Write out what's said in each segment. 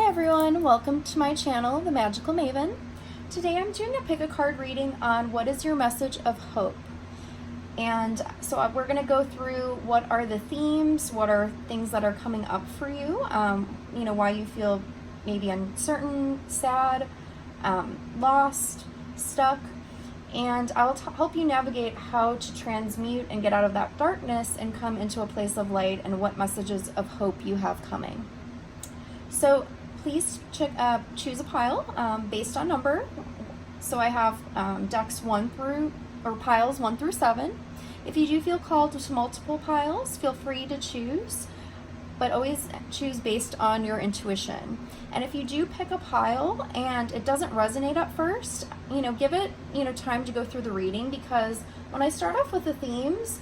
everyone, welcome to my channel, The Magical Maven. Today I'm doing a pick a card reading on what is your message of hope. And so we're going to go through what are the themes, what are things that are coming up for you, why you feel maybe uncertain, sad, lost, stuck. And I'll help you navigate how to transmute and get out of that darkness and come into a place of light and what messages of hope you have coming. So please choose a pile based on number. So I have decks piles 1 through 7. If you do feel called to multiple piles, feel free to choose, but always choose based on your intuition. And if you do pick a pile and it doesn't resonate at first, give it time to go through the reading, because when I start off with the themes,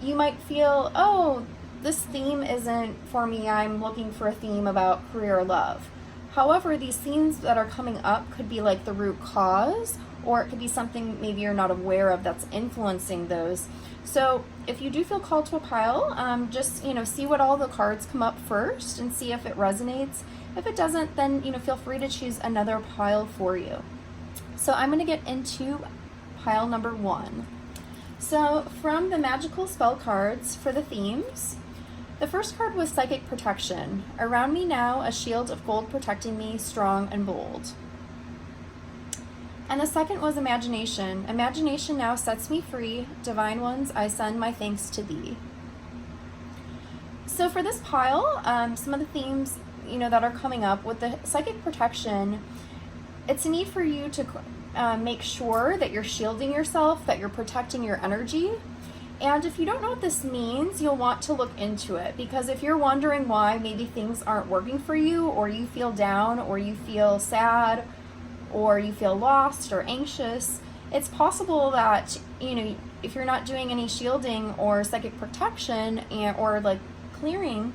you might feel, oh, this theme isn't for me, I'm looking for a theme about career or love. However, these themes that are coming up could be like the root cause, or it could be something maybe you're not aware of that's influencing those. So if you do feel called to a pile, just see what all the cards come up first and see if it resonates. If it doesn't, then feel free to choose another pile for you. So I'm going to get into pile number 1. So from the magical spell cards for the themes, the first card was Psychic Protection. Around me now, a shield of gold protecting me, strong and bold. And the second was Imagination. Imagination now sets me free. Divine ones, I send my thanks to thee. So for this pile, some of the themes that are coming up with the Psychic Protection, it's a need for you to make sure that you're shielding yourself, that you're protecting your energy. And if you don't know what this means, you'll want to look into it, because if you're wondering why maybe things aren't working for you, or you feel down, or you feel sad, or you feel lost or anxious, it's possible that, if you're not doing any shielding or psychic protection or like clearing,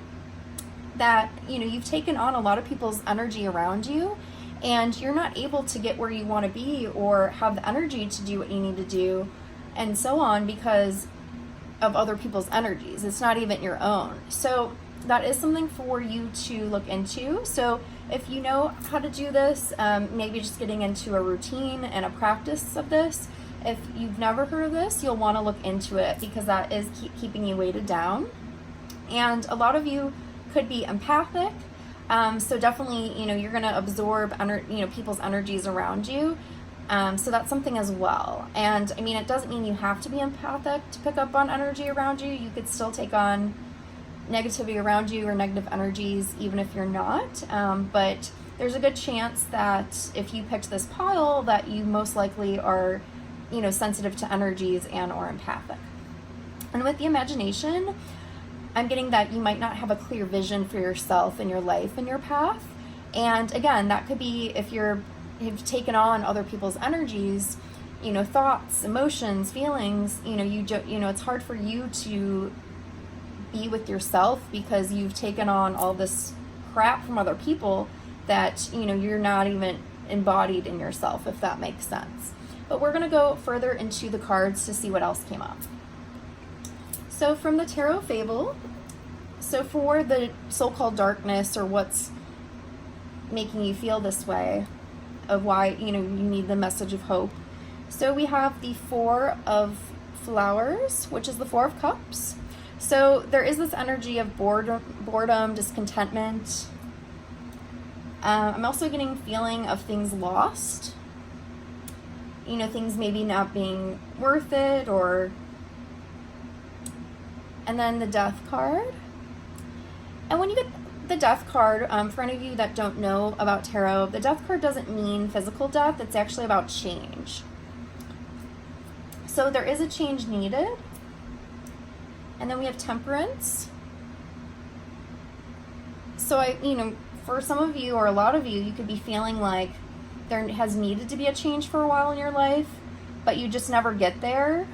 that, you've taken on a lot of people's energy around you, and you're not able to get where you want to be or have the energy to do what you need to do, and so on, because of other people's energies. It's not even your own. So that is something for you to look into. So if you know how to do this, maybe just getting into a routine and a practice of this. If you've never heard of this, you'll want to look into it, because that is keeping you weighted down. And a lot of you could be empathic. So definitely, you're going to absorb people's energies around you. So that's something as well. And I mean, it doesn't mean you have to be empathic to pick up on energy around you. You could still take on negativity around you or negative energies even if you're not. But there's a good chance that if you picked this pile, that you most likely are, sensitive to energies and or empathic. And with the Imagination, I'm getting that you might not have a clear vision for yourself and your life and your path. And again, that could be if you've taken on other people's energies, thoughts, emotions, feelings, it's hard for you to be with yourself, because you've taken on all this crap from other people that, you're not even embodied in yourself, if that makes sense. But we're going to go further into the cards to see what else came up. So from the Tarot Fable, so for the so-called darkness, or what's making you feel this way, of why you need the message of hope. So we have the Four of Flowers, which is the Four of Cups. So there is this energy of boredom, discontentment. I'm also getting a feeling of things lost. Things maybe not being worth it, and then the Death card. And when you get the Death card, for any of you that don't know about tarot, the Death card doesn't mean physical death. It's actually about change. So there is a change needed. And then we have Temperance. So for some of you, or a lot of you, you could be feeling like there has needed to be a change for a while in your life, but you just never get there.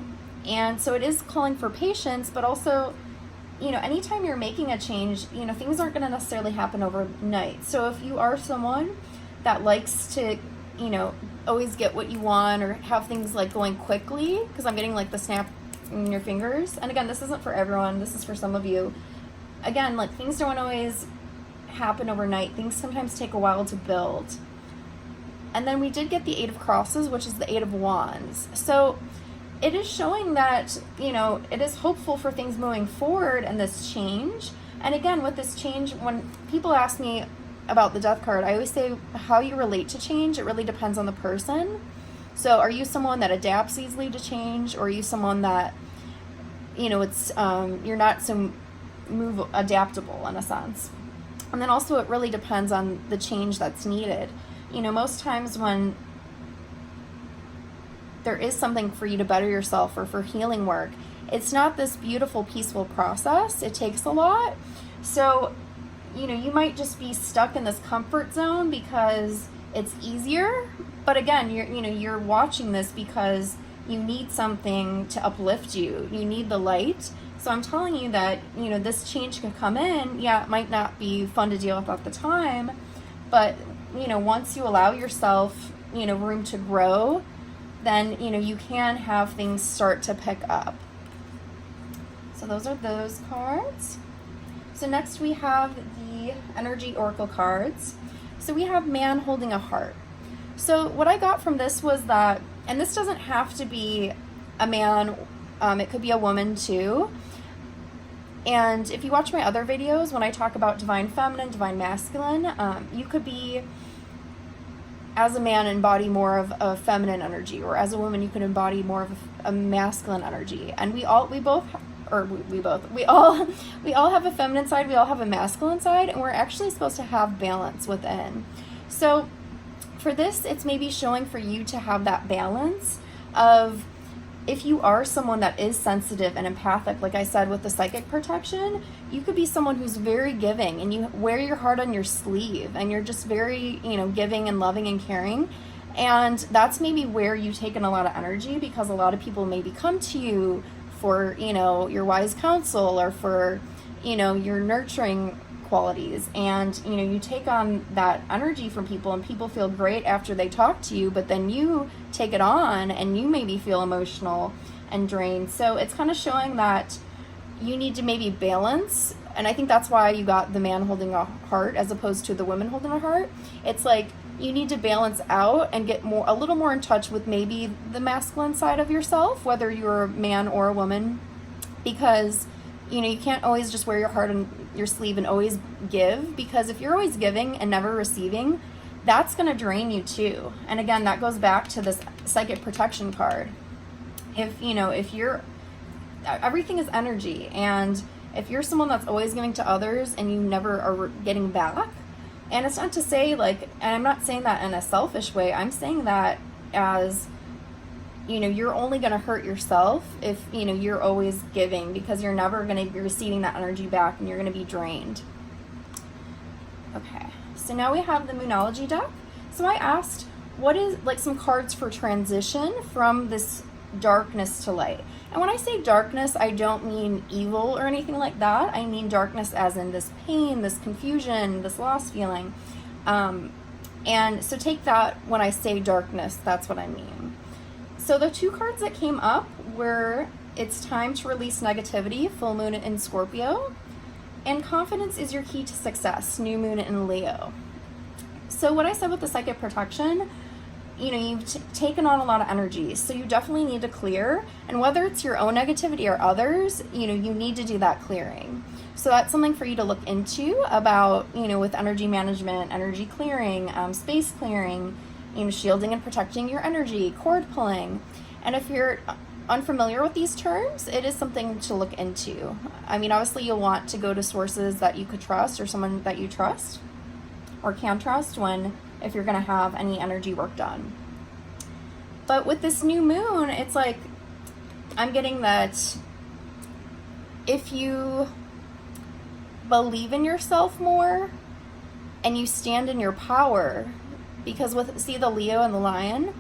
And so it is calling for patience, but also, anytime you're making a change, things aren't going to necessarily happen overnight. So if you are someone that likes to, always get what you want, or have things like going quickly, because I'm getting like the snap in your fingers. And again, this isn't for everyone. This is for some of you. Again, like, things don't always happen overnight. Things sometimes take a while to build. And then we did get the Eight of Crosses, which is the Eight of Wands. So it is showing that, you know, it is hopeful for things moving forward and this change. And again, with this change, when people ask me about the Death card, I always say how you relate to change, it really depends on the person. So are you someone that adapts easily to change, or are you someone that, you know, it's you're not so adaptable in a sense? And then also it really depends on the change that's needed. You know, most times when there is something for you to better yourself or for healing work, it's not this beautiful, peaceful process. It takes a lot. So, you know, you might just be stuck in this comfort zone because it's easier. But again, you're watching this because you need something to uplift you. You need the light. So I'm telling you that, you know, this change can come in. Yeah, it might not be fun to deal with at the time, but, you know, once you allow yourself, you know, room to grow, then, you know, you can have things start to pick up. So those are those cards. So next we have the Energy Oracle cards. So we have Man Holding a Heart. So what I got from this was that, and this doesn't have to be a man, it could be a woman too. And if you watch my other videos, when I talk about Divine Feminine, Divine Masculine, you could be, as a man, embody more of a feminine energy, or as a woman, you could embody more of a masculine energy. And we all have a feminine side, we all have a masculine side, and we're actually supposed to have balance within. So for this, it's maybe showing for you to have that balance of, if you are someone that is sensitive and empathic, like I said with the psychic protection, you could be someone who's very giving and you wear your heart on your sleeve and you're just very, you know, giving and loving and caring. And that's maybe where you take in a lot of energy, because a lot of people maybe come to you for, you know, your wise counsel or for, you know, your nurturing qualities, and, you know, you take on that energy from people and people feel great after they talk to you, but then you take it on and you maybe feel emotional and drained. So it's kind of showing that you need to maybe balance, and I think that's why you got the man holding a heart as opposed to the woman holding a heart. It's like you need to balance out and get a little more in touch with maybe the masculine side of yourself, whether you're a man or a woman, because, you know, you can't always just wear your heart on your sleeve and always give, because if you're always giving and never receiving, that's going to drain you too. And again, that goes back to this psychic protection card. If, you know, if you're, everything is energy, and if you're someone that's always giving to others and you never are getting back, and it's not to say like, and I'm not saying that in a selfish way, I'm saying that as, you know, you're only going to hurt yourself if, you know, you're always giving, because you're never going to be receiving that energy back and you're going to be drained. Okay, so now we have the Moonology deck. So I asked, what is, like, some cards for transition from this darkness to light. And when I say darkness, I don't mean evil or anything like that. I mean darkness as in this pain, this confusion, this lost feeling. And so take that when I say darkness, that's what I mean. So the two cards that came up were, it's time to release negativity, full moon in Scorpio, and confidence is your key to success, new moon in Leo. So what I said with the psychic protection, you know, you've taken on a lot of energy, so you definitely need to clear, and whether it's your own negativity or others, you know, you need to do that clearing. So that's something for you to look into about, you know, with energy management, energy clearing, space clearing, you know, shielding and protecting your energy, cord pulling. And if you're unfamiliar with these terms, it is something to look into. I mean, obviously you'll want to go to sources that you could trust, or someone that you trust or can trust if you're going to have any energy work done. But with this new moon, it's like, I'm getting that if you believe in yourself more and you stand in your power, because see the Leo and the lion,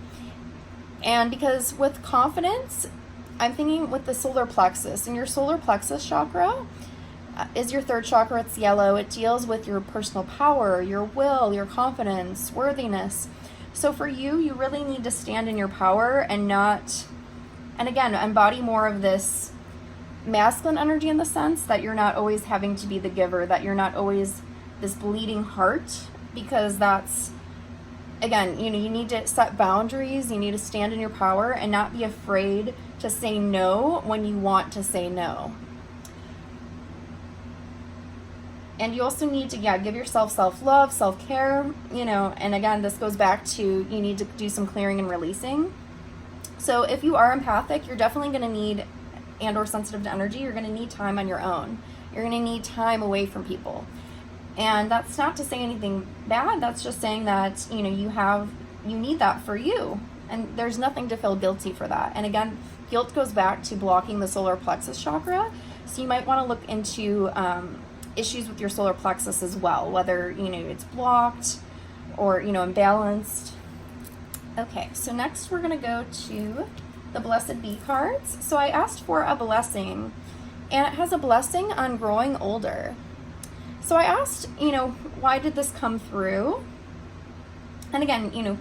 and because with confidence, I'm thinking with the solar plexus, and your solar plexus chakra is your third chakra. It's yellow. It deals with your personal power, your will, your confidence, worthiness. So for you, you really need to stand in your power and again, embody more of this masculine energy, in the sense that you're not always having to be the giver, that you're not always this bleeding heart, because that's, again, you need to set boundaries. You need to stand in your power and not be afraid to say no when you want to say no. And you also need to, give yourself self-love, self-care, and again, this goes back to, you need to do some clearing and releasing. So if you are empathic, you're definitely going to need, and or sensitive to energy, you're going to need time on your own. You're going to need time away from people. And that's not to say anything bad. That's just saying that, you need that for you. And there's nothing to feel guilty for that. And again, guilt goes back to blocking the solar plexus chakra. So you might want to look into issues with your solar plexus as well, whether, it's blocked or, imbalanced. Okay, so next we're going to go to the Blessed Bee cards. So I asked for a blessing, and it has a blessing on growing older. So I asked, why did this come through? And again,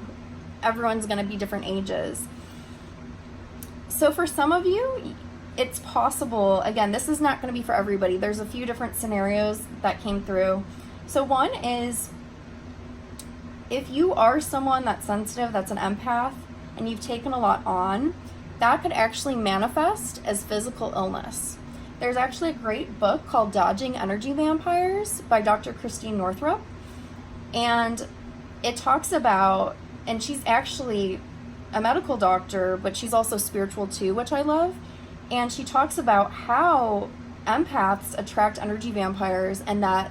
everyone's going to be different ages. So for some of you, it's possible, again, this is not going to be for everybody. There's a few different scenarios that came through. So one is, if you are someone that's sensitive, that's an empath, and you've taken a lot on, that could actually manifest as physical illness. There's actually a great book called Dodging Energy Vampires by Dr. Christine Northrup. And it talks about, and she's actually a medical doctor, but she's also spiritual too, which I love. And she talks about how empaths attract energy vampires, and that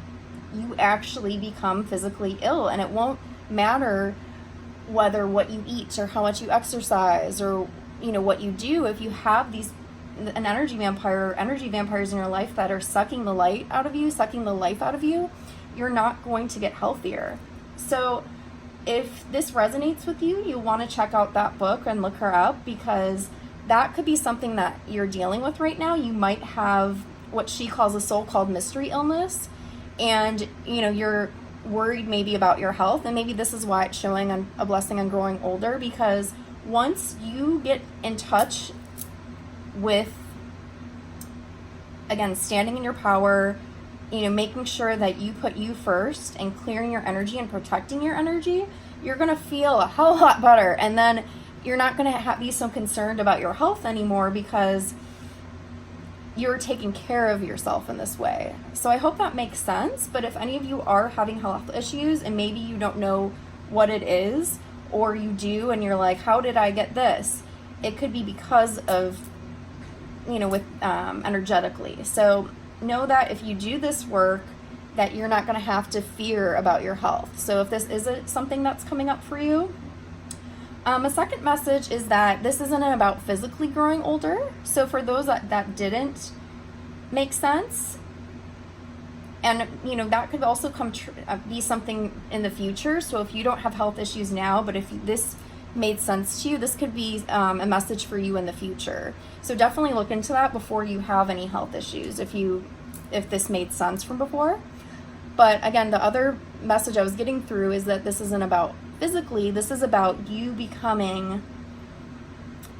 you actually become physically ill. And it won't matter whether what you eat or how much you exercise or, what you do. If you have an energy vampire or energy vampires in your life that are sucking the light out of you, sucking the life out of you, you're not going to get healthier. So if this resonates with you, you'll want to check out that book and look her up, because that could be something that you're dealing with right now. You might have what she calls a so-called mystery illness, and you're worried maybe about your health, and maybe this is why it's showing on a blessing on growing older, because once you get in touch with, again, standing in your power, making sure that you put you first and clearing your energy and protecting your energy, you're going to feel a hell of a lot better. And then you're not going to be so concerned about your health anymore, because you're taking care of yourself in this way. So I hope that makes sense. But if any of you are having health issues and maybe you don't know what it is, or you do and you're like, how did I get this? It could be because of, with energetically. So know that if you do this work, that you're not going to have to fear about your health. So if this isn't something that's coming up for you, a second message is that this isn't about physically growing older. So for those that didn't make sense, and that could also be something in the future. So if you don't have health issues now, but if this made sense to you, this could be a message for you in the future. So definitely look into that before you have any health issues, if this made sense from before. But again, the other message I was getting through is that this isn't about physically, this is about you becoming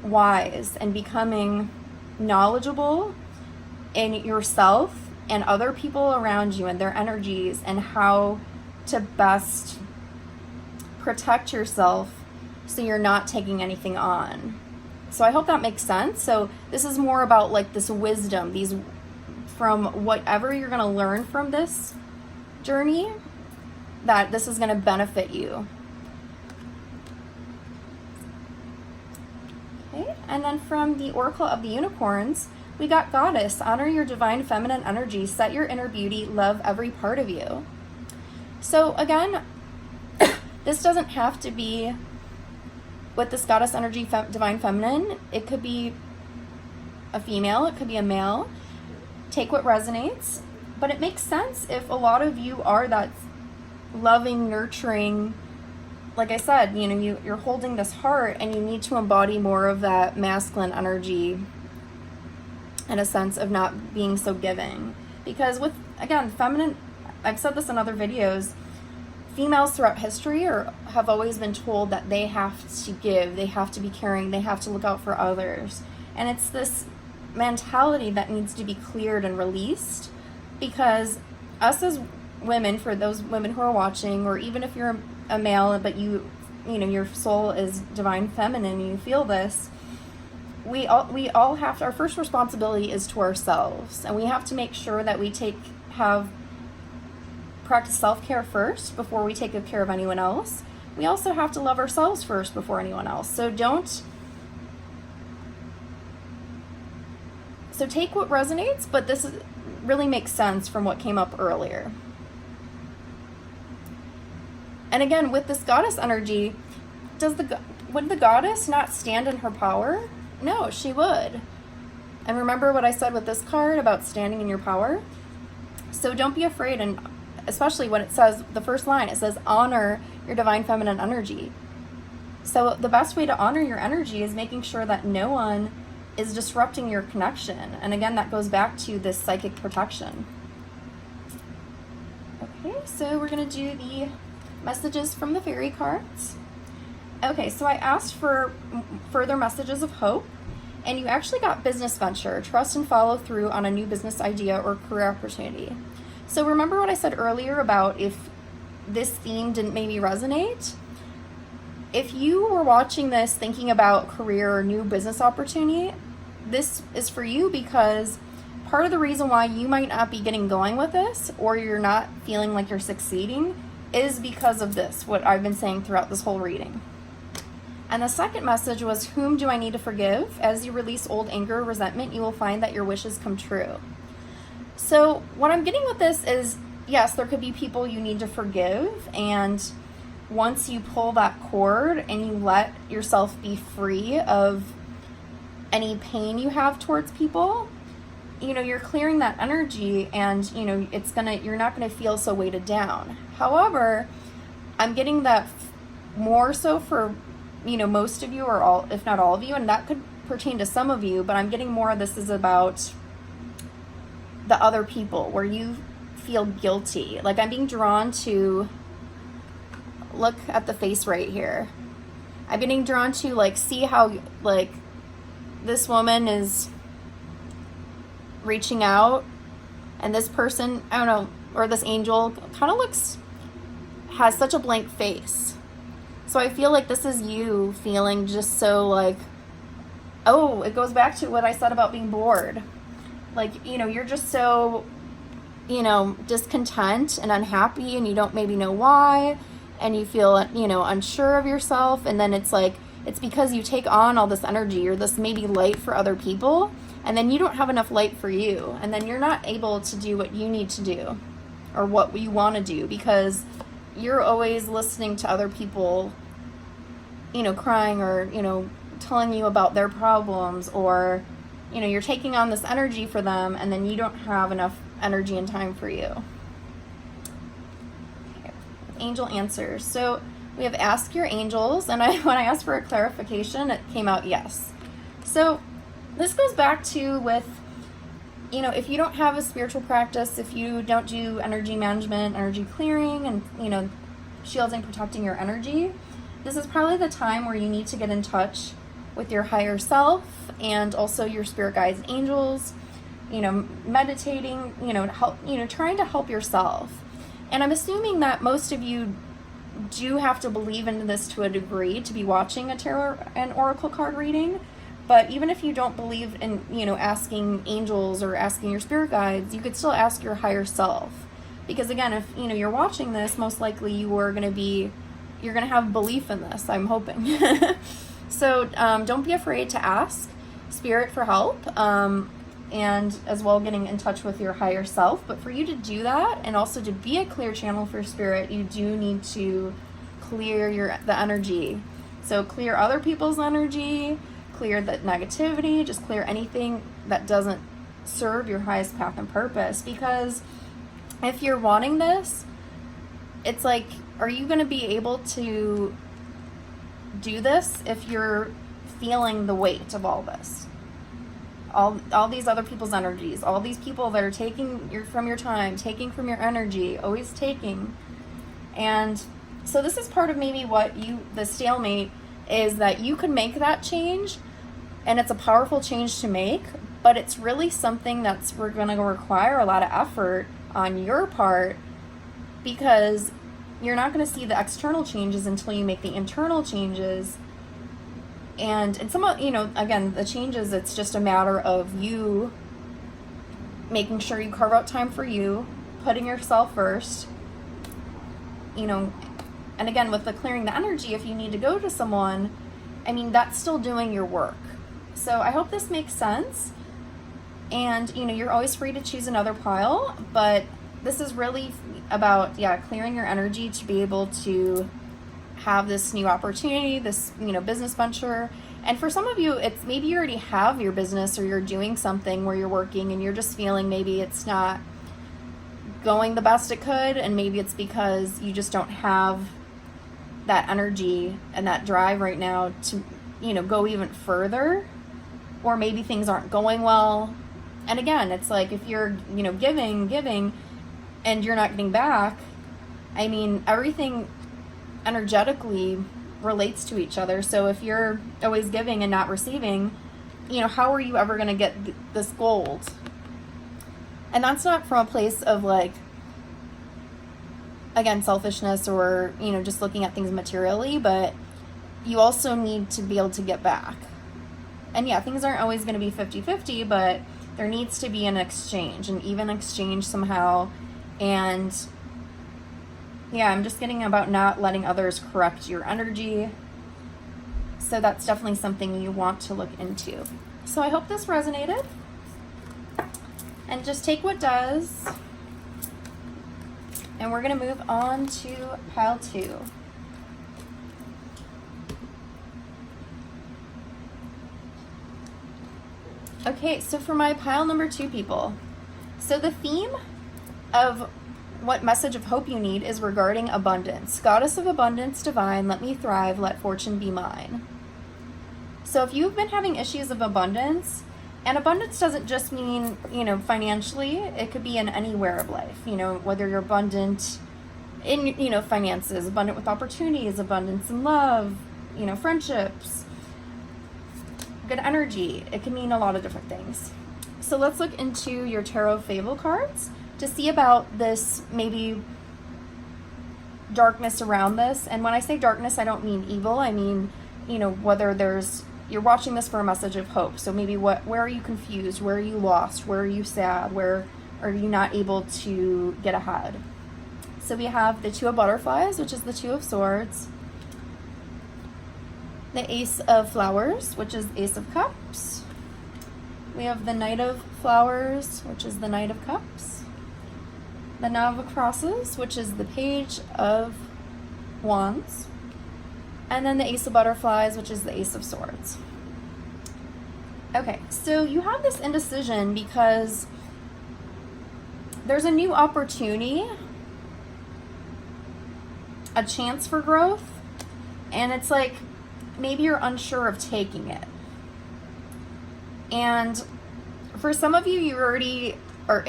wise and becoming knowledgeable in yourself and other people around you and their energies, and how to best protect yourself so you're not taking anything on. So I hope that makes sense. So this is more about like this wisdom, from whatever you're going to learn from this journey, that this is going to benefit you. Okay, and then from the Oracle of the Unicorns, we got Goddess. Honor your divine feminine energy. Set your inner beauty. Love every part of you. So again, this doesn't have to be with this Goddess energy, divine feminine. It could be a female. It could be a male. Take what resonates. But it makes sense if a lot of you are that loving, nurturing, like I said, you're holding this heart and you need to embody more of that masculine energy, in a sense of not being so giving. Because with, again, feminine, I've said this in other videos, females throughout history have always been told that they have to give, they have to be caring, they have to look out for others. And it's this mentality that needs to be cleared and released, because us as women, for those women who are watching, or even if you're a male but you know your soul is divine feminine and you feel this, we all have to, our first responsibility is to ourselves, and we have to make sure that we practice self-care first before we take care of anyone else. We also have to love ourselves first before anyone else. So take what resonates, but this really makes sense from what came up earlier. And again, with this goddess energy, would the goddess not stand in her power? No, she would. And remember what I said with this card about standing in your power? So don't be afraid, and especially when it says, the first line, it says, honor your divine feminine energy. So the best way to honor your energy is making sure that no one is disrupting your connection. And again, that goes back to this psychic protection. Okay, so we're going to do the messages from the fairy cards. Okay, so I asked for further messages of hope, and you actually got business venture, trust and follow through on a new business idea or career opportunity. So remember what I said earlier about if this theme didn't maybe resonate? If you were watching this thinking about career or new business opportunity, this is for you, because part of the reason why you might not be getting going with this, or you're not feeling like you're succeeding, is because of this, what I've been saying throughout this whole reading. And the second message was, whom do I need to forgive? As you release old anger or resentment, you will find that your wishes come true. So what I'm getting with this is, yes, there could be people you need to forgive, and once you pull that cord and you let yourself be free of any pain you have towards people, you know, you're clearing that energy, and you know, you're not gonna feel so weighted down. However, I'm getting that more so for, you know, most of you, or all, if not all of you, and that could pertain to some of you, but I'm getting more of this is about the other people, where you feel guilty. Like, I'm being drawn to, look at the face right here. I'm getting drawn to, like, see how, like, this woman is reaching out, and this person, I don't know, or this angel kind of has such a blank face. So I feel like this is you feeling just so like, oh, it goes back to what I said about being bored. Like, you know, you're just so, you know, discontent and unhappy, and you don't maybe know why, and you feel, you know, unsure of yourself. And then it's like, it's because you take on all this energy, or this maybe light for other people, and then you don't have enough light for you, and then you're not able to do what you need to do, or what you want to do, because you're always listening to other people, you know, crying, or, you know, telling you about their problems, or, you know, you're taking on this energy for them, and then you don't have enough energy and time for you. Okay. Angel answers. So we have ask your angels, and when I asked for a clarification, it came out yes. So this goes back to with, you know, if you don't have a spiritual practice, if you don't do energy management, energy clearing, and, you know, shielding, protecting your energy, this is probably the time where you need to get in touch with your higher self, and also your spirit guides and angels, you know, meditating, you know, trying to help yourself. And I'm assuming that most of you do have to believe in this to a degree to be watching a tarot and oracle card reading. But even if you don't believe in, you know, asking angels or asking your spirit guides, you could still ask your higher self. Because again, if, you know, you're watching this, most likely you're going to have belief in this, I'm hoping. So don't be afraid to ask spirit for help, and as well getting in touch with your higher self. But for you to do that, and also to be a clear channel for spirit, you do need to clear the energy. So clear other people's energy, clear the negativity, just clear anything that doesn't serve your highest path and purpose. Because if you're wanting this, it's like, are you going to be able to do this if you're feeling the weight of all this? All these other people's energies, all these people that are taking from your time, taking from your energy, always taking. And so this is part of maybe the stalemate is, that you could make that change, and it's a powerful change to make, but it's really something we're going to require a lot of effort on your part because you're not going to see the external changes until you make the internal changes. And some, again, the changes, it's just a matter of you making sure you carve out time for you, putting yourself first, and again, with the clearing the energy, if you need to go to someone, that's still doing your work. So I hope this makes sense. And, you're always free to choose another pile, but this is really about, clearing your energy to be able to have this new opportunity, this, business venture. And for some of you, it's maybe you already have your business or you're doing something where you're working and you're just feeling maybe it's not going the best it could. And maybe it's because you just don't have that energy and that drive right now to, go even further, or maybe things aren't going well. And again, it's like if you're, giving and you're not getting back, everything energetically relates to each other. So if you're always giving and not receiving, how are you ever going to get this gold? And that's not from a place of again, selfishness or, just looking at things materially, but you also need to be able to get back. And things aren't always going to be 50-50, but there needs to be an exchange, an even exchange somehow. And I'm just getting about not letting others correct your energy. So that's definitely something you want to look into. So I hope this resonated. And just take what does. And we're going to move on to pile 2. Okay, so for my pile number 2 people. So the theme of what message of hope you need is regarding abundance. Goddess of abundance divine, let me thrive, let fortune be mine. So if you've been having issues of abundance, and abundance doesn't just mean, financially, it could be in anywhere of life, whether you're abundant in, finances, abundant with opportunities, abundance in love, friendships, good energy. It can mean a lot of different things. So let's look into your tarot fable cards to see about this maybe darkness around this. And when I say darkness, I don't mean evil. I mean, whether you're watching this for a message of hope. So maybe where are you confused? Where are you lost? Where are you sad? Where are you not able to get ahead? So we have the 2 of butterflies, which is the 2 of swords. The Ace of flowers, which is Ace of cups. We have the Knight of flowers, which is the Knight of cups. The Nine of crosses, which is the Page of wands. And then the Ace of butterflies, which is the Ace of swords. Okay, so you have this indecision because there's a new opportunity, a chance for growth, and it's like maybe you're unsure of taking it. And for some of you, you already are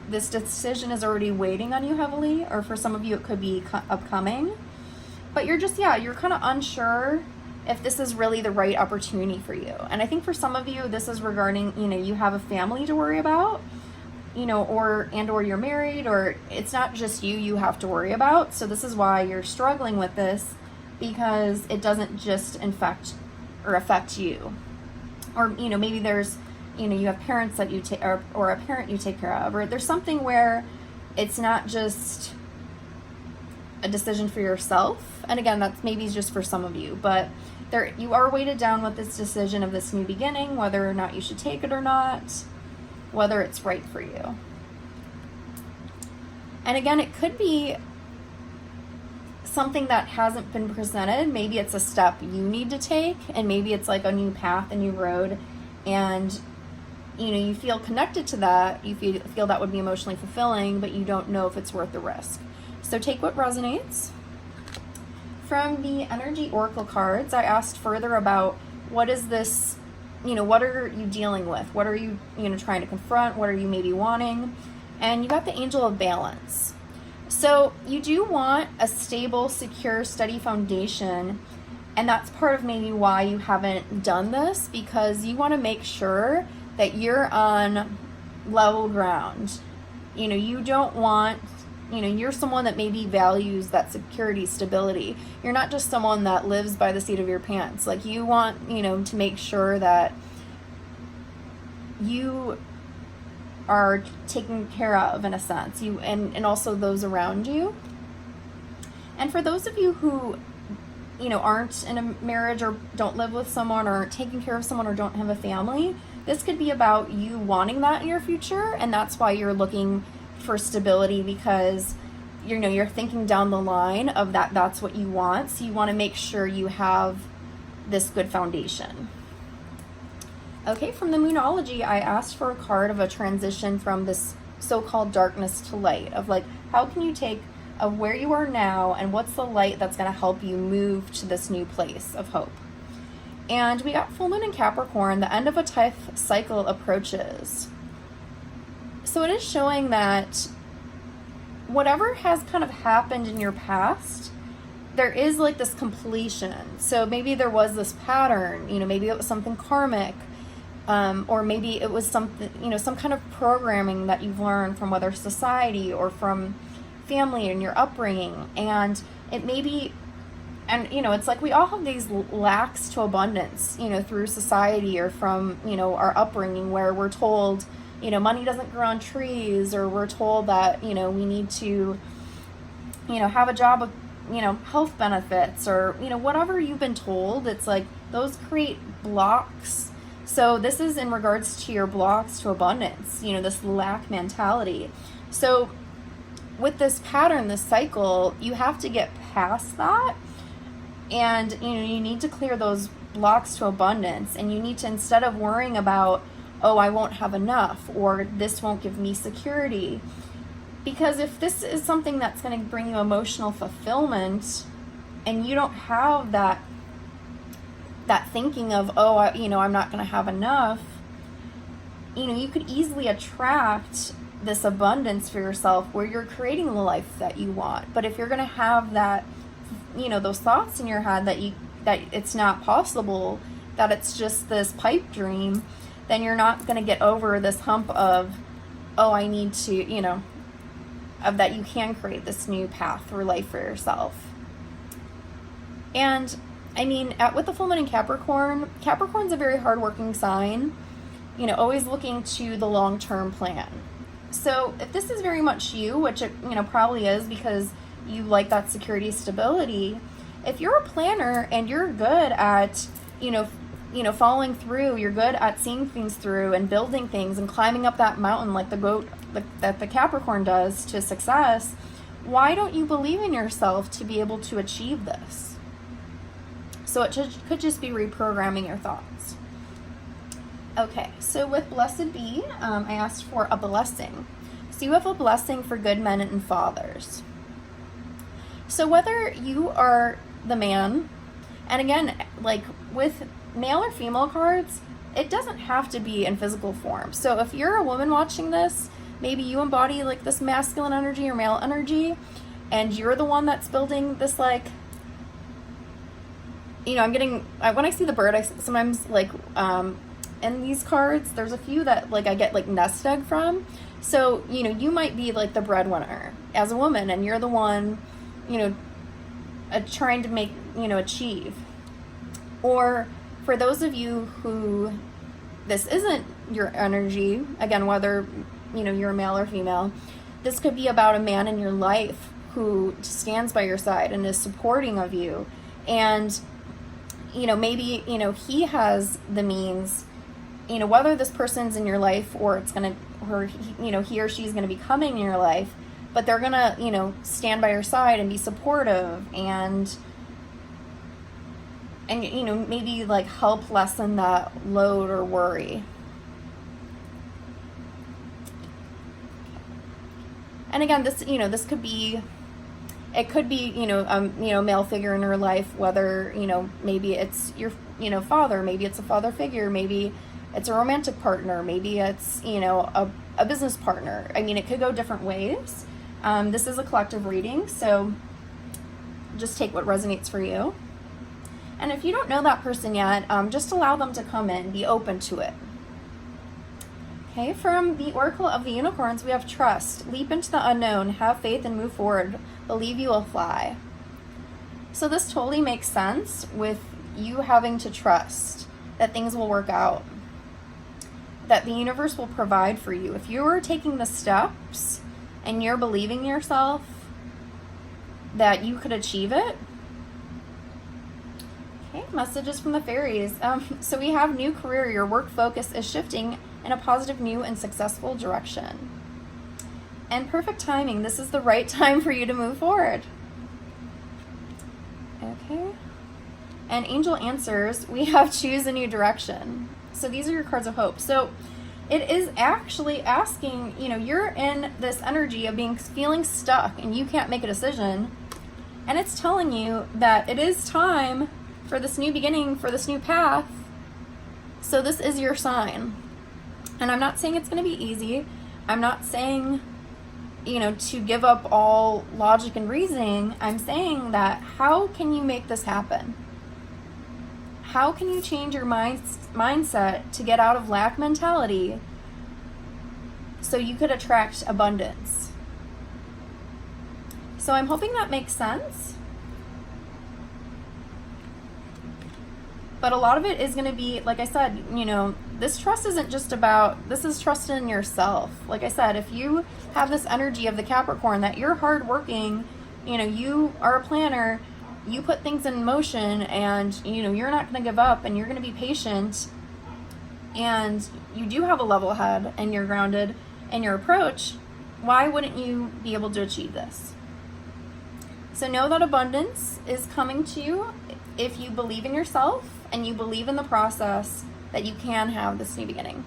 this decision is already waiting on you heavily, or for some of you, it could be upcoming. But you're just, you're kind of unsure if this is really the right opportunity for you. And I think for some of you, this is regarding, you have a family to worry about, or you're married, or it's not just you have to worry about. So this is why you're struggling with this, because it doesn't just affect you. Or, maybe there's, you have parents that you take, or a parent you take care of, or there's something where it's not just a decision for yourself. And again, that's maybe just for some of you, but you are weighted down with this decision of this new beginning, whether or not you should take it or not, whether it's right for you. And again, it could be something that hasn't been presented. Maybe it's a step you need to take, and maybe it's like a new path, a new road, and you feel connected to that. You feel that would be emotionally fulfilling, but you don't know if it's worth the risk. So take what resonates. From the Energy Oracle cards, I asked further about what is this, what are you dealing with? What are you, trying to confront? What are you maybe wanting? And you got the Angel of Balance. So you do want a stable, secure, steady foundation. And that's part of maybe why you haven't done this, because you want to make sure that you're on level ground. You don't want you're someone that maybe values that security, stability. You're not just someone that lives by the seat of your pants. Like, you want, to make sure that you are taken care of, in a sense, and also those around you. And for those of you who, aren't in a marriage or don't live with someone or aren't taking care of someone or don't have a family, this could be about you wanting that in your future, and that's why you're looking for stability, because you're thinking down the line of that's what you want. So you want to make sure you have this good foundation. Okay, from the Moonology, I asked for a card of a transition from this so-called darkness to light, of like, how can you take of where you are now and what's the light that's going to help you move to this new place of hope. And we got full moon in Capricorn. The end of a tough cycle approaches. So it is showing that whatever has kind of happened in your past, there is like this completion. So maybe there was this pattern, maybe it was something karmic, or maybe it was something, some kind of programming that you've learned from whether society or from family and your upbringing. And it may be, and it's like we all have these lacks to abundance, through society or from, our upbringing, where we're told, money doesn't grow on trees, or we're told that, we need to, have a job with, health benefits, or, whatever you've been told. It's like those create blocks. So this is in regards to your blocks to abundance, this lack mentality. So with this pattern, this cycle, you have to get past that. And, you need to clear those blocks to abundance. And you need to, instead of worrying about, oh, I won't have enough, or this won't give me security. Because if this is something that's going to bring you emotional fulfillment, and you don't have that thinking of, oh, I'm not going to have enough, you could easily attract this abundance for yourself where you're creating the life that you want. But if you're going to have that, those thoughts in your head that it's not possible, that it's just this pipe dream, then you're not going to get over this hump of, oh, I need to, of that you can create this new path through life for yourself. And I mean, with the full moon in Capricorn, Capricorn's a very hardworking sign, always looking to the long-term plan. So if this is very much you, which it, probably is, because you like that security, stability, if you're a planner and you're good at, following through, you're good at seeing things through and building things and climbing up that mountain like the goat that the Capricorn does to success, why don't you believe in yourself to be able to achieve this? So it could just be reprogramming your thoughts. Okay, so with Blessed Be, I asked for a blessing. So you have a blessing for good men and fathers. So whether you are the man, and again, like with male or female cards, it doesn't have to be in physical form. So if you're a woman watching this, maybe you embody like this masculine energy or male energy, and you're the one that's building this, like, I'm getting, when I see the bird, I sometimes like, in these cards, there's a few that like I get like nest egg from. So, you might be like the breadwinner as a woman, and you're the one, trying to make, achieve. Or for those of you who this isn't your energy, again, whether, you're a male or female, this could be about a man in your life who stands by your side and is supporting of you. And, maybe, he has the means, whether this person's in your life or it's going to, or, he or she's going to be coming in your life, but they're going to, stand by your side and be supportive and maybe like help lessen that load or worry. And again, this, this could be, it could be, a male figure in your life, whether, maybe it's your, father, maybe it's a father figure, maybe it's a romantic partner, maybe it's, a business partner. I mean, it could go different ways. This is a collective reading, so just take what resonates for you. And if you don't know that person yet, just allow them to come in, be open to it. Okay, from the Oracle of the Unicorns, we have trust. Leap into the unknown, have faith and move forward. Believe you will fly. So this totally makes sense with you having to trust that things will work out, that the universe will provide for you. If you're taking the steps and you're believing yourself that you could achieve it. Okay, messages from the fairies. So we have new career. Your work focus is shifting in a positive, new, and successful direction. And perfect timing. This is the right time for you to move forward. Okay. And angel answers, we have choose a new direction. So these are your cards of hope. So it is actually asking, you're in this energy of feeling stuck and you can't make a decision. And it's telling you that it is time for this new beginning, for this new path. So this is your sign. And I'm not saying it's going to be easy. I'm not saying, to give up all logic and reasoning. I'm saying that how can you make this happen? How can you change your mindset to get out of lack mentality so you could attract abundance? So I'm hoping that makes sense. But a lot of it is going to be, like I said, this trust isn't just about, this is trust in yourself. Like I said, if you have this energy of the Capricorn, that you're hardworking, you are a planner, you put things in motion, and, you're not going to give up, and you're going to be patient, and you do have a level head, and you're grounded in your approach, why wouldn't you be able to achieve this? So know that abundance is coming to you if you believe in yourself and you believe in the process that you can have this new beginning.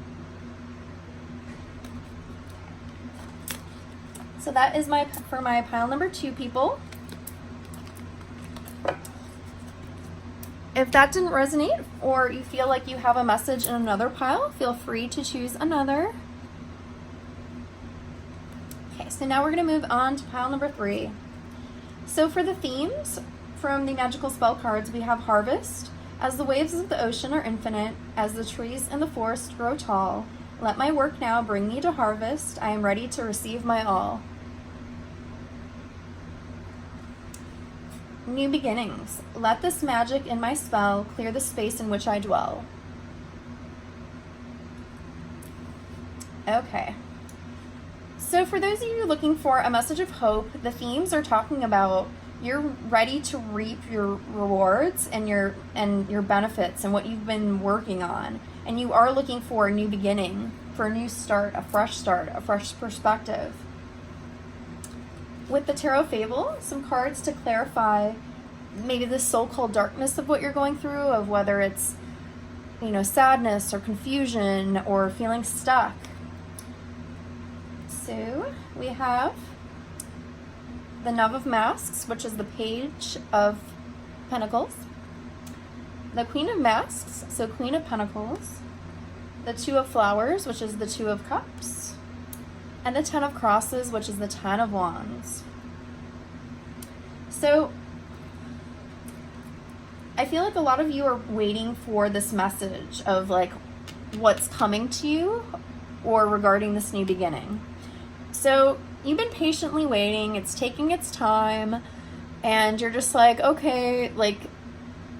So that is for my pile number 2 people. If that didn't resonate, or you feel like you have a message in another pile, feel free to choose another. Okay, so now we're going to move on to pile number 3. So for the themes from the magical spell cards, we have harvest. As the waves of the ocean are infinite, as the trees in the forest grow tall, let my work now bring me to harvest. I am ready to receive my all. New beginnings. Let this magic in my spell clear the space in which I dwell. Okay. So for those of you looking for a message of hope, the themes are talking about you're ready to reap your rewards and your benefits and what you've been working on. And you are looking for a new beginning, for a new start, a fresh perspective. With the Tarot Fable, some cards to clarify maybe the so-called darkness of what you're going through, of whether it's, sadness or confusion or feeling stuck. So we have the Knave of Masks, which is the Page of Pentacles, the Queen of Masks, so Queen of Pentacles, the Two of Flowers, which is the Two of Cups, and the Ten of Crosses, which is the Ten of Wands. So I feel like a lot of you are waiting for this message of what's coming to you or regarding this new beginning. So you've been patiently waiting, it's taking its time, and you're just okay,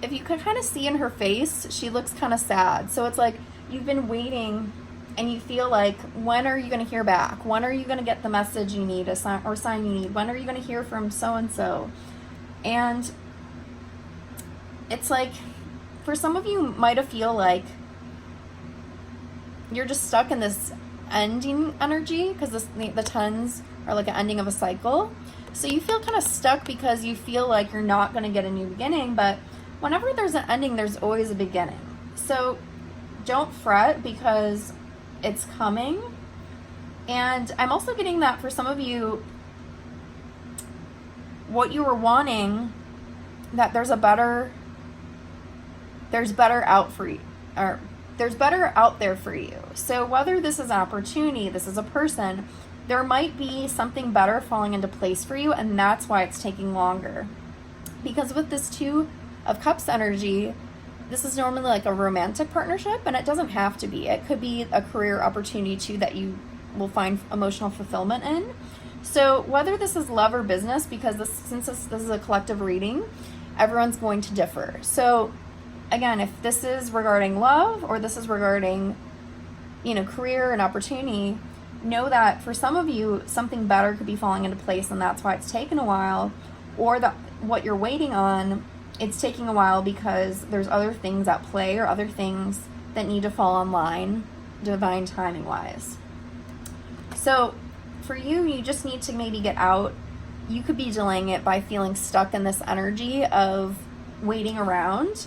if you could kind of see in her face, she looks kind of sad. So it's you've been waiting and you feel when are you going to hear back? When are you going to get the message you need, sign you need? When are you going to hear from so-and-so? And it's for some of you might have feel you're just stuck in this ending energy, because the tens are an ending of a cycle. So you feel kind of stuck because you feel you're not going to get a new beginning, but whenever there's an ending, there's always a beginning. So don't fret, because it's coming. And I'm also getting that for some of you, what you were wanting, that there's better out for you, or there's better out there for you. So whether this is an opportunity, this is a person, there might be something better falling into place for you, and that's why it's taking longer. Because with this Two of Cups energy, this is normally like a romantic partnership, and it doesn't have to be. It could be a career opportunity too that you will find emotional fulfillment in. So whether this is love or business, because since this is a collective reading, everyone's going to differ. So again, if this is regarding love or this is regarding, career and opportunity, know that for some of you, something better could be falling into place, and that's why it's taken a while. Or that what you're waiting on, it's taking a while because there's other things at play or other things that need to fall in line, divine timing wise. So for you, you just need to maybe get out. You could be delaying it by feeling stuck in this energy of waiting around.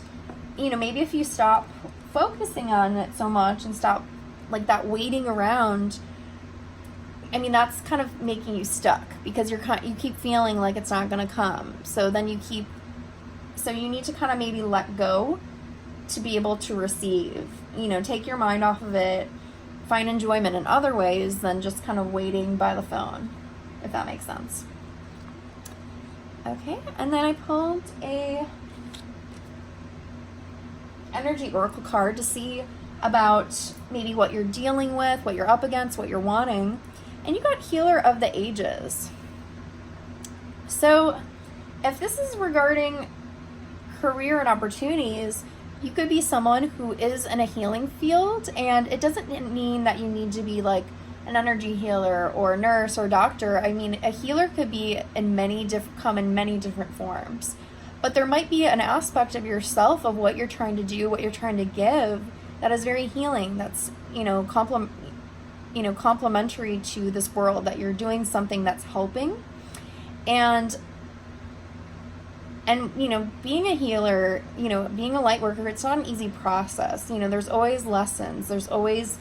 Maybe if you stop focusing on it so much and stop like that waiting around, that's kind of making you stuck because you keep feeling like it's not going to come. So then you need to kind of maybe let go to be able to receive. Take your mind off of it, find enjoyment in other ways than just kind of waiting by the phone, if that makes sense. Okay, and then I pulled a energy oracle card to see about maybe what you're dealing with, what you're up against, what you're wanting. And you got Healer of the Ages. So if this is regarding career and opportunities, you could be someone who is in a healing field, and it doesn't mean that you need to be like an energy healer or nurse or doctor. A healer could be come in many different forms. But there might be an aspect of yourself, of what you're trying to do, what you're trying to give, that is very healing. That's, complementary to this world, that you're doing something that's helping. And being a healer, being a light worker, it's not an easy process. There's always lessons. There's always,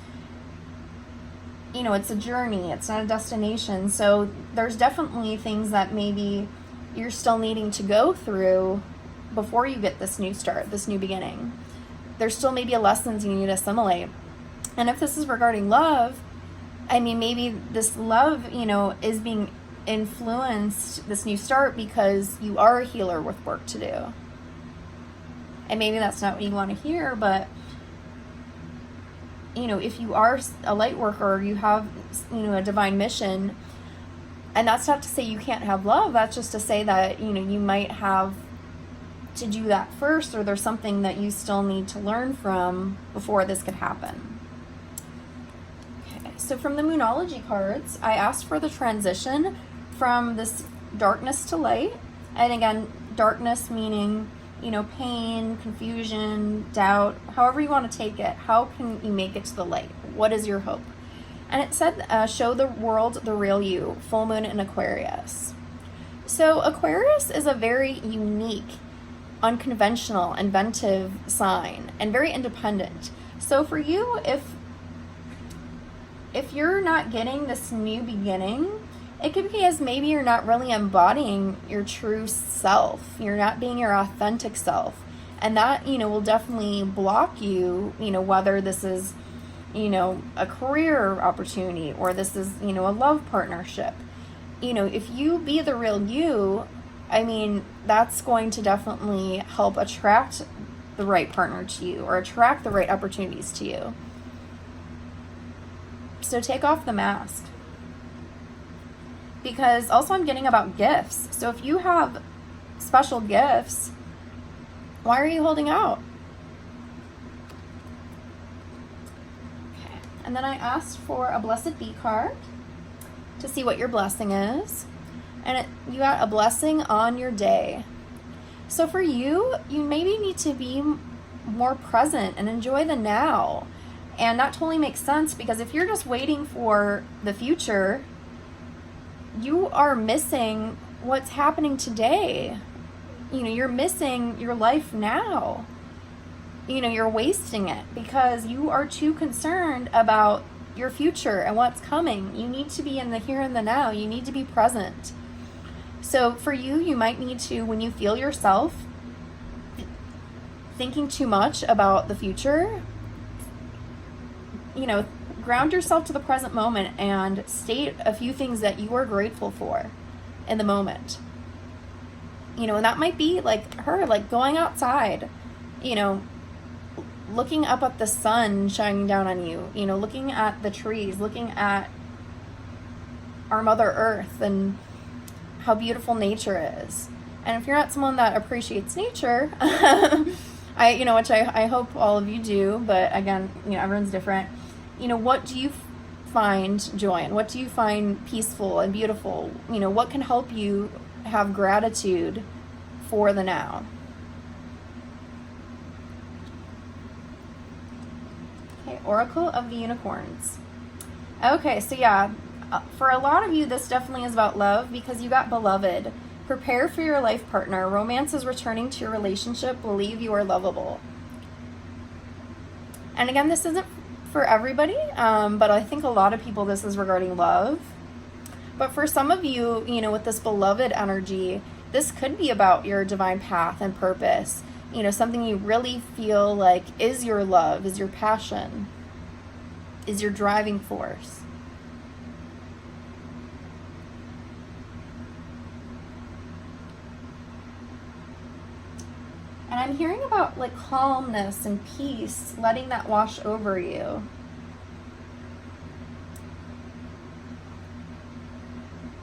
it's a journey. It's not a destination. So there's definitely things that maybe you're still needing to go through before you get this new start, this new beginning. There's still maybe lessons you need to assimilate. And if this is regarding love, maybe this love, is being influenced, this new start, because you are a healer with work to do. And maybe that's not what you want to hear, but if you are a light worker, you have, a divine mission, and that's not to say you can't have love. That's just to say that, you might have to do that first, or there's something that you still need to learn from before this could happen. Okay, so from the Moonology cards, I asked for the transition from this darkness to light. And again, darkness meaning, pain, confusion, doubt, however you want to take it. How can you make it to the light? What is your hope? And it said, show the world the real you, full moon in Aquarius. So Aquarius is a very unique, unconventional, inventive sign, and very independent. So for you, if you're not getting this new beginning, it could be as maybe you're not really embodying your true self. You're not being your authentic self. And that, will definitely block you, whether this is, a career opportunity or this is, a love partnership. If you be the real you, that's going to definitely help attract the right partner to you or attract the right opportunities to you. So take off the mask. Because also I'm getting about gifts. So if you have special gifts, why are you holding out? Okay. And then I asked for a Blessed Bee card to see what your blessing is. And you got a blessing on your day. So for you, you maybe need to be more present and enjoy the now. And that totally makes sense, because if you're just waiting for the future, you are missing what's happening today. You're missing your life now. You're wasting it because you are too concerned about your future and what's coming. You need to be in the here and the now. You need to be present. So for you, you might need to, when you feel yourself thinking too much about the future, ground yourself to the present moment and state a few things that you are grateful for in the moment. And that might be like going outside, looking up at the sun shining down on you, you know, looking at the trees, looking at our Mother Earth and how beautiful nature is. And if you're not someone that appreciates nature, which I hope all of you do, but again, you know, everyone's different. You know, what do you find joy in? What do you find peaceful and beautiful? You know, what can help you have gratitude for the now? Okay, Oracle of the Unicorns. Okay, so yeah, for a lot of you, this definitely is about love because you got beloved. Prepare for your life partner. Romance is returning to your relationship. Believe you are lovable. And again, this isn't for everybody, but I think a lot of people, this is regarding love. But for some of you, you know, with this beloved energy, this could be about your divine path and purpose. You know, something you really feel like is your love, is your passion, is your driving force. And I'm hearing about like calmness and peace, letting that wash over you.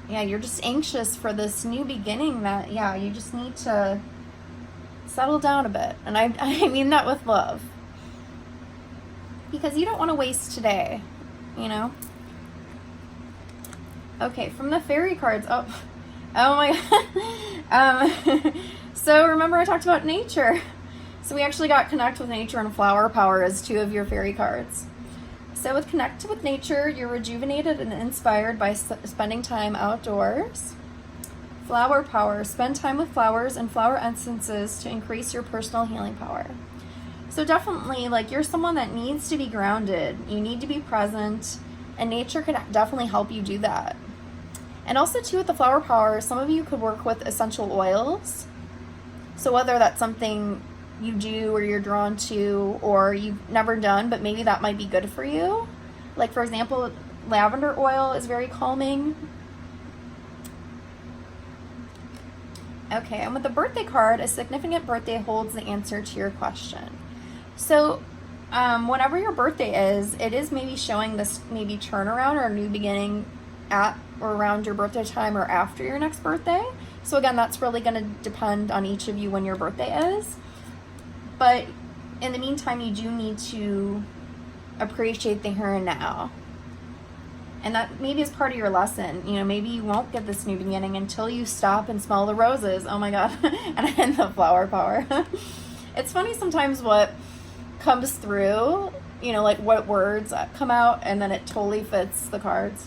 Yeah, you're just anxious for this new beginning that, yeah, you just need to settle down a bit. And I mean that with love. Because you don't want to waste today, you know? Okay, from the fairy cards, oh my God. So remember I talked about nature. So we actually got Connect with Nature and Flower Power as two of your fairy cards. So with Connect with Nature, you're rejuvenated and inspired by spending time outdoors. Flower Power, spend time with flowers and flower essences to increase your personal healing power. So definitely, like, you're someone that needs to be grounded. You need to be present, and nature could definitely help you do that. And also too, with the Flower Power, some of you could work with essential oils. So whether that's something you do or you're drawn to or you've never done, but maybe that might be good for you. Like, for example, lavender oil is very calming. Okay, and with the birthday card, a significant birthday holds the answer to your question. So whenever your birthday is, it is maybe showing this maybe turnaround or a new beginning at or around your birthday time or after your next birthday. So again, that's really going to depend on each of you when your birthday is. But in the meantime, you do need to appreciate the here and now. And that maybe is part of your lesson. You know, maybe you won't get this new beginning until you stop and smell the roses. Oh my God. And the Flower Power. It's funny sometimes what comes through, you know, like what words come out, and then it totally fits the cards.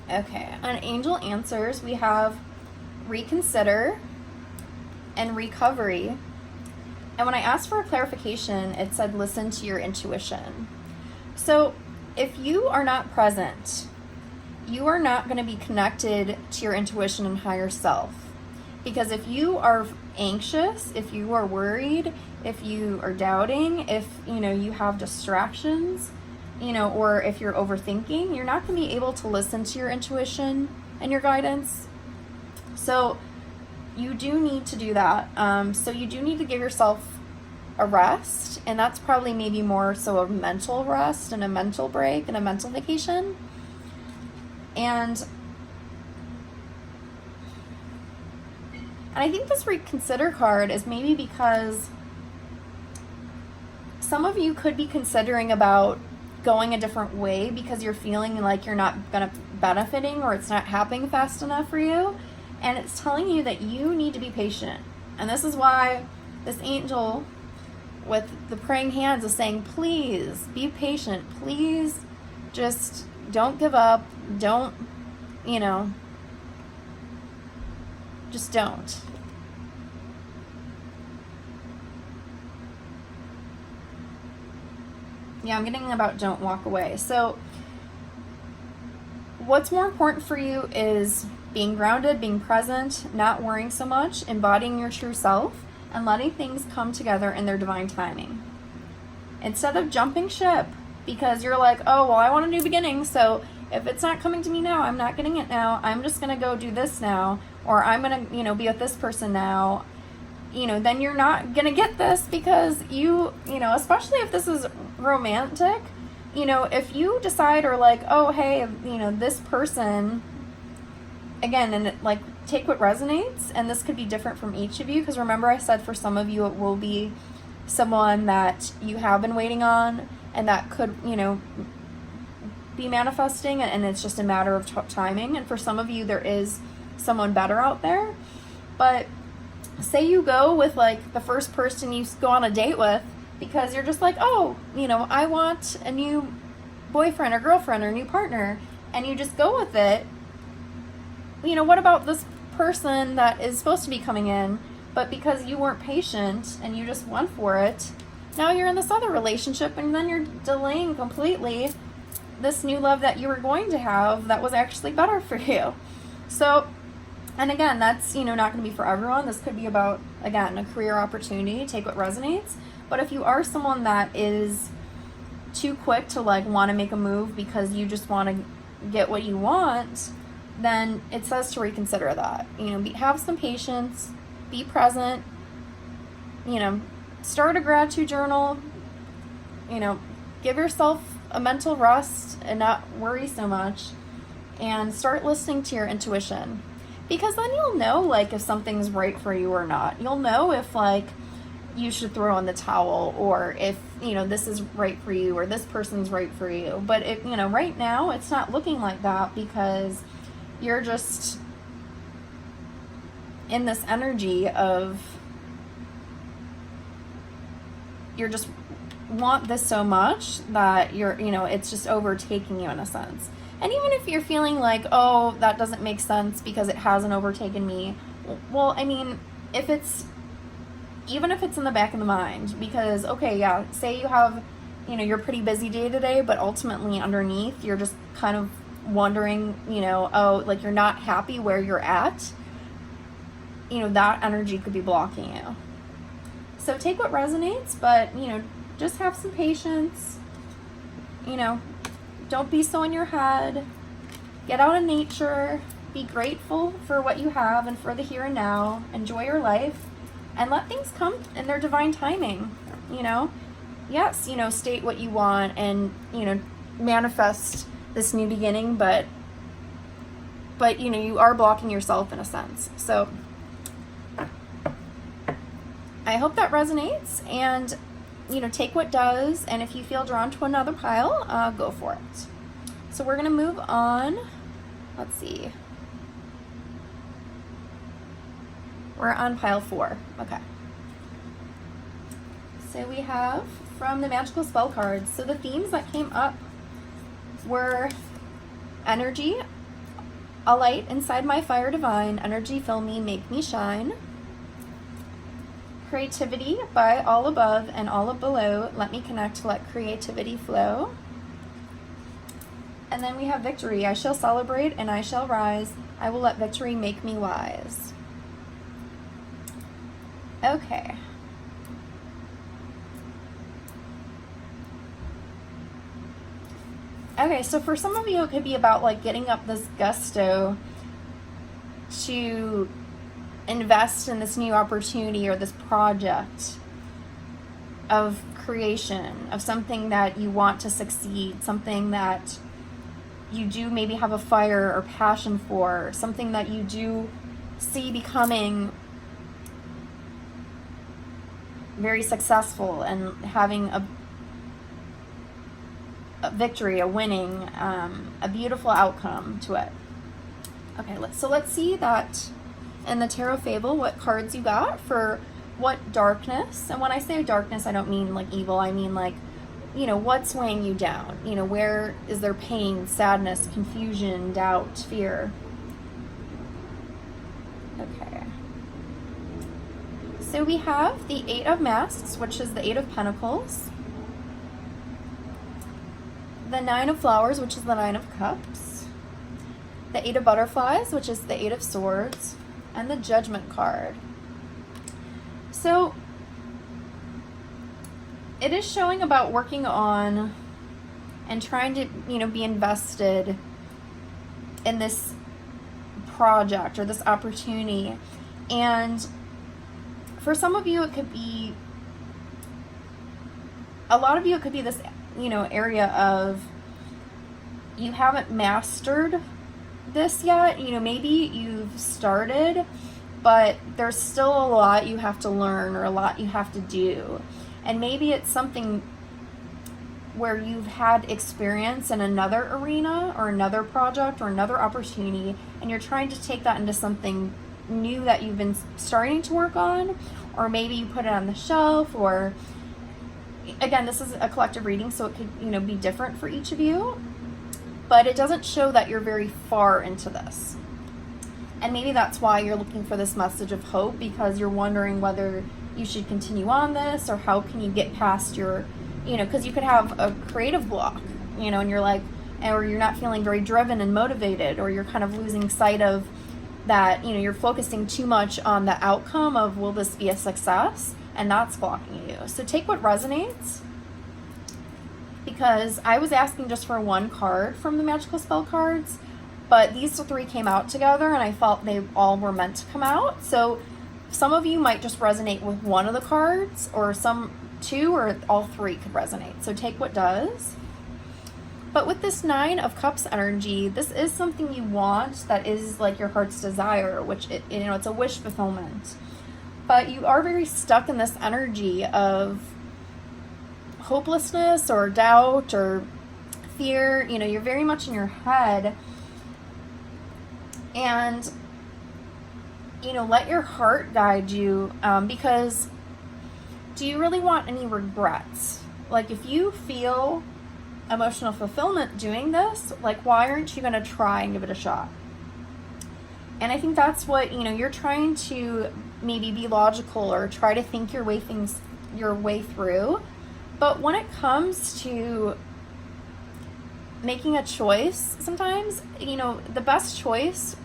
Okay, on Angel Answers, we have reconsider and recovery. And when I asked for a clarification, it said listen to your intuition. So if you are not present, you are not going to be connected to your intuition and higher self. Because if you are anxious, if you are worried, if you are doubting, if you know you have distractions, you know, or if you're overthinking, you're not going to be able to listen to your intuition and your guidance. So you do need to do that. So you do need to give yourself a rest, and that's probably maybe more so a mental rest and a mental break and a mental vacation. And I think this reconsider card is maybe because some of you could be considering about going a different way because you're feeling like you're not gonna benefiting or it's not happening fast enough for you. And it's telling you that you need to be patient. And this is why this angel with the praying hands is saying, please be patient. Please just don't give up. Don't, you know, just don't. Yeah, I'm getting about don't walk away. So what's more important for you is being grounded, being present, not worrying so much, embodying your true self, and letting things come together in their divine timing. Instead of jumping ship because you're like, oh, well, I want a new beginning, so if it's not coming to me now, I'm not getting it now, I'm just going to go do this now, or I'm going to, you know, be with this person now. then you're not gonna get this, because especially if this is romantic, if you decide, or like, oh, hey, this person, again, and like, take what resonates, and this could be different from each of you, because remember I said for some of you it will be someone that you have been waiting on, and that could, be manifesting, and it's just a matter of timing. And for some of you, there is someone better out there. But say you go with like the first person you go on a date with, because you're just like, oh, I want a new boyfriend or girlfriend or new partner, and you just go with it. What about this person that is supposed to be coming in, but because you weren't patient and you just went for it, now you're in this other relationship, and then you're delaying completely this new love that you were going to have that was actually better for you. So, and again, that's, not going to be for everyone. This could be about, again, a career opportunity. Take what resonates. But if you are someone that is too quick to like want to make a move because you just want to get what you want, then it says to reconsider that. Have some patience, be present, start a gratitude journal, give yourself a mental rest and not worry so much, and start listening to your intuition, because then you'll know like if something's right for you or not. You'll know if like you should throw in the towel, or if this is right for you, or this person's right for you. But if right now it's not looking like that, because you're just in this energy of you're just want this so much that you're it's just overtaking you in a sense. And even if you're feeling like, oh, that doesn't make sense because it hasn't overtaken me, well, I mean, even if it's in the back of the mind, because okay, yeah, say you have you're pretty busy day to day, but ultimately underneath you're just kind of wondering, oh, like you're not happy where you're at, that energy could be blocking you. So take what resonates, but just have some patience. Don't be so in your head. Get out in nature. Be grateful for what you have and for the here and now. Enjoy your life, and let things come in their divine timing. Yes, state what you want, and manifest this new beginning, but you are blocking yourself in a sense. So I hope that resonates, and take what does, and if you feel drawn to another pile, go for it. So we're going to move on. Let's see. We're on pile 4. Okay. So we have from the magical spell cards. So the themes that came up were energy, a light inside my fire divine, energy fill me, make me shine. Creativity by all above and all below, let me connect, let creativity flow. And then we have victory, I shall celebrate and I shall rise, I will let victory make me wise. Okay. Okay, so for some of you it could be about like getting up this gusto to invest in this new opportunity or this project of creation, of something that you want to succeed, something that you do maybe have a fire or passion for, something that you do see becoming very successful and having a victory, a winning, a beautiful outcome to it. Okay, let's see that in the Tarot Fable, what cards you got for what darkness. And when I say darkness, I don't mean like evil, I mean like, what's weighing you down? Where is there pain, sadness, confusion, doubt, fear? Okay. So we have the 8 of Masks, which is the 8 of Pentacles. The 9 of Flowers, which is the 9 of Cups. The 8 of Butterflies, which is the 8 of Swords. And the Judgment card. So it is showing about working on and trying to, be invested in this project or this opportunity. And for some of you, it could be, a lot of you, it could be this, area of you haven't mastered this yet. Maybe you've started, but there's still a lot you have to learn or a lot you have to do. And maybe it's something where you've had experience in another arena or another project or another opportunity, and you're trying to take that into something new that you've been starting to work on, or maybe you put it on the shelf, or again, this is a collective reading, so it could, be different for each of you, but it doesn't show that you're very far into this. And maybe that's why you're looking for this message of hope, because you're wondering whether you should continue on this, or how can you get past your, because you could have a creative block, and you're like, or you're not feeling very driven and motivated, or you're kind of losing sight of that, you're focusing too much on the outcome of, will this be a success? And that's blocking you. So take what resonates, because I was asking just for one card from the magical spell cards, but these three came out together and I felt they all were meant to come out. So some of you might just resonate with one of the cards, or some two, or all three could resonate. So take what does. But with this 9 of Cups energy, this is something you want, that is like your heart's desire, which it's a wish fulfillment. But you are very stuck in this energy of hopelessness or doubt or fear. You're very much in your head. And, let your heart guide you, because do you really want any regrets? Like, if you feel emotional fulfillment doing this, like, why aren't you going to try and give it a shot? And I think that's what, you're trying to maybe be logical or try to think your way through. But when it comes to making a choice, sometimes, the best choice,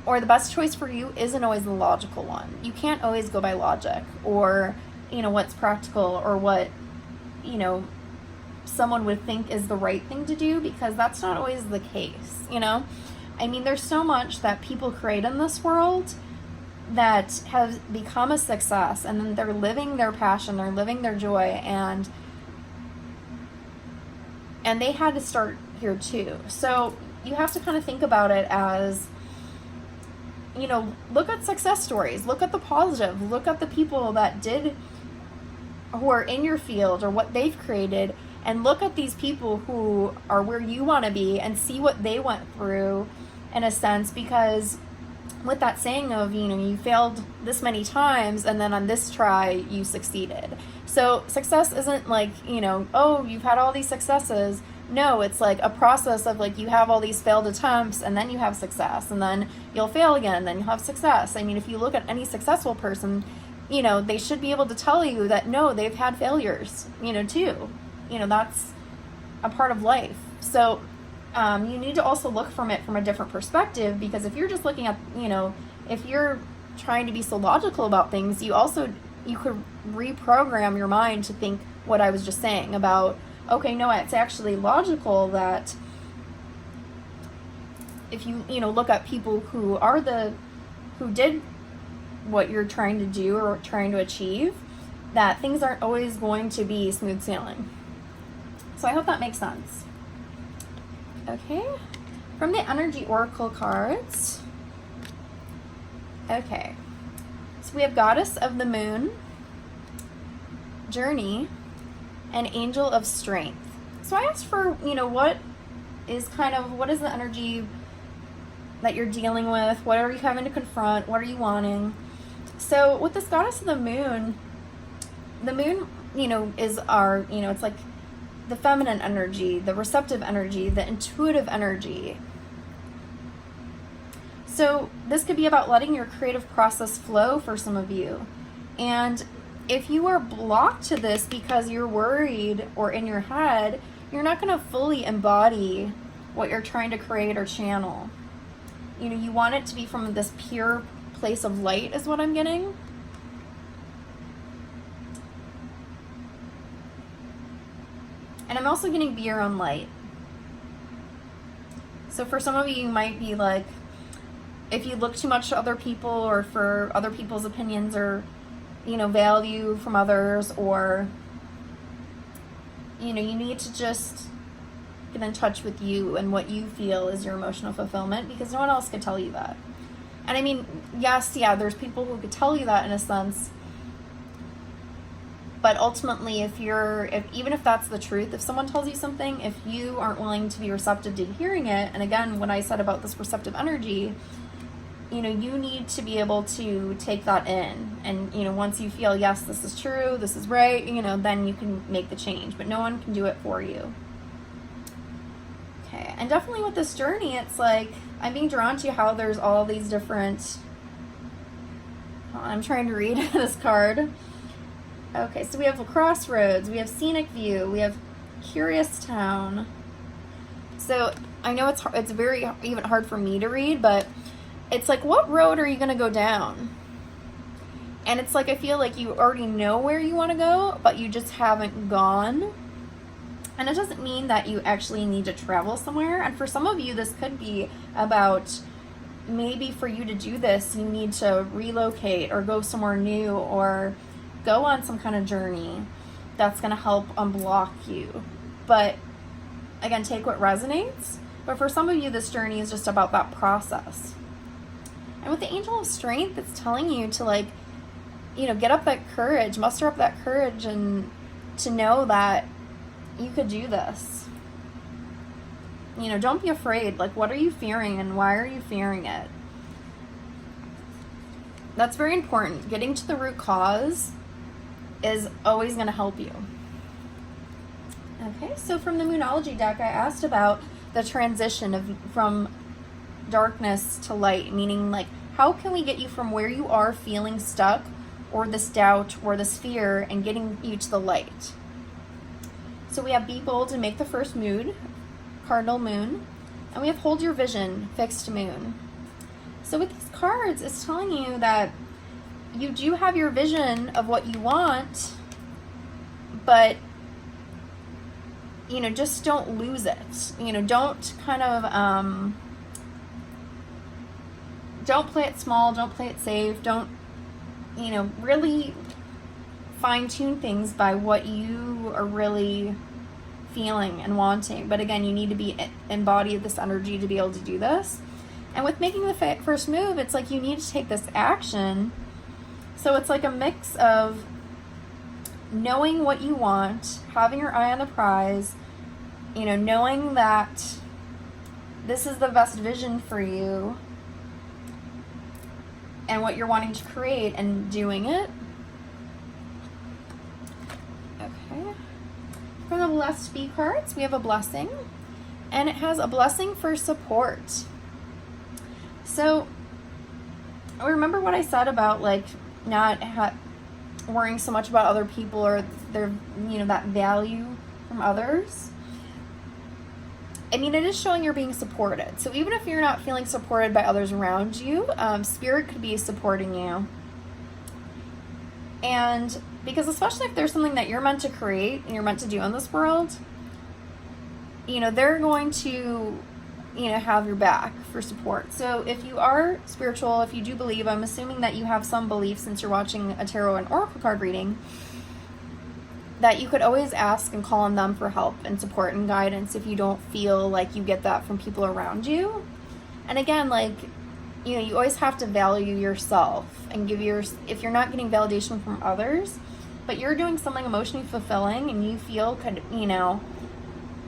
or the best choice for you, isn't always the logical one. You can't always go by logic, or, what's practical, or what, someone would think is the right thing to do, because that's not always the case. There's so much that people create in this world that have become a success, and then they're living their passion, they're living their joy, and they had to start here too. So you have to kind of think about it as, look at success stories, look at the positive, look at the people who are in your field or what they've created, and look at these people who are where you want to be and see what they went through, in a sense, because with that saying of, you failed this many times and then on this try you succeeded. So success isn't like, oh, you've had all these successes. No, it's like a process of, like, you have all these failed attempts, and then you have success, and then you'll fail again, and then you'll have success. If you look at any successful person, they should be able to tell you that, no, they've had failures, too. That's a part of life. So you need to also look from a different perspective, because if you're just looking at, if you're trying to be so logical about things, you could reprogram your mind to think what I was just saying about, okay, no, it's actually logical that if you, look at people who did what you're trying to do or trying to achieve, that things aren't always going to be smooth sailing. So I hope that makes sense. Okay, from the Energy Oracle cards. Okay, so we have Goddess of the Moon, Journey, and Angel of Strength. So I asked for, what is the energy that you're dealing with? What are you having to confront? What are you wanting? So with this Goddess of the Moon, is our, it's like the feminine energy, the receptive energy, the intuitive energy. So this could be about letting your creative process flow for some of you. And if you are blocked to this because you're worried or in your head, you're not going to fully embody what you're trying to create or channel. You want it to be from this pure place of light, is what I'm getting. And I'm also getting be your own light. So for some of you, you might be like, if you look too much to other people or for other people's opinions or, value from others, or, you need to just get in touch with you and what you feel is your emotional fulfillment, because no one else could tell you that. And I mean, yes, yeah, there's people who could tell you that in a sense, but ultimately, even if that's the truth, if someone tells you something, if you aren't willing to be receptive to hearing it, and again, when I said about this receptive energy, you need to be able to take that in, and once you feel, yes, this is true, this is right, then you can make the change, but no one can do it for you. Okay, and definitely with this journey, it's like I'm being drawn to how there's all these different, I'm trying to read this card. Okay, so we have a crossroads, we have scenic view, we have curious town. So I know it's very even hard for me to read, but it's like, what road are you going to go down? And it's like, I feel like you already know where you want to go, but you just haven't gone. And it doesn't mean that you actually need to travel somewhere. And for some of you, this could be about, maybe for you to do this, you need to relocate or go somewhere new or go on some kind of journey that's going to help unblock you. But again, take what resonates. But for some of you, this journey is just about that process. And with the Angel of Strength, it's telling you to get up that courage, muster up that courage, and to know that you could do this. Don't be afraid. Like, what are you fearing and why are you fearing it? That's very important. Getting to the root cause is always going to help you. Okay, so from the Moonology deck, I asked about the transition from darkness to light, meaning like, how can we get you from where you are feeling stuck or this doubt or this fear and getting you to the light? So we have be bold and make the first move, cardinal moon, and we have hold your vision, fixed moon. So with these cards, it's telling you that you do have your vision of what you want, but just don't lose it. Don't kind of don't play it small, don't play it safe, don't really fine-tune things by what you are really feeling and wanting. But again, you need to be embodied this energy to be able to do this. And with making the first move, it's like you need to take this action. So it's like a mix of knowing what you want, having your eye on the prize, knowing that this is the best vision for you and what you're wanting to create, and doing it. Okay. From the Blessed Be cards, we have a blessing, and it has a blessing for support. So remember what I said about not worrying so much about other people or their that value from others. I mean, it is showing you're being supported. So even if you're not feeling supported by others around you, Spirit could be supporting you. And because especially if there's something that you're meant to create and you're meant to do in this world, they're going to, have your back for support. So if you are spiritual, if you do believe, I'm assuming that you have some belief since you're watching a tarot and oracle card reading, that you could always ask and call on them for help and support and guidance if you don't feel like you get that from people around you. And again, you always have to value yourself and if you're not getting validation from others, but you're doing something emotionally fulfilling and you feel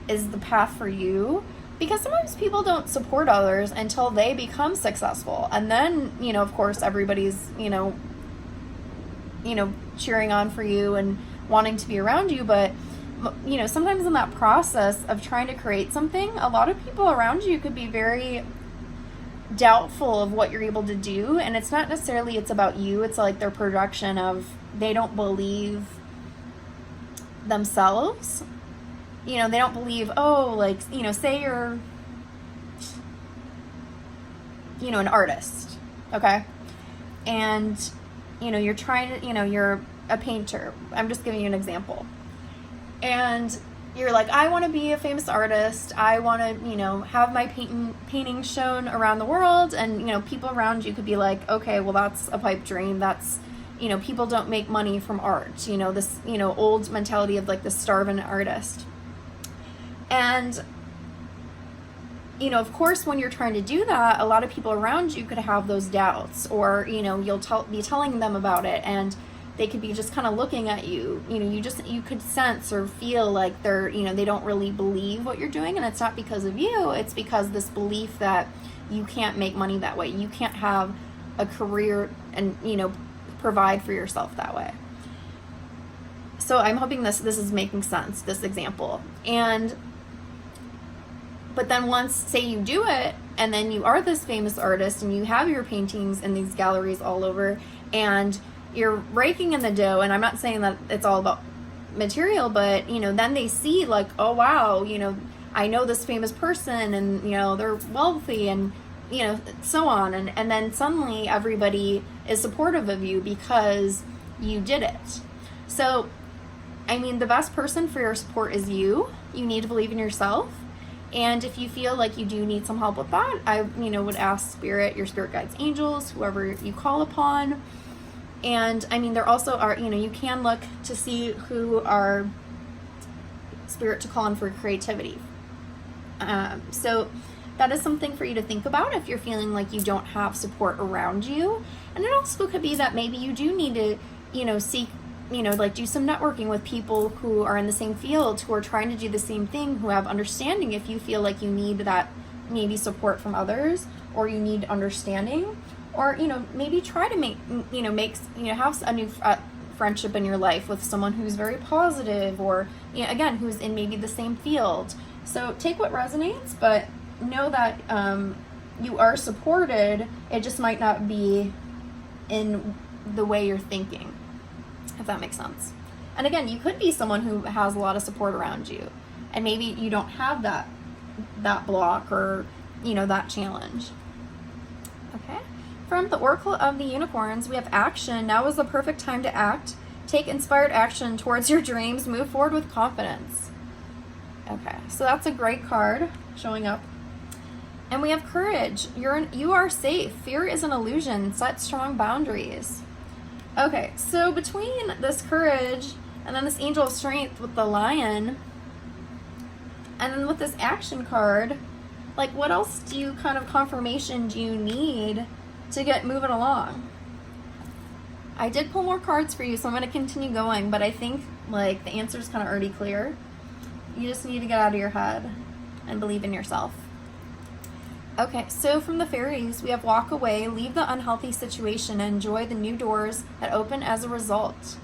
is the path for you, because sometimes people don't support others until they become successful. And then, of course, everybody's, cheering on for you and wanting to be around you. But, sometimes in that process of trying to create something, a lot of people around you could be very doubtful of what you're able to do. And it's not necessarily it's about you. It's like their projection of they don't believe themselves. They don't believe, say you're, an artist, okay? And, you're trying to, you're a painter. I'm just giving you an example. And, you're like, I want to be a famous artist. I want to, have my paintings shown around the world. And, people around you could be like, okay, well, that's a pipe dream. That's, people don't make money from art. This, old mentality of like the starving artist. And, of course, when you're trying to do that, a lot of people around you could have those doubts, or, you'll be telling them about it, and they could be just kind of looking at you. You could sense or feel like they're, they don't really believe what you're doing, and it's not because of you. It's because this belief that you can't make money that way. You can't have a career and, provide for yourself that way. So I'm hoping this is making sense, this example. But then once, say you do it, and then you are this famous artist, and you have your paintings in these galleries all over, and you're raking in the dough, and I'm not saying that it's all about material, but, then they see like, oh, wow, I know this famous person, and, they're wealthy, and, so on. And then suddenly everybody is supportive of you because you did it. So, the best person for your support is you. You need to believe in yourself. And if you feel like you do need some help with that, I, would ask Spirit, your spirit guides, angels, whoever you call upon. And there also are, you can look to see who are spirit to call on for creativity. So that is something for you to think about if you're feeling like you don't have support around you. And it also could be that maybe you do need to, seek, do some networking with people who are in the same field, who are trying to do the same thing, who have understanding if you feel like you need that maybe support from others, or you need understanding, or, maybe try to have a new friendship in your life with someone who's very positive, or, again, who's in maybe the same field. So take what resonates, but know that you are supported. It just might not be in the way you're thinking, if that makes sense. And again, you could be someone who has a lot of support around you, and maybe you don't have that block, or, that challenge. Okay. From the Oracle of the Unicorns, we have action. Now is the perfect time to act. Take inspired action towards your dreams. Move forward with confidence. Okay, so that's a great card showing up. And we have courage. You are safe. Fear is an illusion. Set strong boundaries. Okay, so between this courage and then this angel of strength with the lion, and then with this action card, like, what else confirmation do you need to get moving along? I did pull more cards for you, so I'm going to continue going, but I think like the answer is kind of already clear. You just need to get out of your head and believe in yourself. Okay, so from the fairies, we have walk away, leave the unhealthy situation, and enjoy the new doors that open as a result.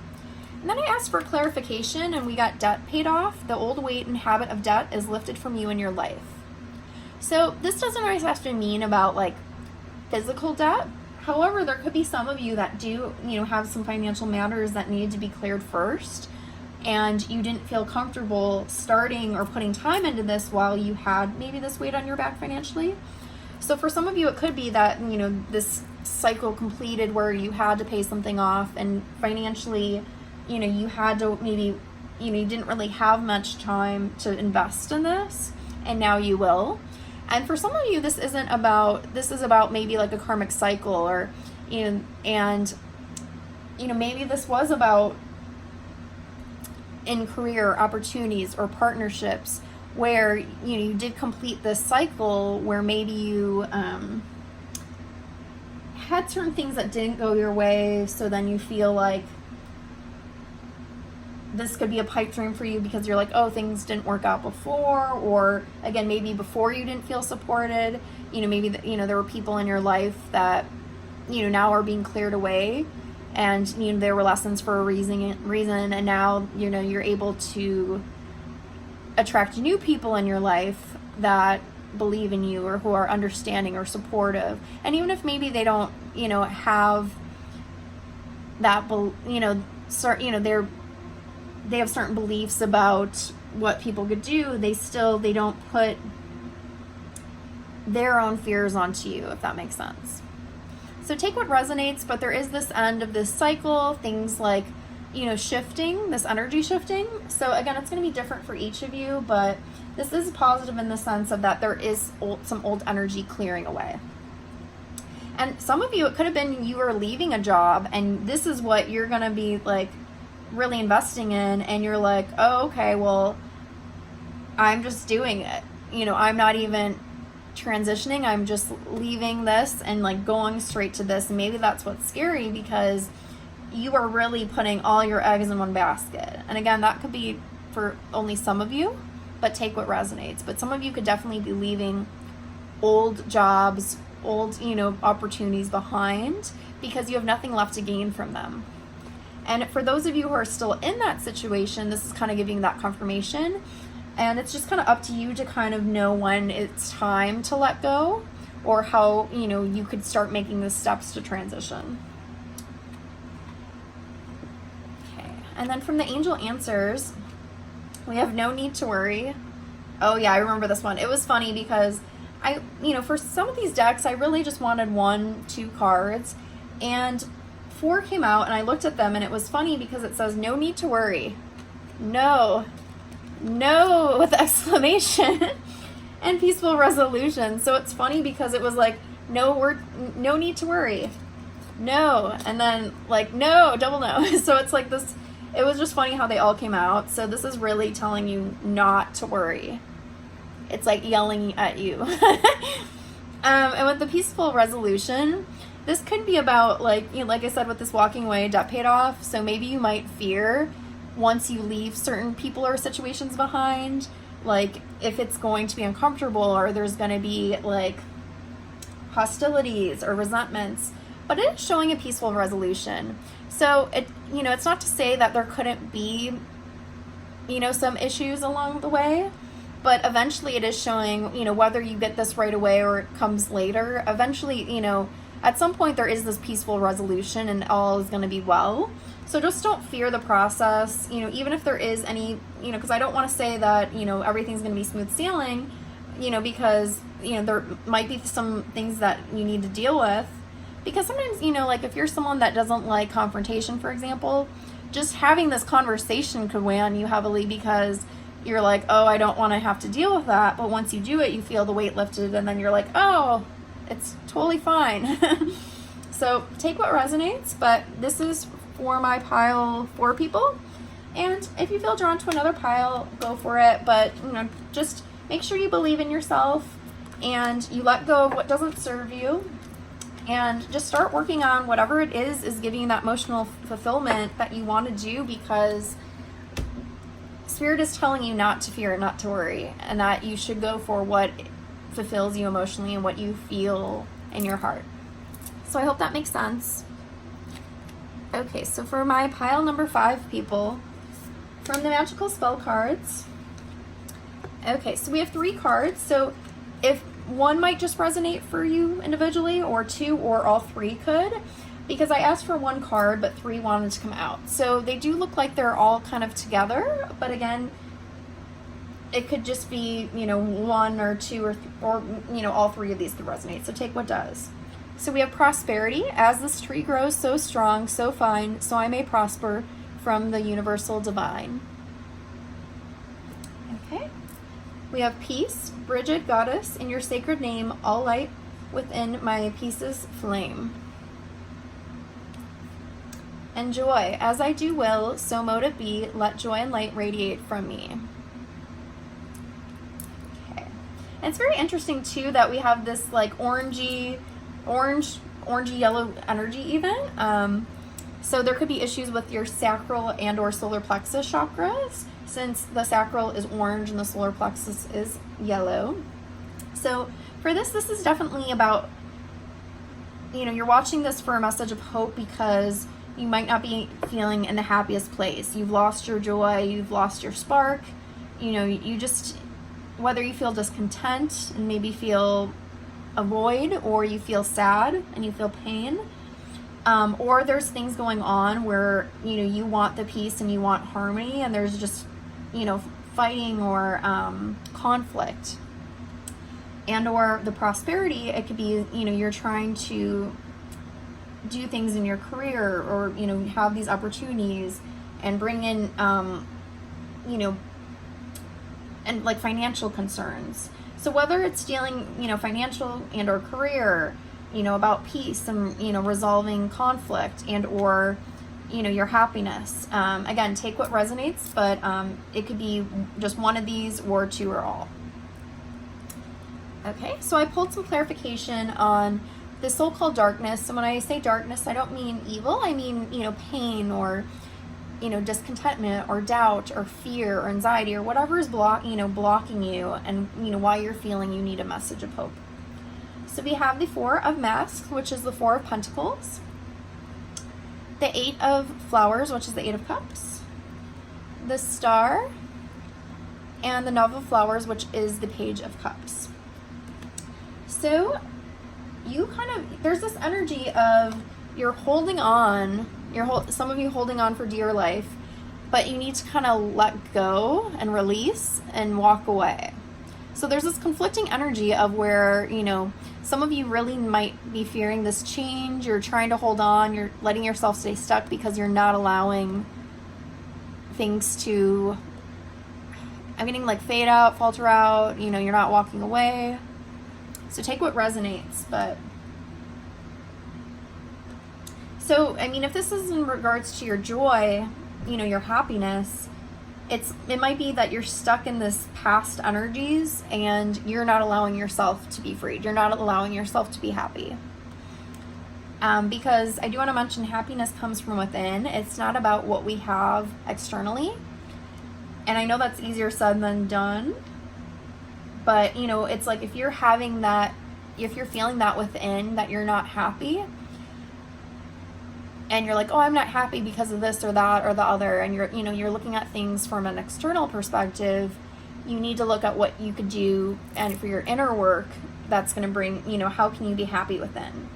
And then I asked for clarification, and we got debt paid off. The old weight and habit of debt is lifted from you in your life. So this doesn't always have to mean about like physical debt. However, there could be some of you that do, have some financial matters that need to be cleared first, and you didn't feel comfortable starting or putting time into this while you had maybe this weight on your back financially. So for some of you, it could be that, this cycle completed where you had to pay something off, and financially, you had to maybe, you didn't really have much time to invest in this, and now you will. And for some of you, this is about maybe like a karmic cycle, or, and, maybe this was about in career opportunities or partnerships where, you did complete this cycle where maybe you had certain things that didn't go your way. So then you feel like this could be a pipe dream for you because you're like, oh, things didn't work out before, or again, maybe before you didn't feel supported, maybe there were people in your life that, now are being cleared away, and, there were lessons for a reason, and now, you're able to attract new people in your life that believe in you, or who are understanding or supportive. And even if maybe they don't, have that, they have certain beliefs about what people could do, they don't put their own fears onto you, if that makes sense. So take what resonates, but there is this end of this cycle, things like, shifting, this energy shifting. So again, it's going to be different for each of you, but this is positive in the sense of that there is some old energy clearing away. And some of you, it could have been you are leaving a job and this is what you're going to be like really investing in, and you're like, oh, okay, well, I'm just doing it. I'm not even transitioning. I'm just leaving this and like going straight to this. And maybe that's what's scary, because you are really putting all your eggs in one basket. And again, that could be for only some of you, but take what resonates. But some of you could definitely be leaving old jobs, old, opportunities behind, because you have nothing left to gain from them. And for those of you who are still in that situation, this is kind of giving that confirmation. And it's just kind of up to you to kind of know when it's time to let go, or how, you could start making the steps to transition. Okay. And then from the angel answers, we have no need to worry. Oh yeah, I remember this one. It was funny because for some of these decks, I really just wanted 1, 2 cards, and 4 came out, and I looked at them, and it was funny because it says no need to worry. No with exclamation and peaceful resolution. So it's funny because it was like no need to worry. No, and then like no, double no. So it's like this, it was just funny how they all came out. So this is really telling you not to worry. It's like yelling at you. And with the peaceful resolution, this could be about like I said, with this walking away, debt paid off. So maybe you might fear once you leave certain people or situations behind, like if it's going to be uncomfortable, or there's going to be like hostilities or resentments. But it is showing a peaceful resolution. So it's not to say that there couldn't be some issues along the way, but eventually it is showing whether you get this right away or it comes later, eventually at some point there is this peaceful resolution and all is going to be well. So just don't fear the process, even if there is any, because I don't want to say that, everything's going to be smooth sailing, because, there might be some things that you need to deal with. Because sometimes, like if you're someone that doesn't like confrontation, for example, just having this conversation could weigh on you heavily, because you're like, oh, I don't want to have to deal with that. But once you do it, you feel the weight lifted, and then you're like, oh, it's totally fine. So take what resonates, but this is for my pile 4 people. And if you feel drawn to another pile, go for it. But just make sure you believe in yourself and you let go of what doesn't serve you, and just start working on whatever it is giving you that emotional fulfillment that you want to do, because Spirit is telling you not to fear, not to worry, and that you should go for what fulfills you emotionally and what you feel in your heart. So I hope that makes sense. Okay, so for my pile number 5 people, from the magical spell cards, okay, so we have 3 cards. So if one might just resonate for you individually, or 2, or all 3 could, because I asked for 1 card, but 3 wanted to come out. So they do look like they're all kind of together, but again, it could just be, 1 or 2 or all 3 of these could resonate. So take what does. So we have prosperity. As this tree grows so strong, so fine, so I may prosper from the universal divine. Okay. We have peace. Bridget, goddess, in your sacred name, all light within my peace's flame. And joy. As I do will, so mote it be. Let joy and light radiate from me. Okay. And it's very interesting, too, that we have this, like, orangey yellow energy even. So there could be issues with your sacral and or solar plexus chakras, since the sacral is orange and the solar plexus is yellow. So for this is definitely about, you're watching this for a message of hope, because you might not be feeling in the happiest place. You've lost your joy, you've lost your spark, you just, whether you feel discontent and maybe feel a void, or you feel sad and you feel pain, or there's things going on where you want the peace and you want harmony, and there's just fighting or conflict. And or the prosperity, it could be you're trying to do things in your career, or have these opportunities, and bring in, you know, and like financial concerns. So whether it's dealing, you know, financial and or career, you know, about peace and, you know, resolving conflict and or, you know, your happiness. Again, take what resonates, but it could be just one of these or two or all. Okay, so I pulled some clarification on the so-called darkness. And when I say darkness, I don't mean evil. I mean, you know, pain or, you know, discontentment or doubt or fear or anxiety or whatever is blocking you, and, you know, why you're feeling you need a message of hope. So we have the Four of Masks, which is the Four of Pentacles, the Eight of Flowers, which is the Eight of Cups, the Star, and the Nine of Flowers, which is the Page of Cups. So you there's this energy of you're holding on, some of you holding on for dear life, but you need to kind of let go and release and walk away. So there's this conflicting energy of where, you know, some of you really might be fearing this change. You're trying to hold on. You're letting yourself stay stuck because you're not allowing things to, I'm getting like fade out, falter out. You know, you're not walking away. So take what resonates. But so, I mean, if this is in regards to your joy, you know, your happiness, it might be that you're stuck in this past energies and you're not allowing yourself to be freed. You're not allowing yourself to be happy. Because I do want to mention happiness comes from within. It's not about what we have externally. And I know that's easier said than done. But, you know, it's like if you're having that, if you're feeling that within, that you're not happy, and you're like, oh, I'm not happy because of this or that or the other, and you're looking at things from an external perspective, you need to look at what you could do, and for your inner work, that's going to bring, you know, how can you be happy within?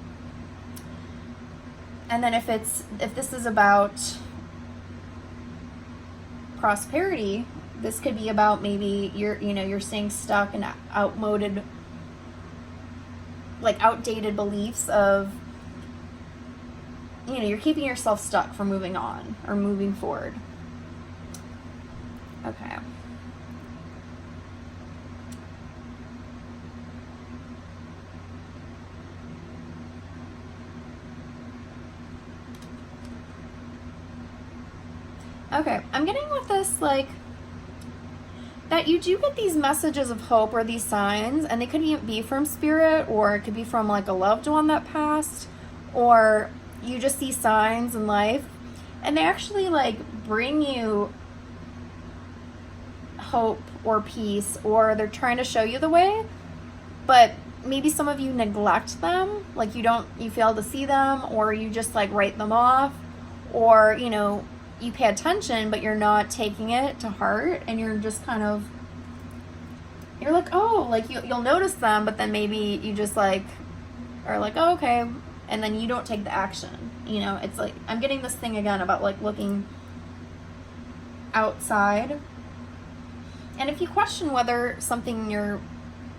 And then if this is about prosperity, this could be about maybe you're staying stuck in outdated beliefs of, you know, you're keeping yourself stuck from moving on or moving forward. Okay. Okay, I'm getting with this, like, that you do get these messages of hope or these signs, and they could be from spirit, or it could be from like a loved one that passed, or you just see signs in life, and they actually like bring you hope or peace, or they're trying to show you the way, but maybe some of you neglect them, like you fail to see them, or you just like write them off, or, you know, you pay attention, but you're not taking it to heart, and you're just kind of, you're like, oh, like you'll notice them, but then maybe you just like are like, oh, okay, and then you don't take the action. You know, it's like, I'm getting this thing again about like looking outside, and if you question whether something you're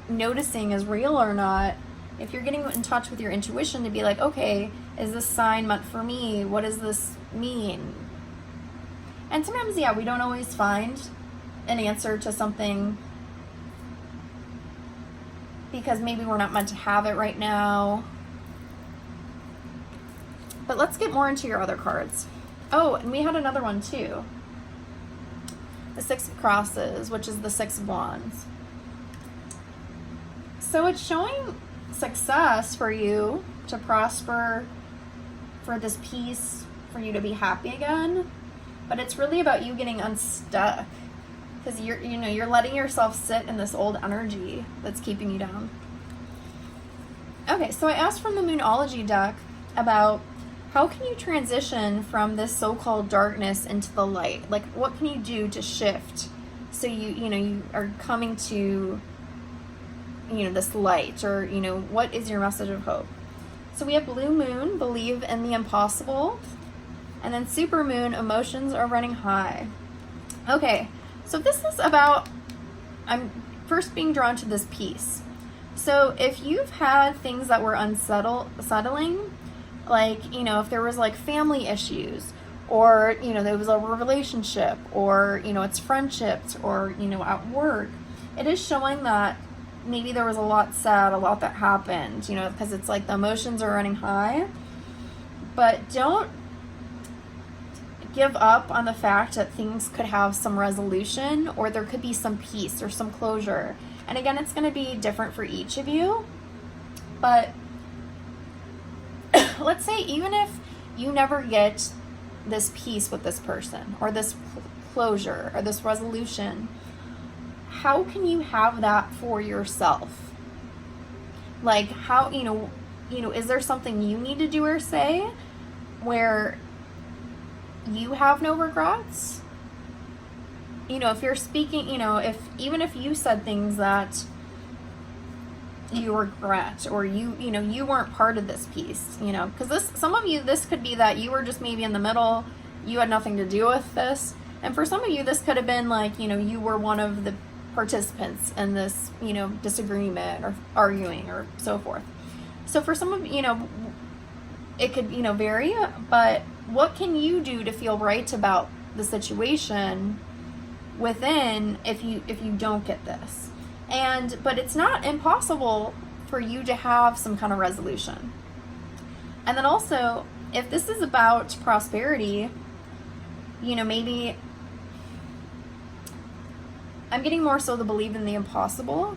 noticing is real or not, if you're getting in touch with your intuition to be like, okay, is this sign meant for me? What does this mean? And sometimes, yeah, we don't always find an answer to something because maybe we're not meant to have it right now. But let's get more into your other cards. Oh, and we had another one too. The Six of Crosses, which is the Six of Wands. So it's showing success for you to prosper, for this peace, for you to be happy again. But it's really about you getting unstuck, because you're letting yourself sit in this old energy that's keeping you down. Okay, so I asked from the Moonology deck about how can you transition from this so-called darkness into the light? Like, what can you do to shift so you are coming to, this light, or, what is your message of hope? So we have Blue Moon, believe in the impossible. And then Super Moon, emotions are running high. Okay, so this is about, I'm first being drawn to this piece. So if you've had things that were unsettling, like, if there was like family issues, or, you know, there was a relationship, or, you know, it's friendships, or, you know, at work. It is showing that maybe there was a lot said, a lot that happened, you know, because it's like the emotions are running high. But don't give up on the fact that things could have some resolution, or there could be some peace or some closure. And again, it's going to be different for each of you. But let's say even if you never get this peace with this person, or this closure, or this resolution, how can you have that for yourself? Like, how, you know, is there something you need to do or say where you have no regrets? You know, if you're speaking, you know, even if you said things that you regret, or you know, you weren't part of this piece, you know, because some of you, this could be that you were just maybe in the middle, you had nothing to do with this. And for some of you, this could have been like, you know, you were one of the participants in this, you know, disagreement or arguing or so forth. So for some of you, you know, it could, you know, vary, but what can you do to feel right about the situation within if you don't get this? But it's not impossible for you to have some kind of resolution. And then also, if this is about prosperity, you know, maybe I'm getting more so the believe in the impossible.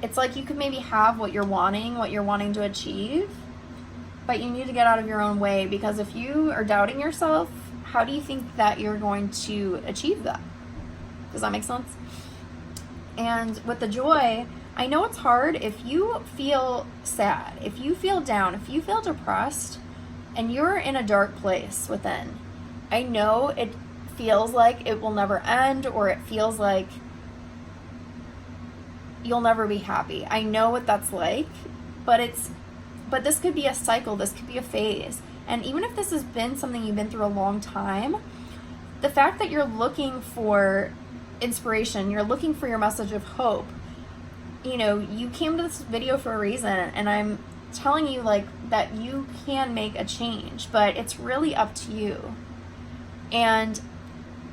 It's like you could maybe have what you're wanting to achieve, but you need to get out of your own way, because if you are doubting yourself, how do you think that you're going to achieve that? Does that make sense? And with the joy, I know it's hard if you feel sad, if you feel down, if you feel depressed, and you're in a dark place within. I know it feels like it will never end, or it feels like you'll never be happy. I know what that's like, but this could be a cycle, this could be a phase. And even if this has been something you've been through a long time, the fact that you're looking for inspiration, you're looking for your message of hope, you know, you came to this video for a reason, and I'm telling you, like, that you can make a change, but it's really up to you. And,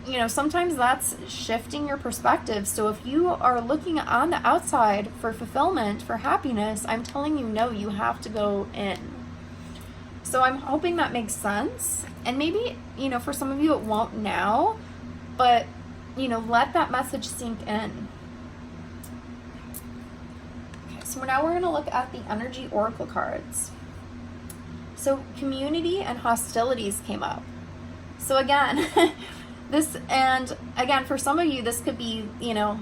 you know, sometimes that's shifting your perspective. So if you are looking on the outside for fulfillment, for happiness, I'm telling you, no, you have to go in. So I'm hoping that makes sense. And maybe, you know, for some of you it won't now, but, you know, let that message sink in. Okay, so now we're going to look at the energy oracle cards. So community and hostilities came up. So again, for some of you, this could be, you know,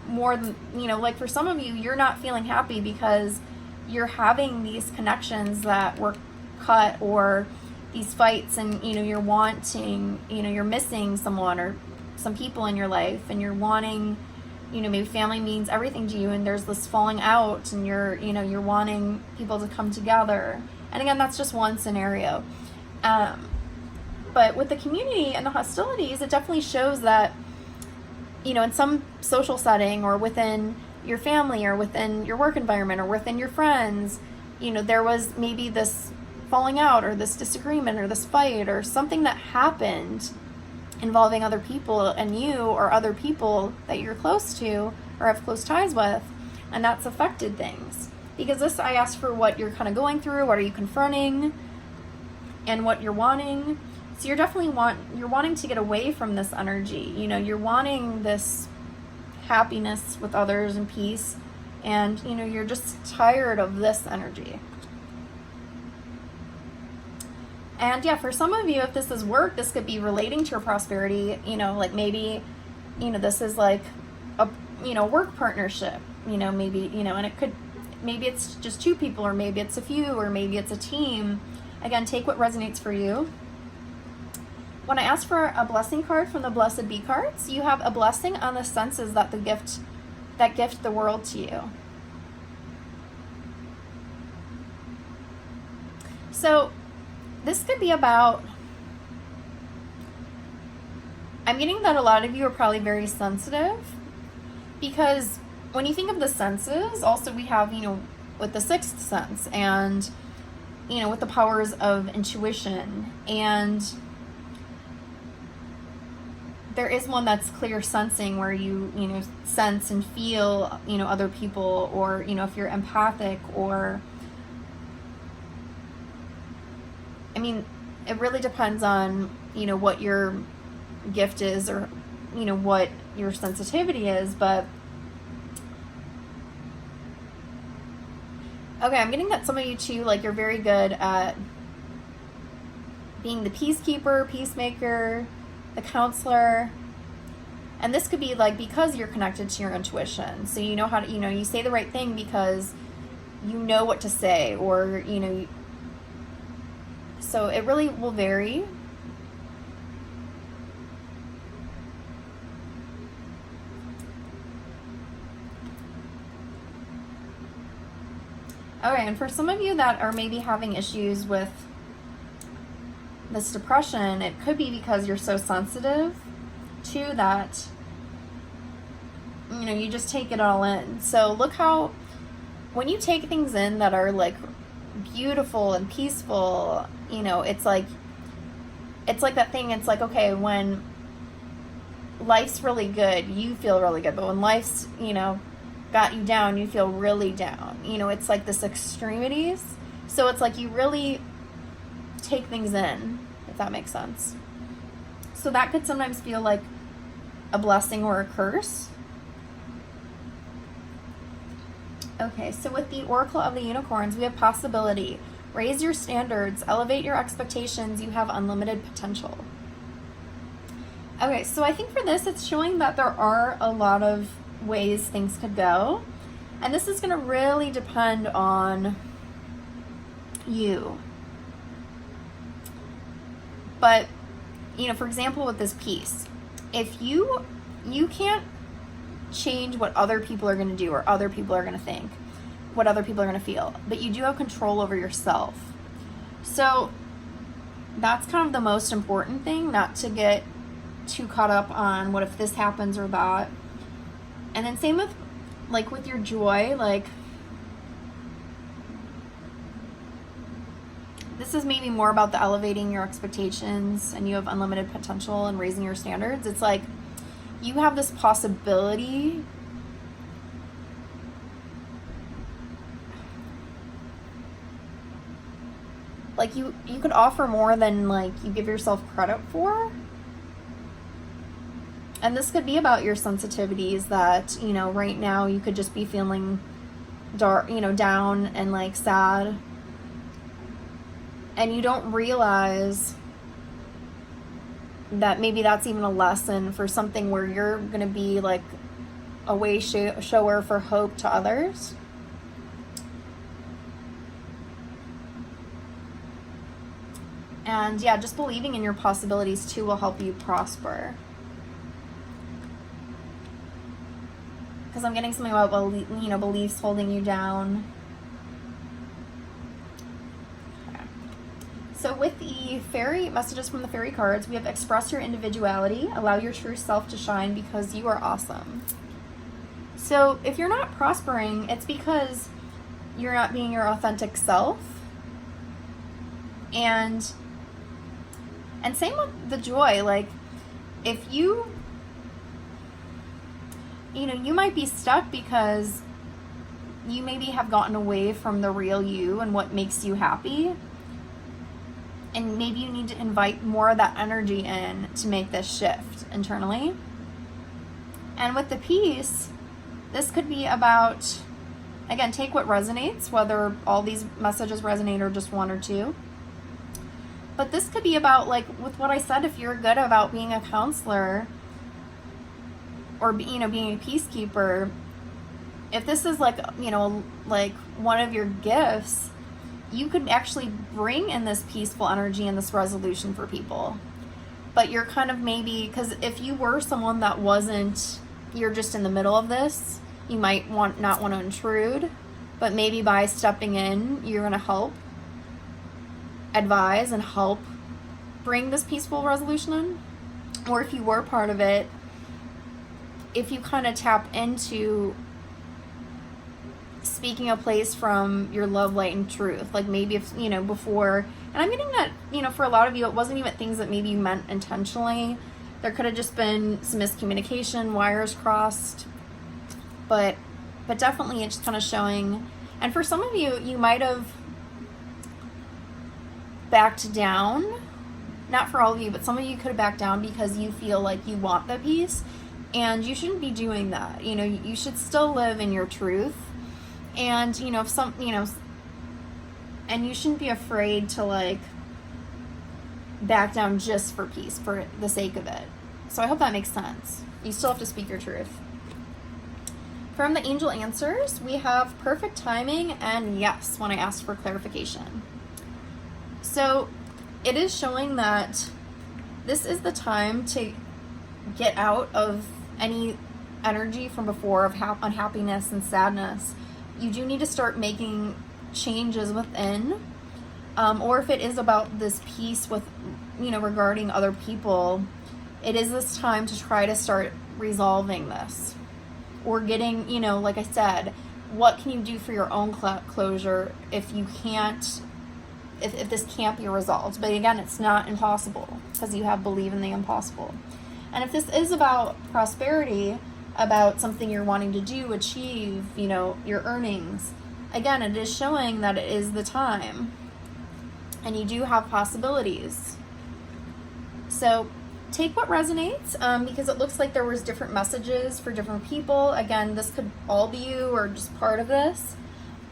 more than, you know, like for some of you, you're not feeling happy because you're having these connections that were cut, or these fights, and, you know, you're wanting, you know, you're missing someone or some people in your life, and you're wanting, you know, maybe family means everything to you, and there's this falling out, and you're wanting people to come together. And again, that's just one scenario. But with the community and the hostilities, it definitely shows that, you know, in some social setting, or within your family, or within your work environment, or within your friends, you know, there was maybe this falling out, or this disagreement, or this fight, or something that happened involving other people and you, or other people that you're close to or have close ties with, and that's affected things. Because this, I asked for what you're kind of going through, what are you confronting, and what you're wanting. So you're definitely wanting to get away from this energy. You know, you're wanting this happiness with others and peace, and, you know, you're just tired of this energy. And yeah, for some of you, if this is work, this could be relating to your prosperity. You know, like maybe, you know, this is like a, you know, work partnership, you know, maybe, you know, and it could, maybe it's just two people, or maybe it's a few, or maybe it's a team. Again, take what resonates for you. When I asked for a blessing card from the Blessed Be cards, you have a blessing on the senses that gift the world to you. So this could be about, I'm getting that a lot of you are probably very sensitive, because when you think of the senses, also we have, you know, with the sixth sense, and, you know, with the powers of intuition, and there is one that's clear sensing, where you know, sense and feel, you know, other people, or, you know, if you're empathic, or, I mean, it really depends on, you know, what your gift is, or, you know, what your sensitivity is. But okay, I'm getting that some of you too, like, you're very good at being the peacekeeper, peacemaker, the counselor. And this could be like because you're connected to your intuition. So you know how to, you know, you say the right thing because you know what to say, or, you know, so it really will vary. Okay, and for some of you that are maybe having issues with this depression, it could be because you're so sensitive to that, you know, you just take it all in. So look how, when you take things in that are like beautiful and peaceful, you know, it's like that thing. It's like, okay, when life's really good, you feel really good, but when life's, you know, got you down, you feel really down. You know, it's like this extremities. So it's like you really take things in, if that makes sense. So that could sometimes feel like a blessing or a curse. Okay, so with the Oracle of the Unicorns, we have possibility. Raise your standards, elevate your expectations, you have unlimited potential. Okay, so I think for this, it's showing that there are a lot of ways things could go. And this is going to really depend on you. But, you know, for example, with this piece, if you can't change what other people are going to do, or other people are going to think, what other people are going to feel, but you do have control over yourself. So that's kind of the most important thing, not to get too caught up on what if this happens or that. And then same with, like, with your joy, like, this is maybe more about the elevating your expectations, and you have unlimited potential and raising your standards. It's like you have this possibility like you could offer more than like you give yourself credit for. And this could be about your sensitivities that, you know, right now you could just be feeling dark, you know, down and like sad. And you don't realize that maybe that's even a lesson for something where you're going to be like a way shower for hope to others. And yeah, just believing in your possibilities too will help you prosper. Because I'm getting something about, you know, beliefs holding you down. Okay. So with the fairy messages from the fairy cards, we have express your individuality, allow your true self to shine because you are awesome. So if you're not prospering, it's because you're not being your authentic self. And same with the joy, like if you know, you might be stuck because you maybe have gotten away from the real you and what makes you happy. And maybe you need to invite more of that energy in to make this shift internally. And with the peace, this could be about, again, take what resonates, whether all these messages resonate or just one or two. But this could be about, like, with what I said, if you're good about being a counselor, or, you know, being a peacekeeper, if this is like, you know, like one of your gifts, you could actually bring in this peaceful energy and this resolution for people. But you're kind of maybe, because if you were someone that wasn't, you're just in the middle of this, you might not want to intrude, but maybe by stepping in, you're going to help advise and help bring this peaceful resolution in. Or if you were part of it, if you kind of tap into speaking a place from your love, light, and truth, like maybe if, you know, before, and I'm getting that, you know, for a lot of you, it wasn't even things that maybe you meant intentionally. There could have just been some miscommunication, wires crossed, but definitely it's kind of showing. And for some of you, you might have backed down. Not for all of you, but some of you could have backed down because you feel like you want the peace, and you shouldn't be doing that. You know, you should still live in your truth. And, you know, if some, you know, and you shouldn't be afraid to like back down just for peace, for the sake of it. So I hope that makes sense. You still have to speak your truth. From the angel answers, we have perfect timing and yes when I asked for clarification. So it is showing that this is the time to get out of any energy from before of unhappiness and sadness. You do need to start making changes within, or if it is about this peace with, you know, regarding other people, it is this time to try to start resolving this, or getting, you know, like I said, what can you do for your own closure if you can't, if this can't be resolved. But again, it's not impossible because you have belief in the impossible. And if this is about prosperity, about something you're wanting to do, achieve, you know, your earnings, again, it is showing that it is the time and you do have possibilities. So take what resonates, because it looks like there was different messages for different people. Again, this could all be you or just part of this,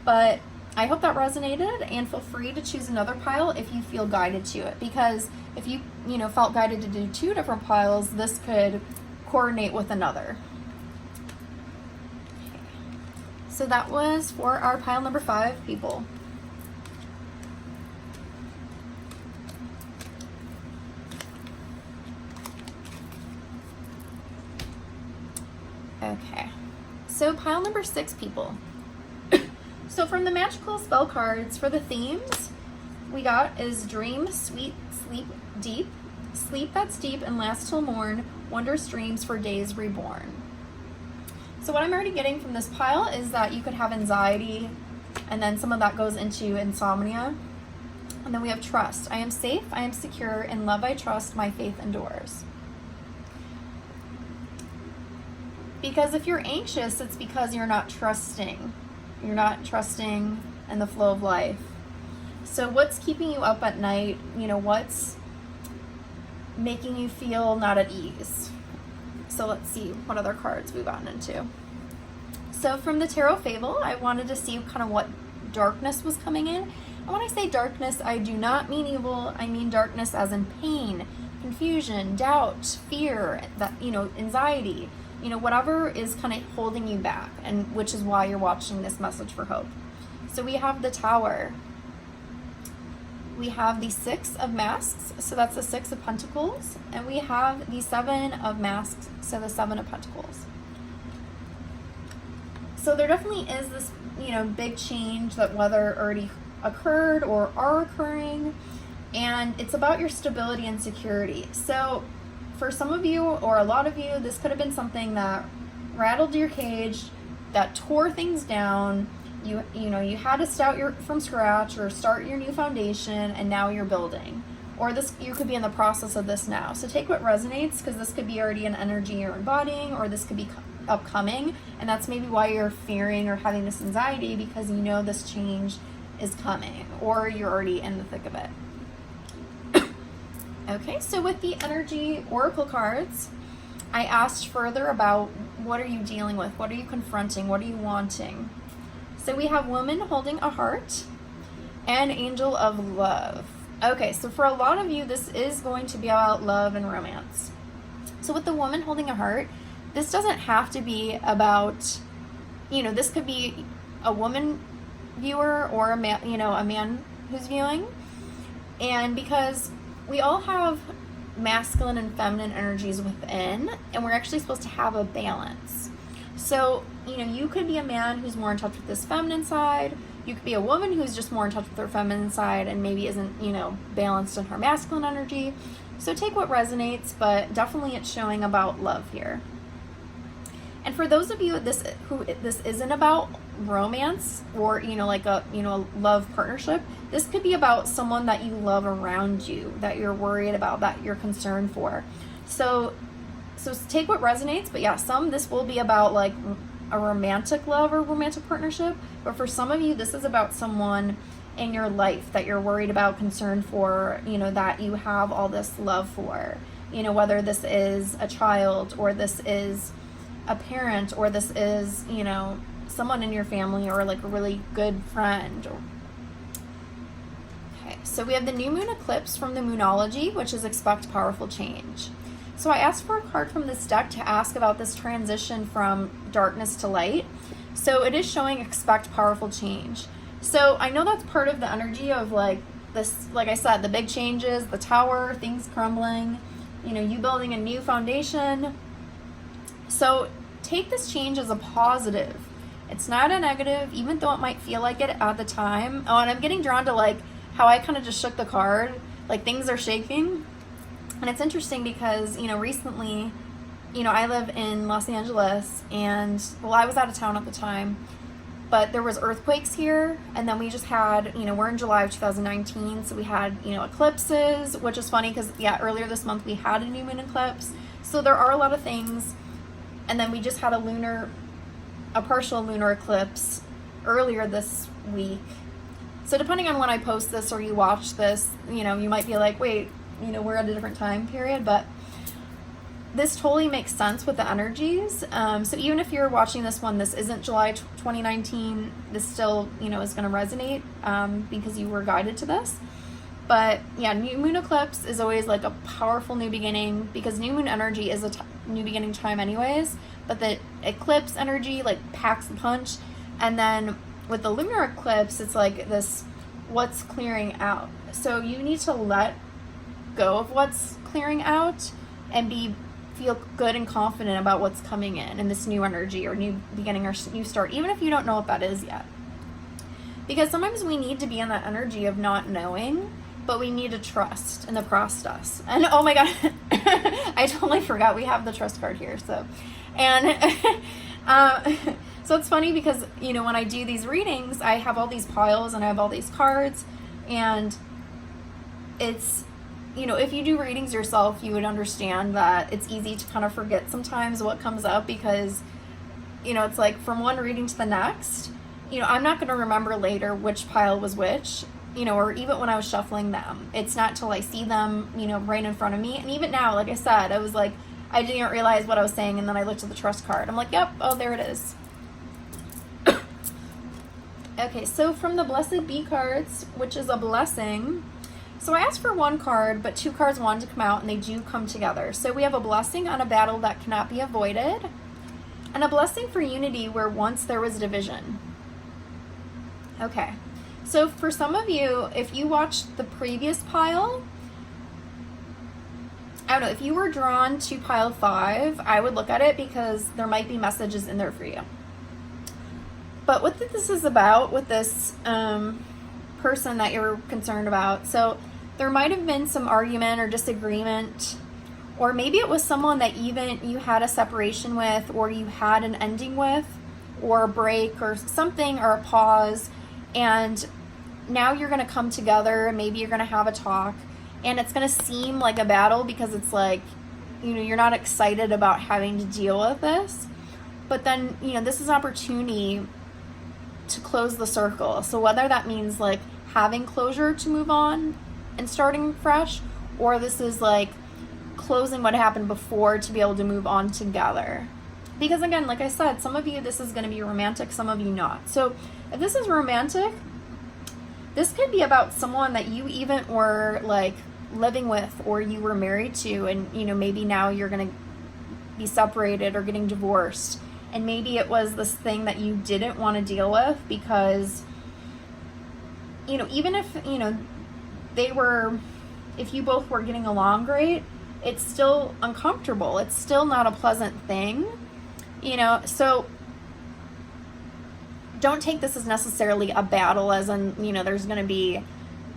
but I hope that resonated, and feel free to choose another pile if you feel guided to it, because if you know, felt guided to do 2 different piles, this could coordinate with another. Okay. So that was for our pile number 5 people. Okay, so pile number 6 people. So from the magical spell cards, for the themes we got is dream, sweet, sleep, deep, sleep that's deep and lasts till morn, wondrous dreams for days reborn. So what I'm already getting from this pile is that you could have anxiety, and then some of that goes into insomnia. And then we have trust. I am safe, I am secure, in love I trust, my faith endures. Because if you're anxious, it's because you're not trusting. You're not trusting in the flow of life. So what's keeping you up at night? You know, what's making you feel not at ease? So let's see what other cards we've gotten into. So from the Tarot Fable, I wanted to see kind of what darkness was coming in. And when I say darkness, I do not mean evil. I mean darkness as in pain, confusion, doubt, fear, that, you know, anxiety. You know, whatever is kind of holding you back, and which is why you're watching this message for hope. So we have the Tower. We have the 6 of Masks, so that's the 6 of Pentacles. And we have the 7 of Masks, so the 7 of Pentacles. So there definitely is this, you know, big change that whether already occurred or are occurring, and it's about your stability and security. So for some of you, or a lot of you, this could have been something that rattled your cage, that tore things down. You know, you had to start from scratch or start your new foundation, and now you're building. Or this, you could be in the process of this now. So take what resonates, because this could be already an energy you're embodying, or this could be upcoming, and that's maybe why you're fearing or having this anxiety, because you know this change is coming, or you're already in the thick of it. Okay, so with the energy oracle cards, I asked further about what are you dealing with? What are you confronting? What are you wanting? So we have woman holding a heart and angel of love. Okay, so for a lot of you, this is going to be about love and romance. So with the woman holding a heart, this doesn't have to be about, you know, this could be a woman viewer or a man, you know, a man who's viewing. And because we all have masculine and feminine energies within, and we're actually supposed to have a balance. So, you know, you could be a man who's more in touch with this feminine side. You could be a woman who's just more in touch with her feminine side and maybe isn't, you know, balanced in her masculine energy. So take what resonates, but definitely it's showing about love here. And for those of you this isn't about romance or, you know, like a, you know, a love partnership, this could be about someone that you love around you, that you're worried about, that you're concerned for. So So take what resonates, but yeah, this will be about like a romantic love or romantic partnership, but for some of you, this is about someone in your life that you're worried about, concerned for, that you have all this love for, whether this is a child or this is a parent or this is, someone in your family or like a really good friend. Okay, so we have the new moon eclipse from the Moonology, which is expect powerful change. So I asked for a card from this deck to ask about this transition from darkness to light. So it is showing expect powerful change. So I know that's part of the energy of like this, like I said, the big changes, the tower, things crumbling, you building a new foundation. So take this change as a positive. It's not a negative, even though it might feel like it at the time. Oh, and I'm getting drawn to like how I kind of just shook the card, like things are shaking. And it's interesting because, recently, I live in Los Angeles and, well, I was out of town at the time, but there was earthquakes here. And then we just had, we're in July of 2019. So we had, eclipses, which is funny because, yeah, earlier this month we had a new moon eclipse. So there are a lot of things. And then we just had a partial lunar eclipse earlier this week. So depending on when I post this or you watch this, you might be like, wait, we're at a different time period, but this totally makes sense with the energies. So even if you're watching this one, this isn't July 2019, this still, is going to resonate because you were guided to this. But yeah, new moon eclipse is always like a powerful new beginning because new moon energy is a new beginning time anyways, but the eclipse energy like packs the punch. And then with the lunar eclipse, it's like this, what's clearing out. So you need to let go of what's clearing out and feel good and confident about what's coming in this new energy or new beginning or new start, even if you don't know what that is yet. Because sometimes we need to be in that energy of not knowing, but we need to trust in the process. And oh my God, I totally forgot we have the trust card here. So, and so it's funny because, when I do these readings, I have all these piles and I have all these cards, and it's, if you do readings yourself, you would understand that it's easy to kind of forget sometimes what comes up because, it's like from one reading to the next, I'm not going to remember later which pile was which, or even when I was shuffling them. It's not till I see them, right in front of me. And even now, like I said, I was like, I didn't realize what I was saying, and then I looked at the trust card. I'm like, yep, oh, there it is. Okay, so from the Blessed Bee cards, which is a blessing. So I asked for one card, but two cards wanted to come out, and they do come together. So we have a blessing on a battle that cannot be avoided, and a blessing for unity where once there was division. Okay, so for some of you, if you watched the previous pile, I don't know, if you were drawn to pile 5, I would look at it because there might be messages in there for you. But what this is about with this person that you're concerned about, so there might have been some argument or disagreement, or maybe it was someone that even you had a separation with, or you had an ending with, or a break or something, or a pause, and now you're going to come together and maybe you're going to have a talk, and it's going to seem like a battle because it's like, you're not excited about having to deal with this, but then, this is an opportunity to close the circle. So whether that means like having closure to move on and starting fresh, or this is like closing what happened before to be able to move on together. Because again, like I said, some of you, this is going to be romantic, some of you not. So if this is romantic, this could be about someone that you even were like living with, or you were married to, and maybe now you're going to be separated or getting divorced. And maybe it was this thing that you didn't want to deal with because, even if, if you both were getting along great, it's still uncomfortable. It's still not a pleasant thing, so don't take this as necessarily a battle as in, there's going to be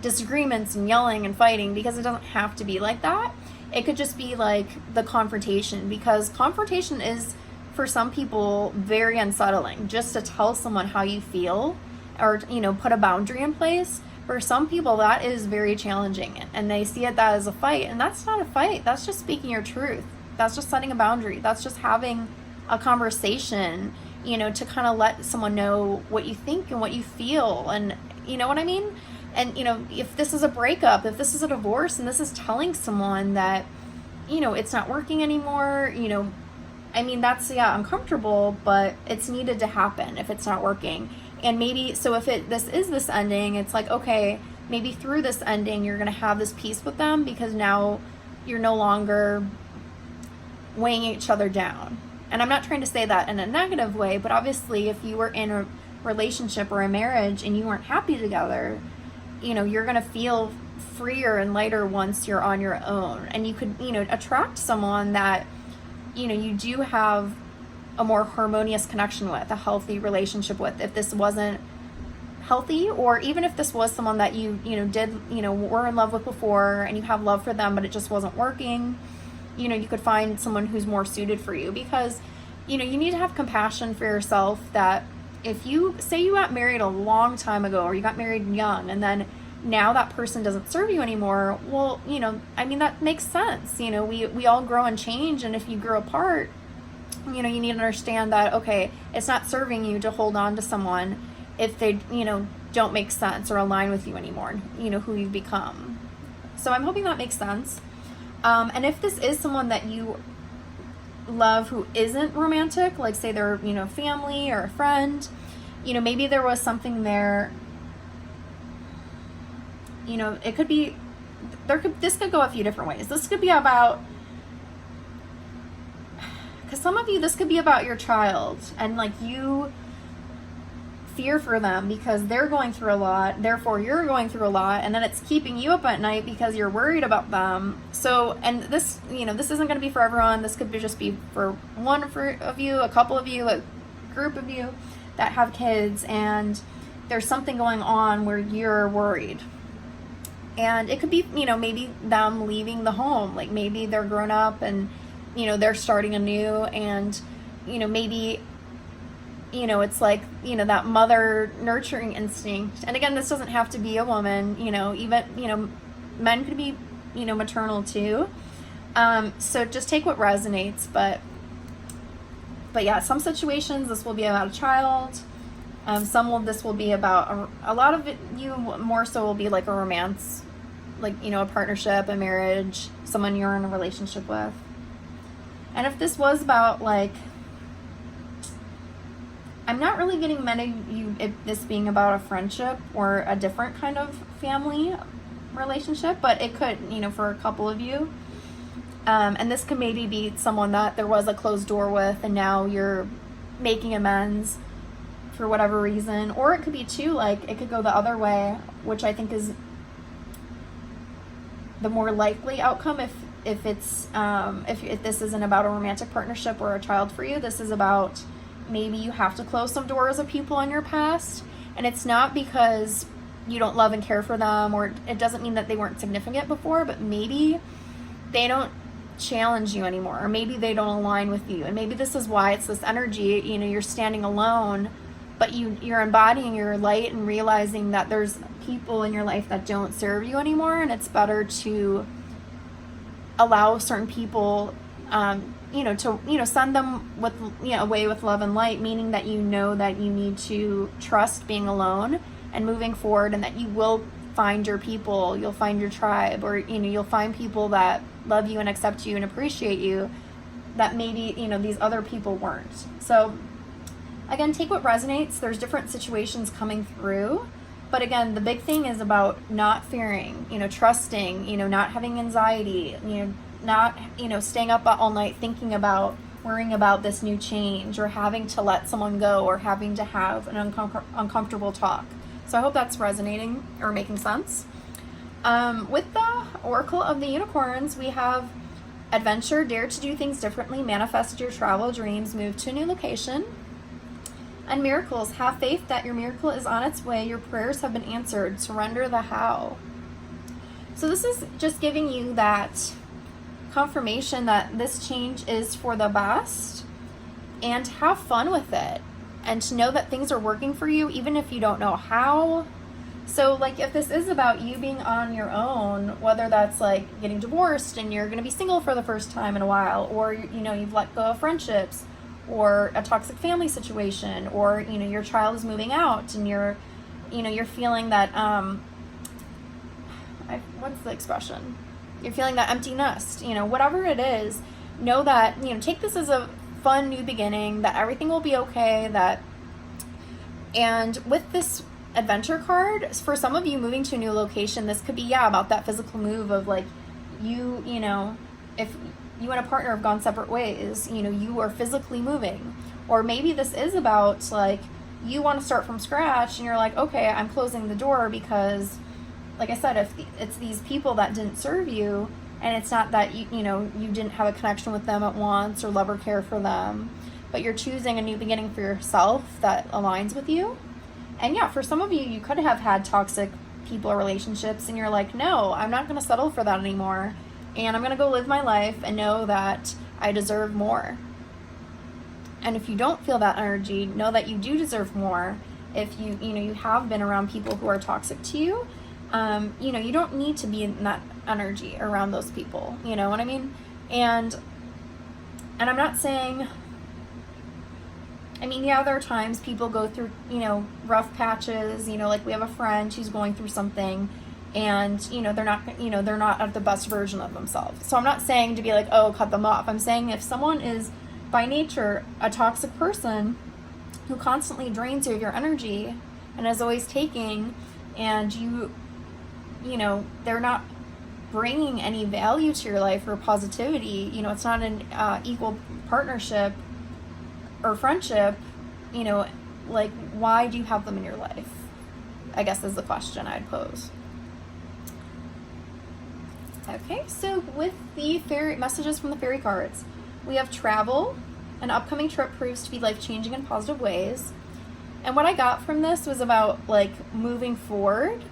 disagreements and yelling and fighting, because it doesn't have to be like that. It could just be like the confrontation, because confrontation is, for some people, very unsettling. Just to tell someone how you feel, or put a boundary in place, for some people that is very challenging, and they see it that as a fight, and that's not a fight. That's just speaking your truth. That's just setting a boundary. That's just having a conversation, you know, to kind of let someone know what you think and what you feel, and you know what I mean? And, you know, if this is a breakup, if this is a divorce, and this is telling someone that, you know, it's not working anymore, you know, I mean, that's, yeah, uncomfortable, but it's needed to happen if it's not working. And maybe, so if this ending, it's like, okay, maybe through this ending, you're going to have this peace with them, because now you're no longer weighing each other down. And I'm not trying to say that in a negative way, but obviously if you were in a relationship or a marriage and you weren't happy together, you know, you're going to feel freer and lighter once you're on your own. And you could, you know, attract someone that, you know, you do have a more harmonious connection with, a healthy relationship with, if this wasn't healthy, or even if this was someone that you know, did, you know, were in love with before and you have love for them, but it just wasn't working, you know, you could find someone who's more suited for you. Because, you know, you need to have compassion for yourself, that if you say you got married a long time ago, or you got married young, and then now that person doesn't serve you anymore, well, you know, I mean, that makes sense. You know, we all grow and change, and if you grow apart, you know, you need to understand that, okay, it's not serving you to hold on to someone if they, you know, don't make sense or align with you anymore, you know, who you've become. So I'm hoping that makes sense. And if this is someone that you love who isn't romantic, like say they're, you know, family or a friend, you know, maybe there was something there, you know, it could be, this could go a few different ways. This could be about, because some of you, this could be about your child, and like you fear for them because they're going through a lot, therefore you're going through a lot, and then it's keeping you up at night because you're worried about them. So, and this, you know, this isn't going to be for everyone. This could just be for one of you, a couple of you, a group of you that have kids, and there's something going on where you're worried. And it could be, you know, maybe them leaving the home, like maybe they're grown up and, you know, they're starting anew, and, you know, maybe, you know, it's like, you know, that mother nurturing instinct. And again, this doesn't have to be a woman, you know, even, you know, men could be, you know, maternal too. So just take what resonates, but yeah, some situations this will be about a child. Some of this will be about a lot of it, you more so will be like a romance, like, you know, a partnership, a marriage, someone you're in a relationship with. And if this was about, like, I'm not really getting many of you, this being about a friendship or a different kind of family relationship, but it could, you know, for a couple of you. And this could maybe be someone that there was a closed door with, and now you're making amends for whatever reason. Or it could be too, like, it could go the other way, which I think is the more likely outcome. If it's if this isn't about a romantic partnership or a child for you, this is about maybe you have to close some doors of people in your past, and it's not because you don't love and care for them, or it doesn't mean that they weren't significant before, but maybe they don't challenge you anymore, or maybe they don't align with you, and maybe this is why it's this energy, you know, you're standing alone, but you're embodying your light and realizing that there's people in your life that don't serve you anymore, and it's better to allow certain people, you know, to, you know, send them with, you know, away with love and light, meaning that you know that you need to trust being alone and moving forward, and that you will find your people, you'll find your tribe, or, you know, you'll find people that love you and accept you and appreciate you that maybe, you know, these other people weren't. So again, take what resonates. There's different situations coming through, but again, the big thing is about not fearing, you know, trusting, you know, not having anxiety, you know, not, you know, staying up all night thinking about, worrying about this new change, or having to let someone go, or having to have an uncomfortable talk. So I hope that's resonating or making sense. With the Oracle of the Unicorns, we have adventure, dare to do things differently, manifest your travel dreams, move to a new location. And miracles, have faith that your miracle is on its way, your prayers have been answered, surrender the how. So this is just giving you that confirmation that this change is for the best, and have fun with it, and to know that things are working for you even if you don't know how. So like if this is about you being on your own, whether that's like getting divorced and you're going to be single for the first time in a while, or you've let go of friendships, or a toxic family situation, or your child is moving out and you're feeling that what's the expression? You're feeling that empty nest, whatever it is, know that, take this as a fun new beginning, that everything will be okay, and with this adventure card, for some of you moving to a new location, this could be, about that physical move of like, if you and a partner have gone separate ways, you are physically moving. Or maybe this is about like, you want to start from scratch and you're like, okay, I'm closing the door because, like I said, if it's these people that didn't serve you, and it's not that you didn't have a connection with them at once or love or care for them, but you're choosing a new beginning for yourself that aligns with you. And for some of you, you could have had toxic people or relationships and you're like, no, I'm not going to settle for that anymore. And I'm going to go live my life and know that I deserve more. And if you don't feel that energy, know that you do deserve more. If you have been around people who are toxic to you, you don't need to be in that energy around those people. You know what I mean? And I'm not saying, there are times people go through, rough patches, like we have a friend who's going through something and, they're not at the best version of themselves. So I'm not saying to be like, oh, cut them off. I'm saying if someone is by nature a toxic person who constantly drains you of your energy and is always taking, and they're not bringing any value to your life or positivity, it's not an equal partnership or friendship, like, why do you have them in your life? I guess is the question I'd pose. Okay, so with the fairy messages from the fairy cards, we have travel. An upcoming trip proves to be life-changing in positive ways. And what I got from this was about, like, moving forward.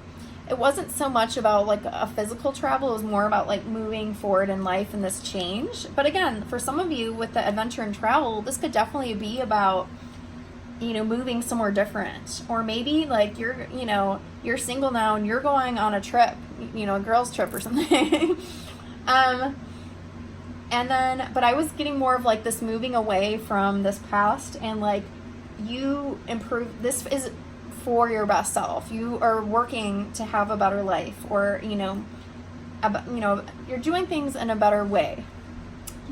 It wasn't so much about, like, a physical travel. It was more about, like, moving forward in life and this change. But again, for some of you with the adventure and travel, this could definitely be about, moving somewhere different. Or maybe, like, you're single now and you're going on a trip, a girls' trip or something. But I was getting more of, like, this moving away from this past and, like, you improve. This is for your best self. You are working to have a better life, or you're doing things in a better way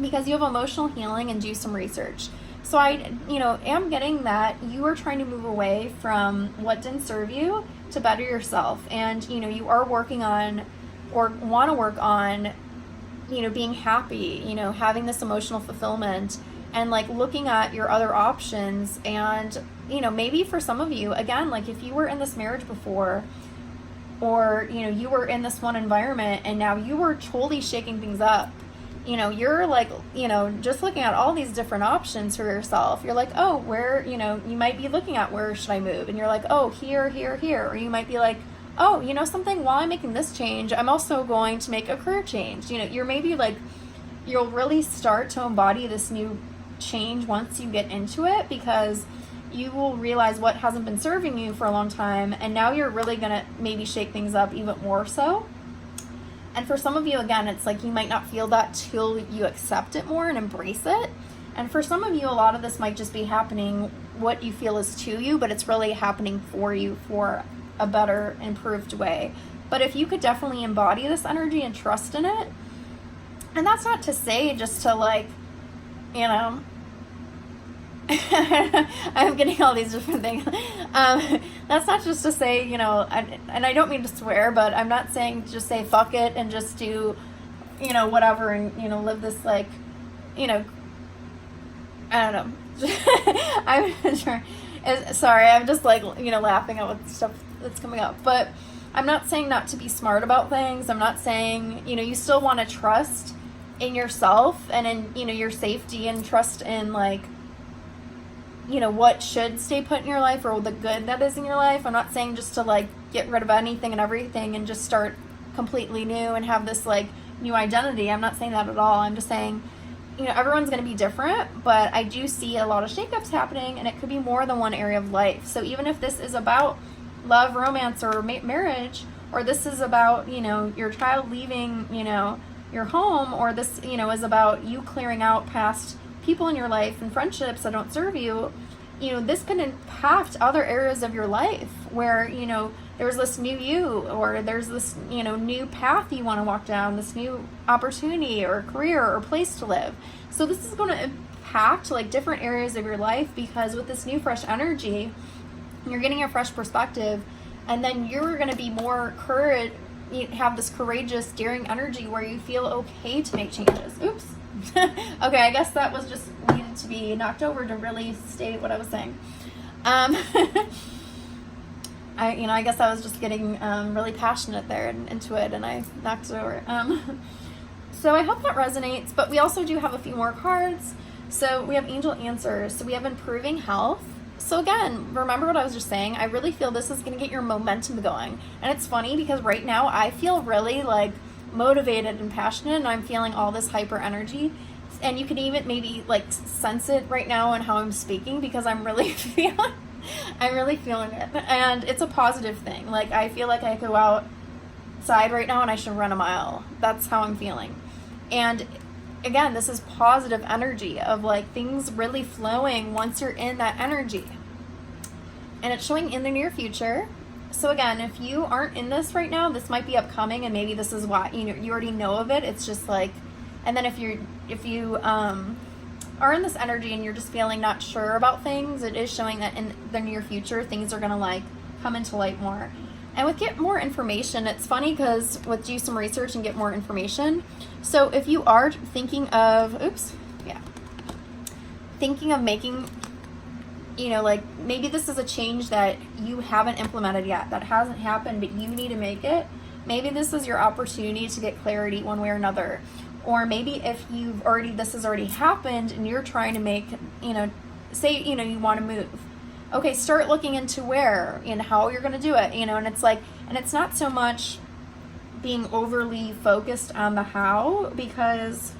because you have emotional healing and do some research. So I am getting that you are trying to move away from what didn't serve you to better yourself, and you are working on or want to work on being happy, having this emotional fulfillment, and like looking at your other options. And maybe for some of you, again, like if you were in this marriage before, or you were in this one environment and now you were totally shaking things up, you're like, just looking at all these different options for yourself. You're like, oh, where, you might be looking at, where should I move? And you're like, oh, here, here, here. Or you might be like, oh, something, while I'm making this change, I'm also going to make a career change. You're maybe like, you'll really start to embody this new change once you get into it, because you will realize what hasn't been serving you for a long time, and now you're really gonna maybe shake things up even more so. And for some of you, again, it's like you might not feel that till you accept it more and embrace it. And for some of you, a lot of this might just be happening what you feel is to you, but it's really happening for you for a better, improved way. But if you could definitely embody this energy and trust in it, and that's not to say just to, like, I'm getting all these different things. That's not just to say, and I don't mean to swear, but I'm not saying just say fuck it and just do, whatever, and, live this, like, I don't know. I'm sure. Sorry, I'm just, like, laughing at what stuff that's coming up. But I'm not saying not to be smart about things. I'm not saying, you still want to trust in yourself and in, your safety, and trust in, like, what should stay put in your life, or the good that is in your life. I'm not saying just to, like, get rid of anything and everything and just start completely new and have this, like, new identity. I'm not saying that at all. I'm just saying, everyone's going to be different, but I do see a lot of shakeups happening, and it could be more than one area of life. So even if this is about, love, romance, or marriage, or this is about, your child leaving, your home, or this, is about you clearing out past people in your life and friendships that don't serve you, this can impact other areas of your life where, there's this new you, or there's this, new path you want to walk down, this new opportunity or career or place to live. So this is going to impact like different areas of your life, because with this new fresh energy, you're getting a fresh perspective, and then you're going to be more you have this courageous, daring energy where you feel okay to make changes. Oops. Okay, I guess that was just needed to be knocked over to really state what I was saying. I guess I was just getting really passionate there and into it, and I knocked it over. So I hope that resonates, but we also do have a few more cards. So we have angel answers. So we have improving health. So again, remember what I was just saying. I really feel this is going to get your momentum going. And it's funny because right now I feel really like motivated and passionate, and I'm feeling all this hyper energy. And you can even maybe like sense it right now in how I'm speaking, because I'm really feeling it. And it's a positive thing. Like I feel like I go outside right now and I should run a mile. That's how I'm feeling. And again, this is positive energy of like things really flowing once you're in that energy. And it's showing in the near future. So again, if you aren't in this right now, this might be upcoming, and maybe this is why you already know of it. It's just like, and then if you are in this energy and you're just feeling not sure about things, it is showing that in the near future things are gonna like come into light more. And with get more information, it's funny because with do some research and get more information. So if you are thinking of, thinking of making, like maybe this is a change that you haven't implemented yet, that hasn't happened, but you need to make it. Maybe this is your opportunity to get clarity one way or another. Or maybe if this has already happened and you're trying to make, say, you want to move. Okay, start looking into where and how you're going to do it, and it's like, and it's not so much being overly focused on the how, because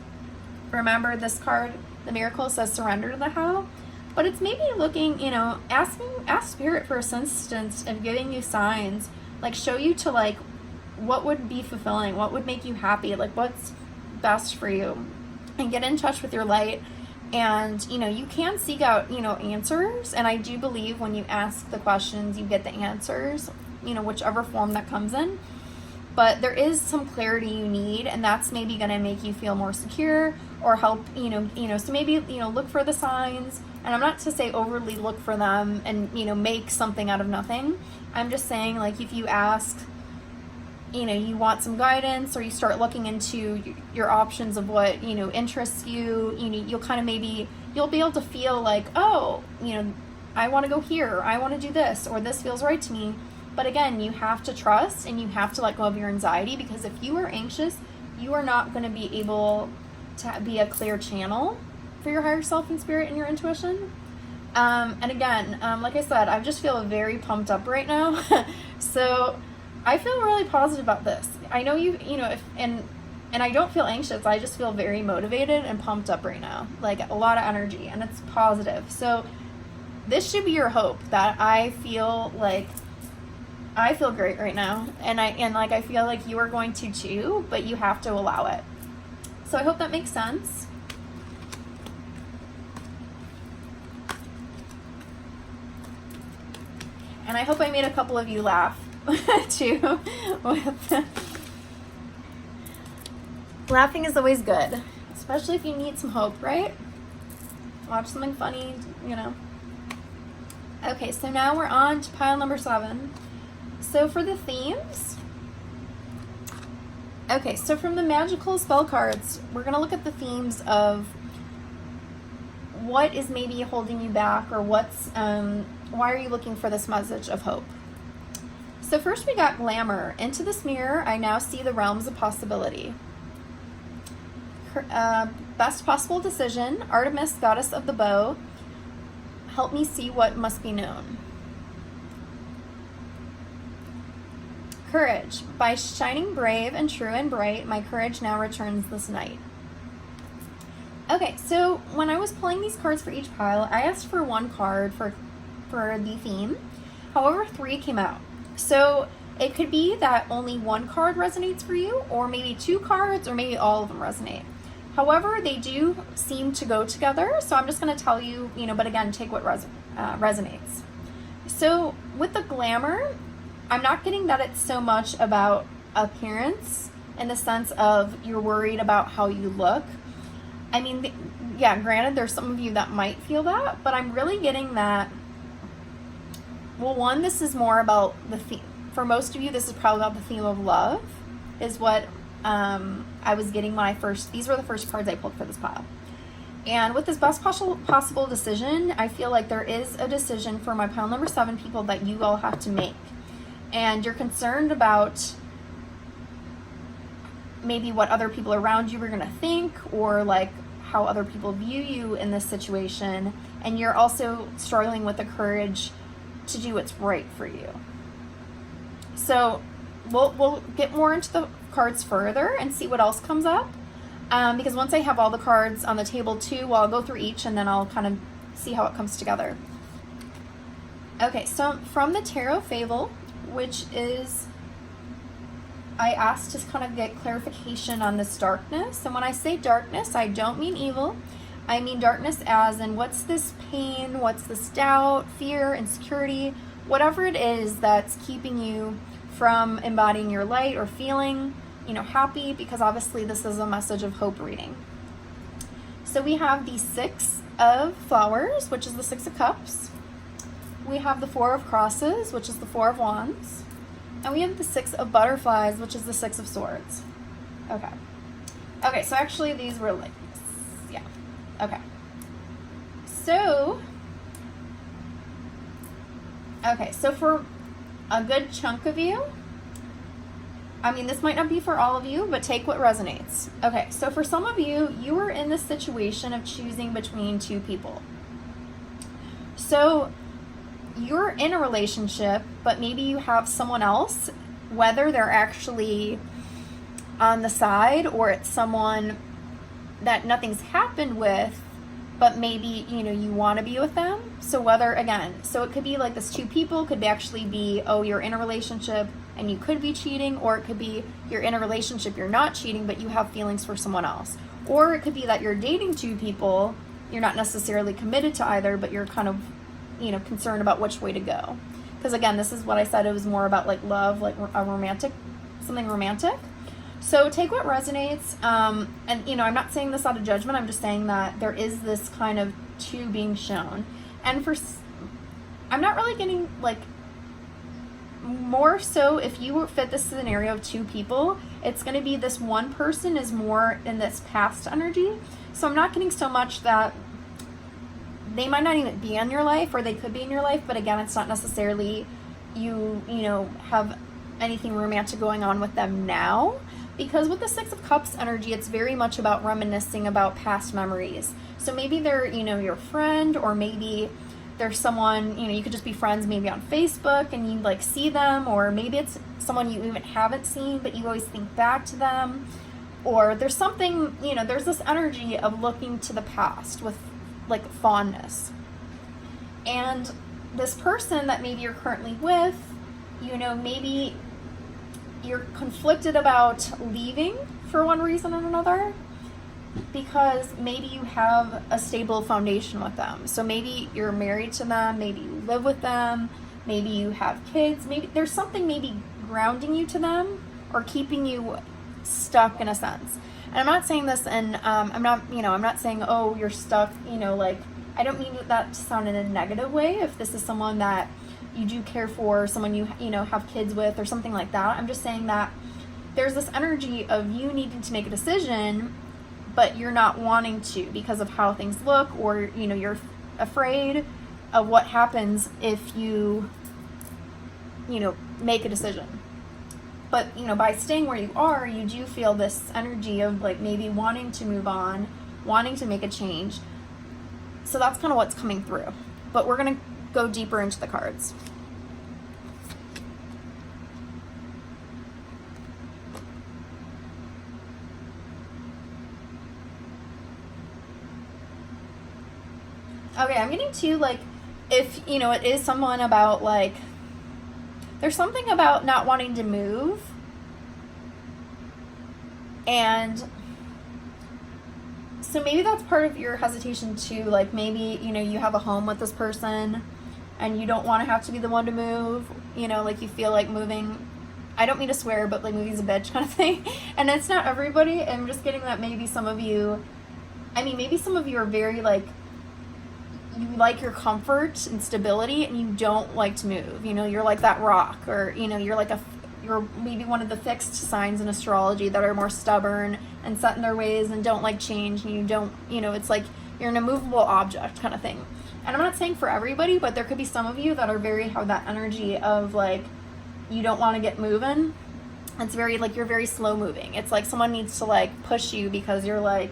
remember this card, the miracle, says surrender to the how, but it's maybe looking, ask spirit for assistance and giving you signs, like show you to like what would be fulfilling, what would make you happy, like what's best for you, and get in touch with your light. And you can seek out answers, and I do believe when you ask the questions you get the answers, whichever form that comes in. But there is some clarity you need, and that's maybe going to make you feel more secure or help, so maybe look for the signs. And I'm not to say overly look for them and make something out of nothing. I'm just saying, like, if you ask, you want some guidance, or you start looking into your options of what interests you, you'll kind of you'll be able to feel like, oh, I want to go here, I want to do this, or this feels right to me. But again, you have to trust and you have to let go of your anxiety, because if you are anxious, you are not going to be able to be a clear channel for your higher self and spirit and your intuition. And again, like I said, I just feel very pumped up right now. So I feel really positive about this. I know and I don't feel anxious. I just feel very motivated and pumped up right now. Like a lot of energy, and it's positive. So this should be your hope, that I feel great right now. And I feel like you are going to too, but you have to allow it. So I hope that makes sense. And I hope I made a couple of you laugh too. Laughing is always good, especially if you need some hope, right? Watch something funny, Okay, so now we're on to pile number 7. So for the themes, okay, so from the magical spell cards, we're going to look at the themes of what is maybe holding you back, or why are you looking for this message of hope? So first we got glamour. Into this mirror, I now see the realms of possibility. Best possible decision. Artemis, goddess of the bow, help me see what must be known. Courage. By shining brave and true and bright, my courage now returns this night. Okay, so when I was pulling these cards for each pile, I asked for one card for the theme. However, 3 came out. So it could be that only one card resonates for you, or maybe two cards, or maybe all of them resonate. However, they do seem to go together, so I'm just going to tell you, but again, take what resonates. So with the glamour, I'm not getting that it's so much about appearance in the sense of you're worried about how you look. I mean, yeah, granted, there's some of you that might feel that, but I'm really getting that, well, one, this is more about the theme. For most of you, this is probably about the theme of love, is what I was getting when these were the first cards I pulled for this pile. And with this best possible decision, I feel like there is a decision for my pile number 7 people that you all have to make. And you're concerned about maybe what other people around you are going to think, or like how other people view you in this situation. And you're also struggling with the courage to do what's right for you. So we'll get more into the cards further and see what else comes up. Because once I have all the cards on the table too, well, I'll go through each and then I'll kind of see how it comes together. Okay, so from the Tarot Fable, which is, I asked to kind of get clarification on this darkness. And when I say darkness, I don't mean evil. I mean darkness as in what's this pain, what's this doubt, fear, insecurity, whatever it is that's keeping you from embodying your light or feeling, happy, because obviously this is a message of hope reading. So we have the 6 of Flowers, which is the 6 of Cups. We have the 4 of Crosses, which is the 4 of Wands. And we have the 6 of Butterflies, which is the 6 of Swords. Okay. Okay, so actually these were like, yeah. Okay. So for a good chunk of you, I mean, this might not be for all of you, but take what resonates. Okay, so for some of you, you are in this situation of choosing between two people. So you're in a relationship, but maybe you have someone else, whether they're actually on the side or it's someone that nothing's happened with, but maybe, you want to be with them. So so it could be like this 2 people, could actually be, oh, you're in a relationship and you could be cheating, or it could be you're in a relationship, you're not cheating, but you have feelings for someone else. Or it could be that you're dating 2 people, you're not necessarily committed to either, but you're kind of, concerned about which way to go. Because again, this is what I said, it was more about like love, like something romantic. So take what resonates, and I'm not saying this out of judgment, I'm just saying that there is this kind of 2 being shown. And I'm not really getting like, more so if you fit this scenario of 2 people, it's going to be this one person is more in this past energy. So I'm not getting so much that they might not even be in your life, or they could be in your life, but again, it's not necessarily you have anything romantic going on with them now. Because with the 6 of Cups energy, it's very much about reminiscing about past memories. So maybe they're, your friend, or maybe there's someone, you could just be friends maybe on Facebook and you like see them, or maybe it's someone you even haven't seen, but you always think back to them. Or there's something, there's this energy of looking to the past with like fondness. And this person that maybe you're currently with, maybe you're conflicted about leaving for one reason or another, because maybe you have a stable foundation with them. So maybe you're married to them, maybe you live with them, maybe you have kids, maybe there's something maybe grounding you to them or keeping you stuck in a sense. And I'm not saying this, and I'm not saying, oh, you're stuck, like, I don't mean that to sound in a negative way. If this is someone that you do care for, someone you have kids with or something like that, I'm just saying that there's this energy of you needing to make a decision, but you're not wanting to because of how things look, or you're afraid of what happens if you make a decision. But by staying where you are, you do feel this energy of like maybe wanting to move on, wanting to make a change. So that's kind of what's coming through, but we're gonna go deeper into the cards. Okay, I'm getting to like, if it is someone about like there's something about not wanting to move, and so maybe that's part of your hesitation too. Like maybe, you know, you have a home with this person and you don't want to have to be the one to move, you know, like you feel like moving, I don't mean to swear, but like moving's a bitch kind of thing. And it's not everybody. I'm just getting that maybe some of you, I mean, maybe some of you are very like, you like your comfort and stability and you don't like to move. You know, you're like that rock, or, you know, you're maybe one of the fixed signs in astrology that are more stubborn and set in their ways and don't like change, and you don't, you know, it's like you're an immovable object kind of thing. And I'm not saying for everybody, but there could be some of you that are have that energy of like, you don't want to get moving. It's very like, you're very slow moving. It's like someone needs to like push you because you're like,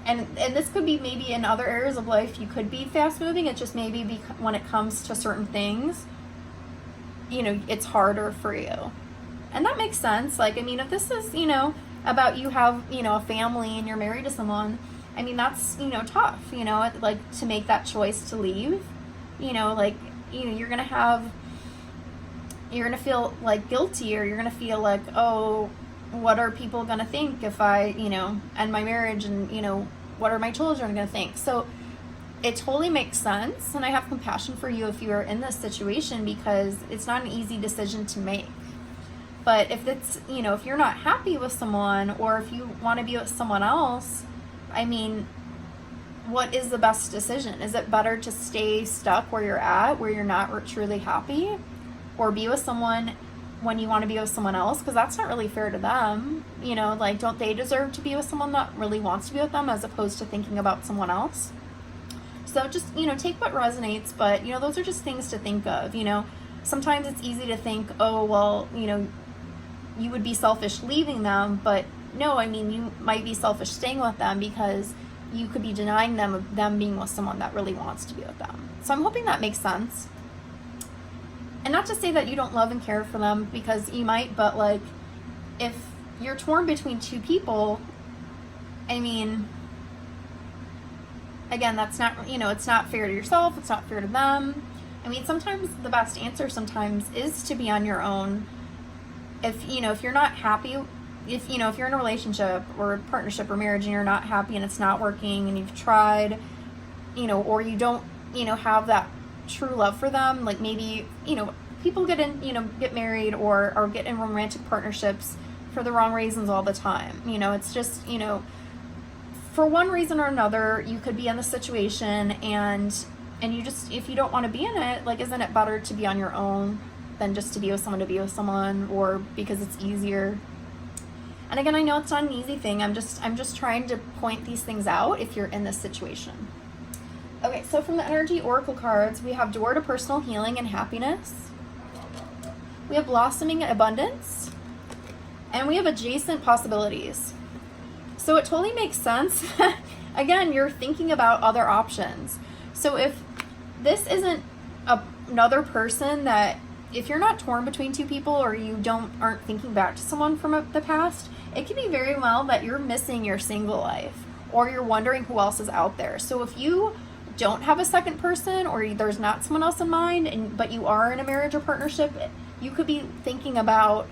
and this could be maybe in other areas of life, you could be fast moving. It's just maybe when it comes to certain things, you know, it's harder for you. And that makes sense. Like, I mean, if this is, you know, about you have, you know, a family and you're married to someone, I mean, that's, you know, tough, you know, like to make that choice to leave, you know, like, you know, you're going to feel like guilty, or you're going to feel like, oh, what are people going to think if I, you know, end my marriage, and, you know, what are my children going to think? So it totally makes sense. And I have compassion for you if you are in this situation, because it's not an easy decision to make. But if it's, you know, if you're not happy with someone, or if you want to be with someone else, I mean, what is the best decision? Is it better to stay stuck where you're at, where you're not truly happy, or be with someone when you want to be with someone else? Because that's not really fair to them. You know, like, don't they deserve to be with someone that really wants to be with them, as opposed to thinking about someone else? So just, you know, take what resonates, but, you know, those are just things to think of. You know, sometimes it's easy to think, oh, well, you know, you would be selfish leaving them, but no, I mean, you might be selfish staying with them, because you could be denying them of them being with someone that really wants to be with them. So I'm hoping that makes sense. And not to say that you don't love and care for them, because you might, but like, if you're torn between two people, I mean, again, that's not, you know, it's not fair to yourself, it's not fair to them. I mean, sometimes the best answer sometimes is to be on your own. If, you know, if you're not happy, if, you know, if you're in a relationship or a partnership or marriage and you're not happy and it's not working and you've tried, you know, or you don't, you know, have that true love for them, like maybe, you know, people get married or get in romantic partnerships for the wrong reasons all the time. You know, it's just, you know, for one reason or another, you could be in the situation and you just, if you don't want to be in it, like, isn't it better to be on your own than just to be with someone, or because it's easier? And again, I know it's not an easy thing. I'm just trying to point these things out if you're in this situation. Okay, so from the energy oracle cards, we have door to personal healing and happiness. We have blossoming abundance, and we have adjacent possibilities. So it totally makes sense. Again, you're thinking about other options. So if this isn't another person that, if you're not torn between two people, or you aren't thinking back to someone from the past, it can be very well that you're missing your single life, or you're wondering who else is out there. So if you don't have a second person, or there's not someone else in mind, but you are in a marriage or partnership, you could be thinking about,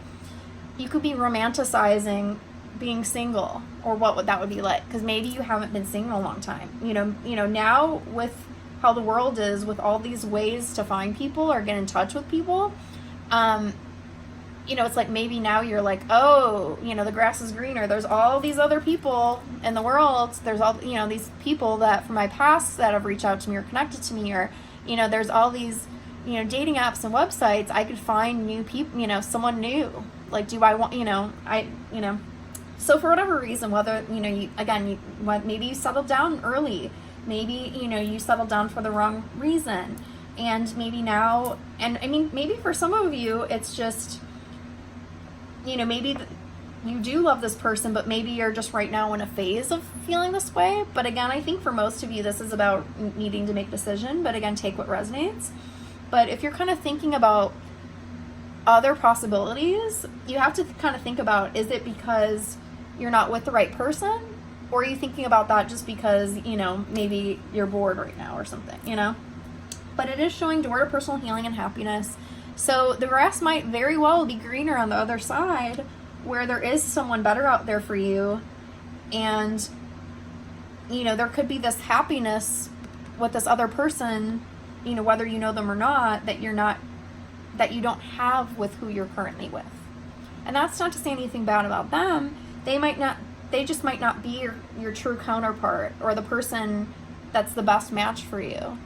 you could be romanticizing being single, or what that would be like, because maybe you haven't been single in a long time. You know, now with how the world is, with all these ways to find people or get in touch with people, you know, it's like maybe now you're like, oh, you know, the grass is greener. There's all these other people in the world. There's all, you know, these people that from my past that have reached out to me or connected to me, or, you know, there's all these, you know, dating apps and websites. I could find new people, you know, someone new. Like, do I want, you know, so for whatever reason, whether, you know, maybe you settled down early, maybe, you know, you settled down for the wrong reason, and maybe now, and I mean, maybe for some of you, it's just, you know, maybe you do love this person, but maybe you're just right now in a phase of feeling this way. But again, I think for most of you, this is about needing to make a decision, but again, take what resonates. But if you're kind of thinking about other possibilities, you have to kind of think about, is it because you're not with the right person? Or are you thinking about that just because, you know, maybe you're bored right now or something, you know? But it is showing door to personal healing and happiness. So the grass might very well be greener on the other side, where there is someone better out there for you. And, you know, there could be this happiness with this other person, you know, whether you know them or not, that you don't have with who you're currently with. And that's not to say anything bad about them. They just might not be your true counterpart, or the person that's the best match for you.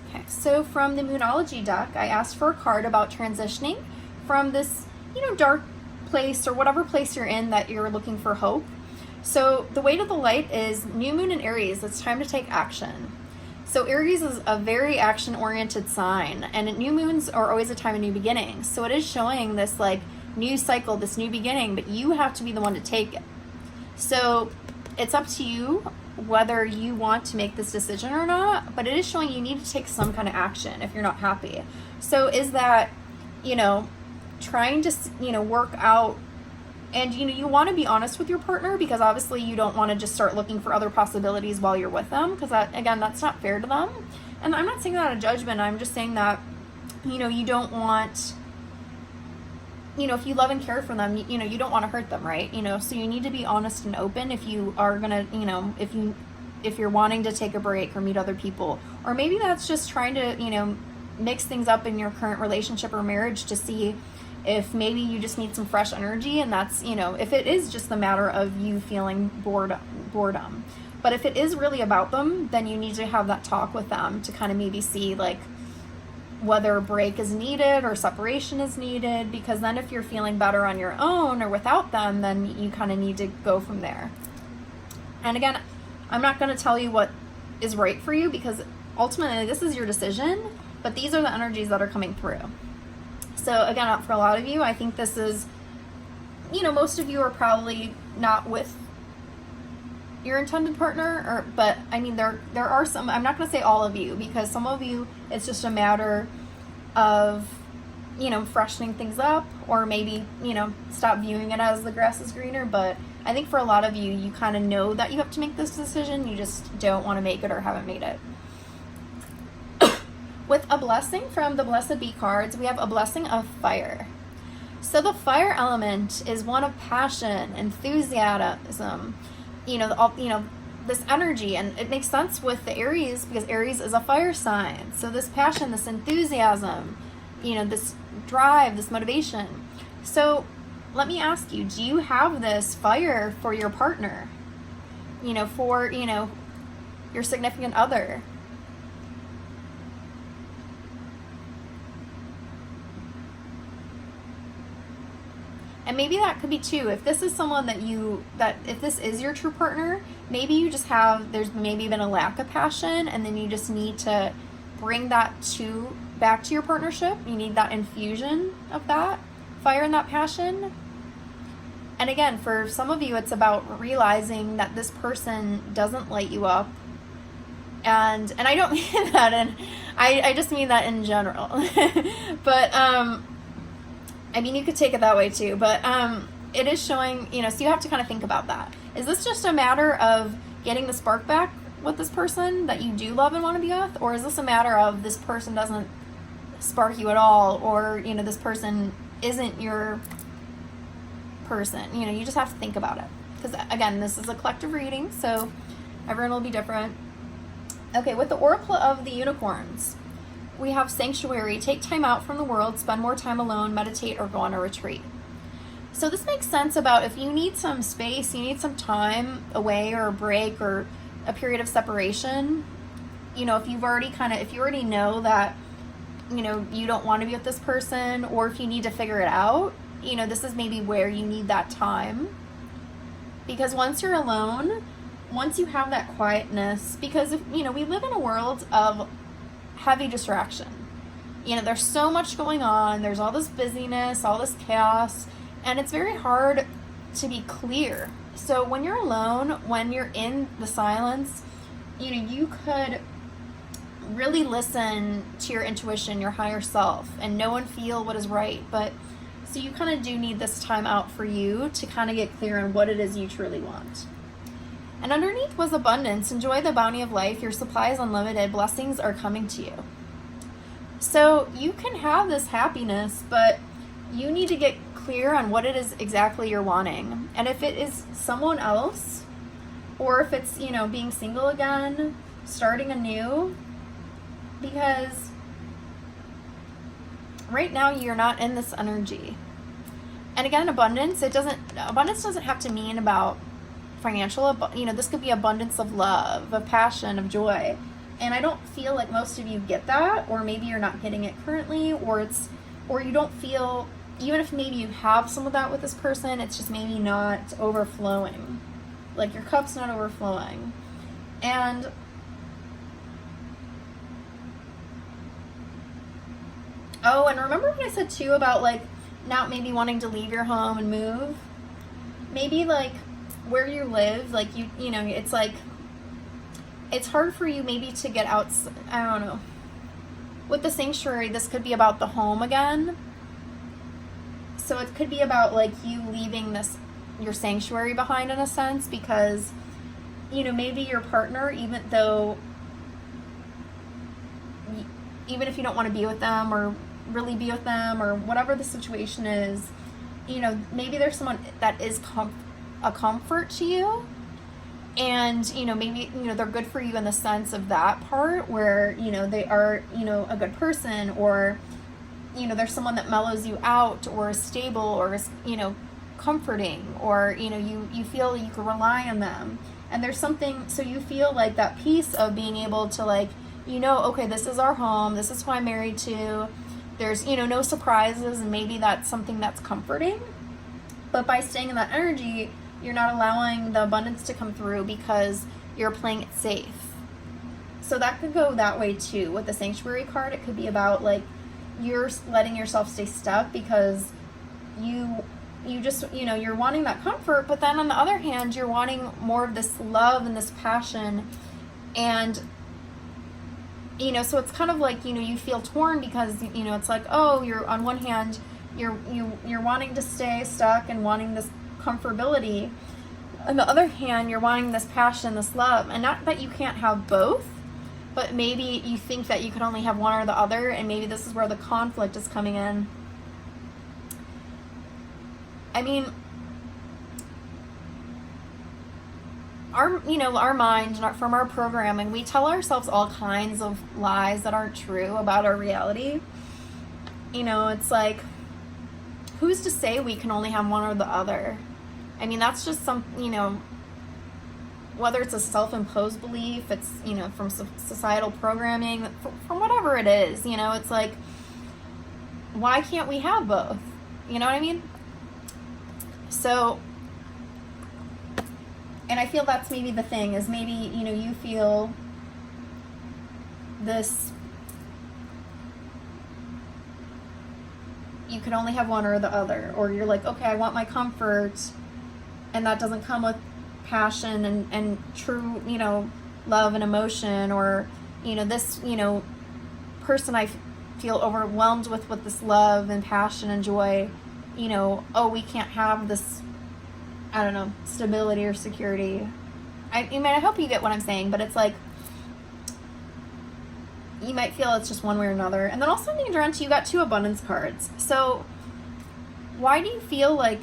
Okay, so from the Moonology deck, I asked for a card about transitioning from this, you know, dark place or whatever place you're in that you're looking for hope. So the weight of the light is new moon in Aries. It's time to take action. So Aries is a very action-oriented sign, and new moons are always a time of new beginnings. So it is showing this like new cycle, this new beginning, but you have to be the one to take it. So it's up to you whether you want to make this decision or not, but it is showing you need to take some kind of action if you're not happy. So is that, you know, trying to, you know, work out, and, you know, you want to be honest with your partner, because obviously you don't want to just start looking for other possibilities while you're with them, because that, again, that's not fair to them. And I'm not saying that out of judgment. I'm just saying that, you know, you don't want, you know, if you love and care for them, you know, you don't want to hurt them, right? You know, so you need to be honest and open if you are gonna, you know, if you're wanting to take a break or meet other people, or maybe that's just trying to, you know, mix things up in your current relationship or marriage to see if maybe you just need some fresh energy. And that's, you know, if it is just the matter of you feeling boredom. But if it is really about them, then you need to have that talk with them to kind of maybe see like whether a break is needed or separation is needed, because then if you're feeling better on your own or without them, then you kind of need to go from there. And again, I'm not going to tell you what is right for you, because ultimately this is your decision, but these are the energies that are coming through. So again, for a lot of you, I think this is, you know, most of you are probably not with your intended partner, but I mean, there are some, I'm not going to say all of you, because some of you, it's just a matter of, you know, freshening things up, or maybe, you know, stop viewing it as the grass is greener. But I think for a lot of you, you kind of know that you have to make this decision, you just don't want to make it or haven't made it. With a blessing from the Blessed Bee cards, we have a blessing of fire. So the fire element is one of passion, enthusiasm, you know, this energy, and it makes sense with the Aries, because Aries is a fire sign. So this passion, this enthusiasm, you know, this drive, this motivation. So let me ask you, do you have this fire for your partner? You know, for, you know, your significant other? And maybe that could be too, if this is someone if this is your true partner, maybe you just there's maybe been a lack of passion, and then you just need to bring that back to your partnership. You need that infusion of that fire and that passion. And again, for some of you, it's about realizing that this person doesn't light you up. And I don't mean that I just mean that in general. But, I mean, you could take it that way too, but it is showing, you know, so you have to kind of think about that. Is this just a matter of getting the spark back with this person that you do love and want to be with? Or is this a matter of this person doesn't spark you at all, or, you know, this person isn't your person? You know, you just have to think about it. Because, again, this is a collective reading, so everyone will be different. Okay, with the Oracle of the Unicorns, we have Sanctuary. Take time out from the world, spend more time alone, meditate, or go on a retreat. So this makes sense about if you need some space, you need some time away, or a break, or a period of separation. You know, if you already know that, you know, you don't want to be with this person, or if you need to figure it out, you know, this is maybe where you need that time. Because once you're alone, once you have that quietness, because, you know, we live in a world of heavy distraction. You know, there's so much going on, there's all this busyness, all this chaos, and it's very hard to be clear. So when you're alone, when you're in the silence, you know, you could really listen to your intuition, your higher self, and know and feel what is right. But so you kind of do need this time out for you to kind of get clear on what it is you truly want. And underneath was abundance. Enjoy the bounty of life. Your supply is unlimited. Blessings are coming to you. So you can have this happiness, but you need to get clear on what it is exactly you're wanting. And if it is someone else, or if it's, being single again, starting anew, because right now you're not in this energy. And again, abundance doesn't have to mean about financial, this could be abundance of love, of passion, of joy. And I don't feel like most of you get that, or maybe you're not getting it currently, or you don't feel, even if maybe you have some of that with this person, it's just maybe not overflowing. Like your cup's not overflowing. And remember what I said too about like not maybe wanting to leave your home and move? Maybe like where you live, like it's like, it's hard for you maybe to get out. I don't know. With the sanctuary, this could be about the home again. So it could be about like you leaving your sanctuary behind in a sense, because, maybe your partner, even if you don't want to be with them or really be with them or whatever the situation is, maybe there's someone that is a comfort to you. And, maybe, they're good for you in the sense of that part where, they are, a good person, or, there's someone that mellows you out or is stable or is, comforting, or, you feel you can rely on them. And there's something, so you feel like that piece of being able to like, okay, this is our home. This is who I'm married to. There's, no surprises. And maybe that's something that's comforting. But by staying in that energy, you're not allowing the abundance to come through because you're playing it safe. So that could go that way too. With the sanctuary card, it could be about like you're letting yourself stay stuck because you just, you're wanting that comfort, but then on the other hand, you're wanting more of this love and this passion. And, so it's kind of like, you feel torn because, it's like, oh, you're on one hand, you're wanting to stay stuck and wanting this comfortability. On the other hand, you're wanting this passion, this love, and not that you can't have both, but maybe you think that you can only have one or the other, and maybe this is where the conflict is coming in. I mean, our mind, from our programming, we tell ourselves all kinds of lies that aren't true about our reality. It's like, who's to say we can only have one or the other? I mean, that's just some, whether it's a self-imposed belief, it's, from societal programming, from whatever it is, it's like, why can't we have both? You know what I mean? So, and I feel that's maybe the thing, is maybe, you feel this, you can only have one or the other, or you're like, okay, I want my comfort, and that doesn't come with passion and true, love and emotion, or, this, person I feel overwhelmed with this love and passion and joy, oh, we can't have this, I don't know, stability or security. I hope you get what I'm saying, but it's like, you might feel it's just one way or another. And then also being drawn to, you got 2 abundance cards. So why do you feel like,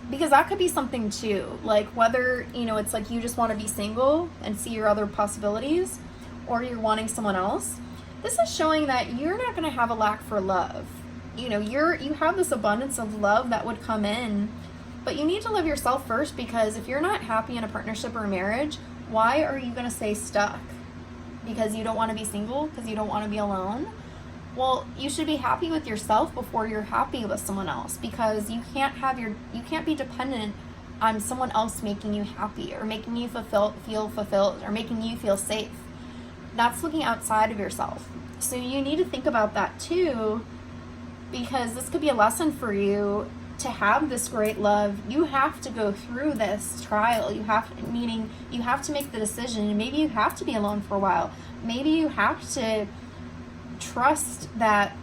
because that could be something too, like whether, it's like you just want to be single and see your other possibilities, or you're wanting someone else. This is showing that you're not going to have a lack for love. You have this abundance of love that would come in, but you need to love yourself first, because if you're not happy in a partnership or a marriage, why are you going to stay stuck? Because you don't want to be single? Because you don't want to be alone? Well, you should be happy with yourself before you're happy with someone else, because you can't be dependent on someone else making you happy or making you feel fulfilled or making you feel safe. That's looking outside of yourself. So you need to think about that too, because this could be a lesson for you to have this great love. You have to go through this trial. Meaning you have to make the decision, and maybe you have to be alone for a while. Maybe you have to trust that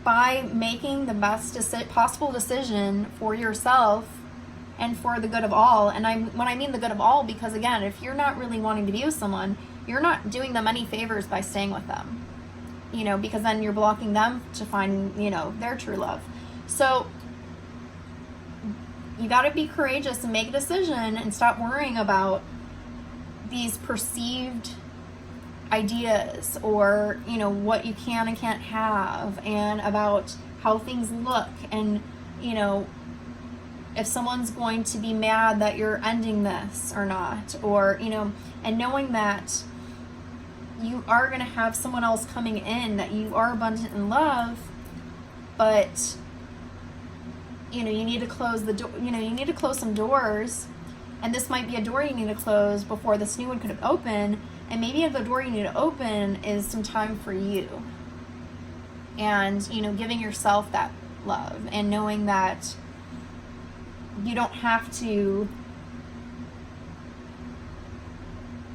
by making the best possible decision for yourself and for the good of all, and when I mean the good of all, because again, if you're not really wanting to be with someone, you're not doing them any favors by staying with them, you know, because then you're blocking them to find, you know, their true love. So you got to be courageous and make a decision and stop worrying about these perceived ideas, or, you know, what you can and can't have, and about how things look, and, you know, if someone's going to be mad that you're ending this or not, or, you know, and knowing that you are going to have someone else coming in, that you are abundant in love, but, you know, you need to close the door, you know, you need to close some doors, and this might be a door you need to close before this new one could have opened, and maybe the door you need to open is some time for you, and, you know, giving yourself that love, and knowing that you don't have to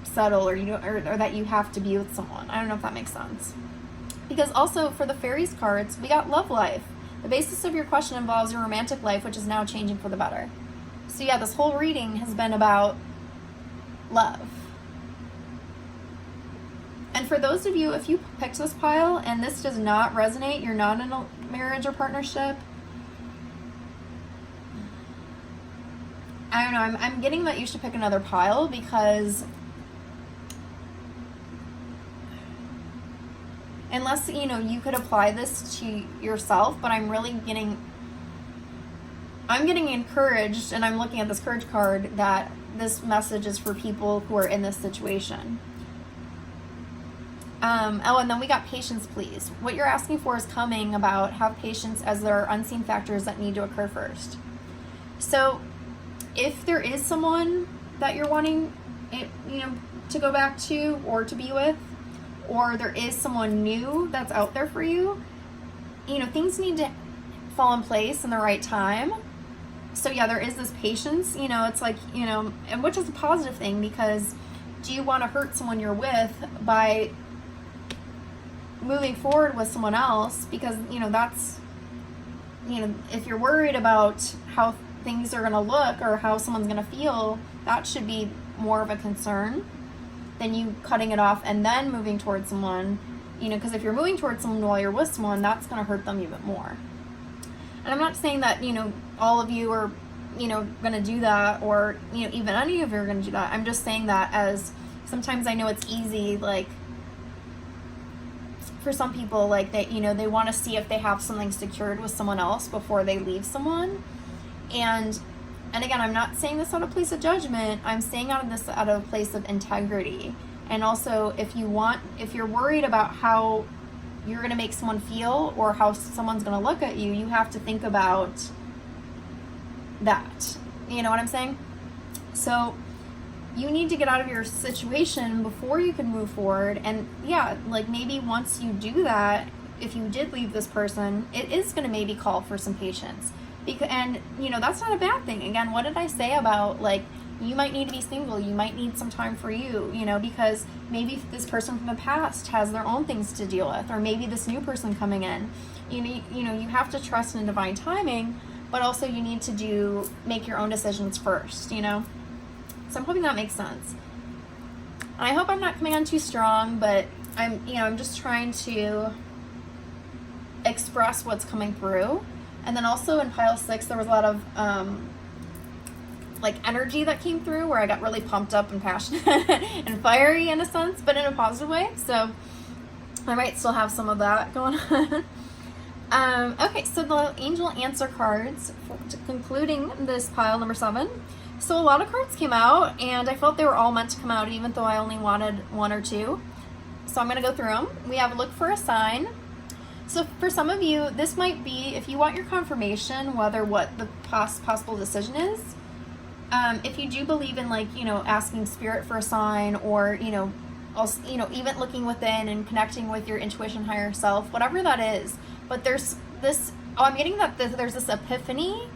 settle, or you don't, or that you have to be with someone. I don't know if that makes sense. Because also for the fairies cards, we got love life. The basis of your question involves your romantic life, which is now changing for the better. So yeah, this whole reading has been about love. And for those of you, if you picked this pile and this does not resonate, you're not in a marriage or partnership, I don't know, I'm getting that you should pick another pile, because unless, you know, you could apply this to yourself, but I'm getting encouraged, and I'm looking at this courage card, that this message is for people who are in this situation. Oh, and then we got patience, please. What you're asking for is coming about. Have patience, as there are unseen factors that need to occur first. So if there is someone that you're wanting, you know, to go back to or to be with, or there is someone new that's out there for you, you know, things need to fall in place in the right time. So yeah, there is this patience, you know, it's like, you know, and which is a positive thing, because do you want to hurt someone you're with by moving forward with someone else? Because, you know, that's, you know, if you're worried about how things are going to look or how someone's going to feel, that should be more of a concern than you cutting it off and then moving towards someone, you know, because if you're moving towards someone while you're with someone, that's going to hurt them even more. And I'm not saying that, you know, all of you are, you know, going to do that, or, you know, even any of you are going to do that. I'm just saying that as sometimes I know it's easy, like, for some people, like, they, you know, they want to see if they have something secured with someone else before they leave someone. And again, I'm not saying this out of a place of judgment. I'm saying out of a place of integrity. And also, if you're worried about how you're going to make someone feel or how someone's going to look at you, you have to think about that. You know what I'm saying? So you need to get out of your situation before you can move forward. And yeah, like, maybe once you do that, if you did leave this person, it is going to maybe call for some patience. And, you know, that's not a bad thing. Again, what did I say about, like, you might need to be single, you might need some time for you know, because maybe this person from the past has their own things to deal with, or maybe this new person coming in. You know, you have to trust in divine timing, but also you need to make your own decisions first, you know? So I'm hoping that makes sense. And I hope I'm not coming on too strong, but I'm just trying to express what's coming through. And then also in pile 6, there was a lot of like energy that came through, where I got really pumped up and passionate and fiery in a sense, but in a positive way. So I might still have some of that going on. Okay, so the angel answer cards, concluding this pile number 7. So a lot of cards came out, and I felt they were all meant to come out, even though I only wanted 1 or 2. So I'm going to go through them. We have look for a sign. So for some of you, this might be, if you want your confirmation, whether what the possible decision is, if you do believe in, like, you know, asking spirit for a sign, or, you know, also, you know, even looking within and connecting with your intuition, higher self, whatever that is. But there's this, I'm getting that there's this epiphany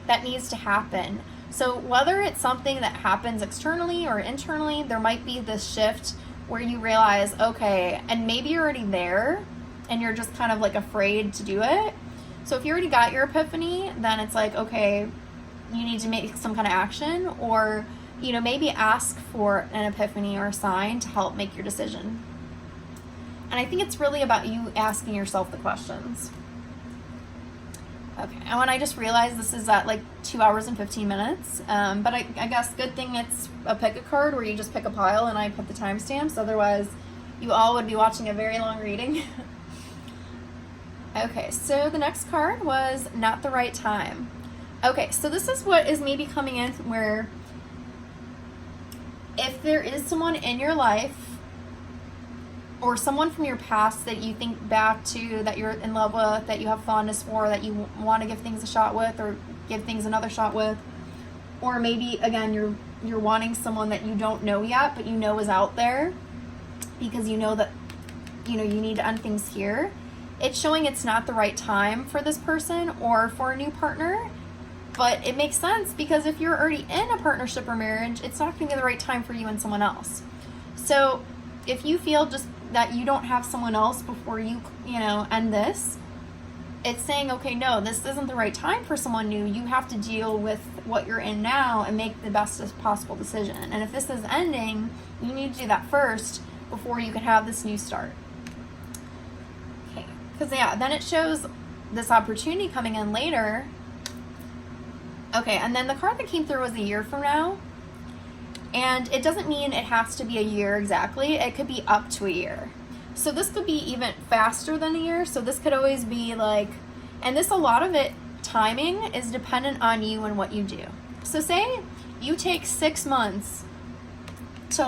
that needs to happen. So whether it's something that happens externally or internally, there might be this shift where you realize, okay, and maybe you're already there, and you're just kind of like afraid to do it. So if you already got your epiphany, then it's like, okay, you need to make some kind of action, or maybe ask for an epiphany or a sign to help make your decision. And I think it's really about you asking yourself the questions. Okay, and when I just realized this is at like 2 hours and 15 minutes, but I guess good thing it's a pick a card where you just pick a pile and I put the timestamps, otherwise you all would be watching a very long reading. Okay, so the next card was Not the Right Time. Okay, so this is what is maybe coming in where if there is someone in your life or someone from your past that you think back to, that you're in love with, that you have fondness for, that you want to give things a shot with or give things another shot with, or maybe again you're wanting someone that you don't know yet but you know is out there because you know that you need to end things here. It's showing it's not the right time for this person or for a new partner, but it makes sense because if you're already in a partnership or marriage, it's not going to be the right time for you and someone else. So if you feel just that you don't have someone else before you end this, it's saying, okay, no, this isn't the right time for someone new. You have to deal with what you're in now and make the best possible decision. And if this is ending, you need to do that first before you can have this new start. Okay, because then it shows this opportunity coming in later. Okay, and then the card that came through was a year from now. And it doesn't mean it has to be a year exactly. It could be up to a year. So this could be even faster than a year. So this could always be like, and this, a lot of it, timing is dependent on you and what you do. So say you take 6 months to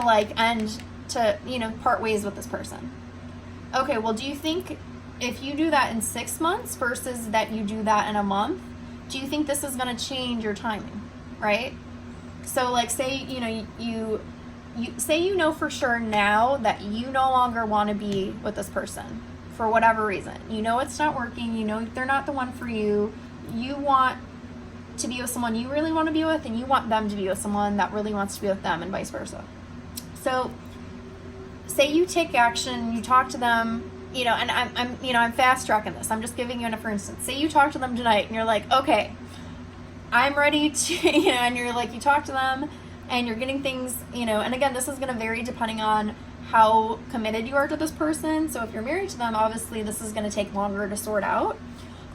part ways with this person. Okay, well, do you think if you do that in 6 months versus that you do that in a month, do you think this is going to change your timing, right? So like say, you say you know for sure now that you no longer want to be with this person for whatever reason. You know it's not working, they're not the one for you. You want to be with someone you really want to be with, and you want them to be with someone that really wants to be with them, and vice versa. So say you take action, you talk to them, and I'm fast tracking this. I'm just giving you for instance. Say you talk to them tonight and you're like, okay, I'm ready to, and you're like, you talk to them and you're getting things, and again, this is going to vary depending on how committed you are to this person. So if you're married to them, obviously this is going to take longer to sort out.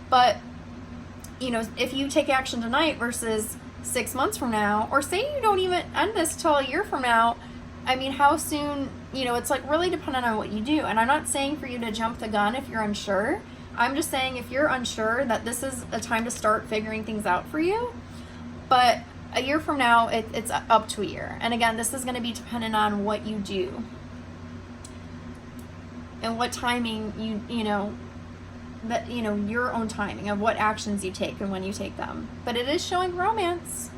But, if you take action tonight versus 6 months from now, or say you don't even end this till a year from now, I mean, how soon, it's like really dependent on what you do. And I'm not saying for you to jump the gun if you're unsure. I'm just saying if you're unsure that this is a time to start figuring things out for you. But a year from now, it's up to a year. And again, this is going to be dependent on what you do and what timing your own timing of what actions you take and when you take them. But it is showing romance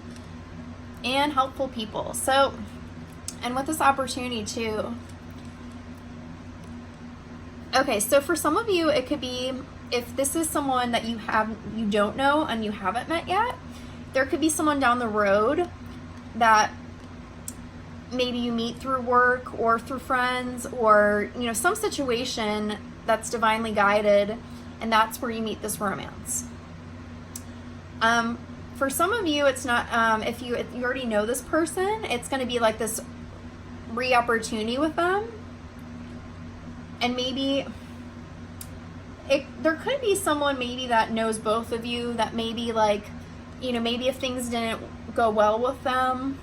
and helpful people. So, and with this opportunity too. Okay, so for some of you, it could be if this is someone that you don't know and you haven't met yet, there could be someone down the road that maybe you meet through work or through friends or, some situation that's divinely guided, and that's where you meet this romance. For some of you, it's not, if you already know this person, it's going to be like this re-opportunity with them. And maybe there could be someone maybe that knows both of you that maybe maybe if things didn't go well with them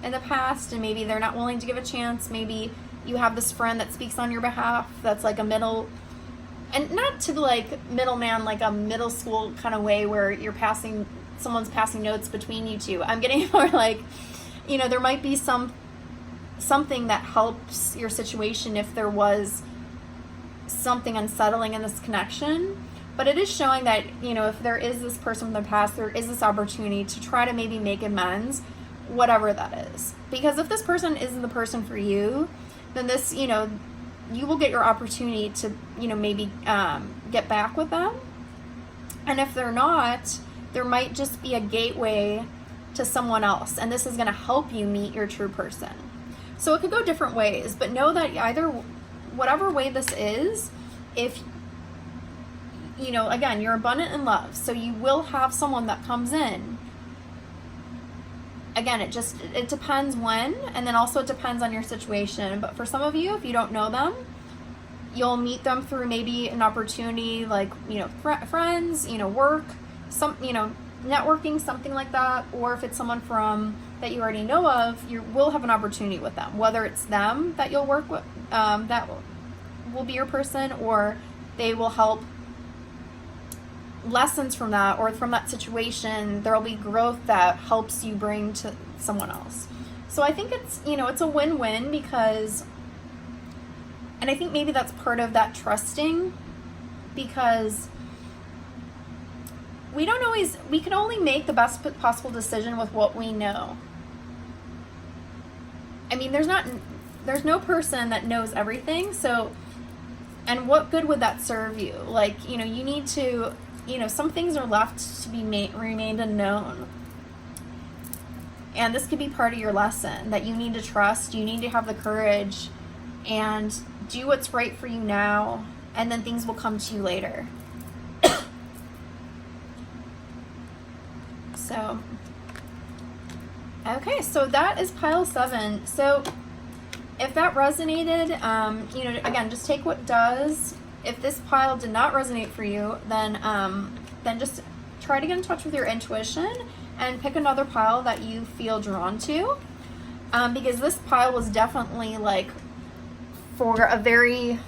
in the past and maybe they're not willing to give a chance, maybe you have this friend that speaks on your behalf that's like a middle, and not to like middleman, like a middle school kind of way where someone's passing notes between you two. I'm getting more like, there might be something that helps your situation if there was something unsettling in this connection. But it is showing that, if there is this person from the past, there is this opportunity to try to maybe make amends, whatever that is. Because if this person isn't the person for you, then this, you will get your opportunity to, maybe get back with them. And if they're not, there might just be a gateway to someone else. And this is going to help you meet your true person. So it could go different ways, but know that whatever way this is, if, again, you're abundant in love, so you will have someone that comes in again, it depends when, and then also it depends on your situation. But for some of you, if you don't know them, you'll meet them through maybe an opportunity like, friends, work, networking, something like that. Or if it's someone that you already know of, you will have an opportunity with them, whether it's them that you'll work with, that will be your person, or they will help lessons from that, or from that situation, there'll be growth that helps you bring to someone else. So I think it's, it's a win-win, because, and I think maybe that's part of that trusting, because we can only make the best possible decision with what we know. I mean, there's no person that knows everything. So, and what good would that serve you? Like, you need to, some things are left to be remained unknown. And this could be part of your lesson, that you need to trust, you need to have the courage and do what's right for you now, and then things will come to you later. So, okay, so that is pile 7. So if that resonated, again, just take what does. If this pile did not resonate for you, then just try to get in touch with your intuition and pick another pile that you feel drawn to, because this pile was definitely like for a very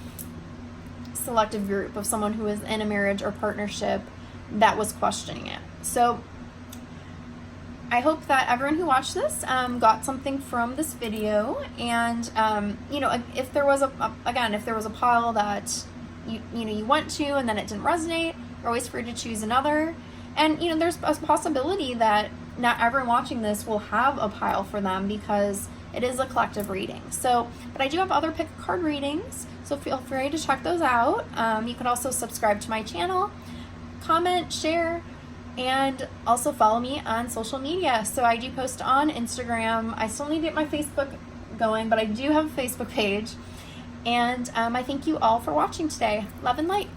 selective group of someone who is in a marriage or partnership that was questioning it. So I hope that everyone who watched this got something from this video, and if there was a pile that you went to and then it didn't resonate, you're always free to choose another. And there's a possibility that not everyone watching this will have a pile for them, because it is a collective reading. So, but I do have other pick a card readings, so feel free to check those out. You can also subscribe to my channel, comment, share, and also follow me on social media. So I do post on Instagram. I still need to get my Facebook going, but I do have a Facebook page. And I thank you all for watching today. Love and light.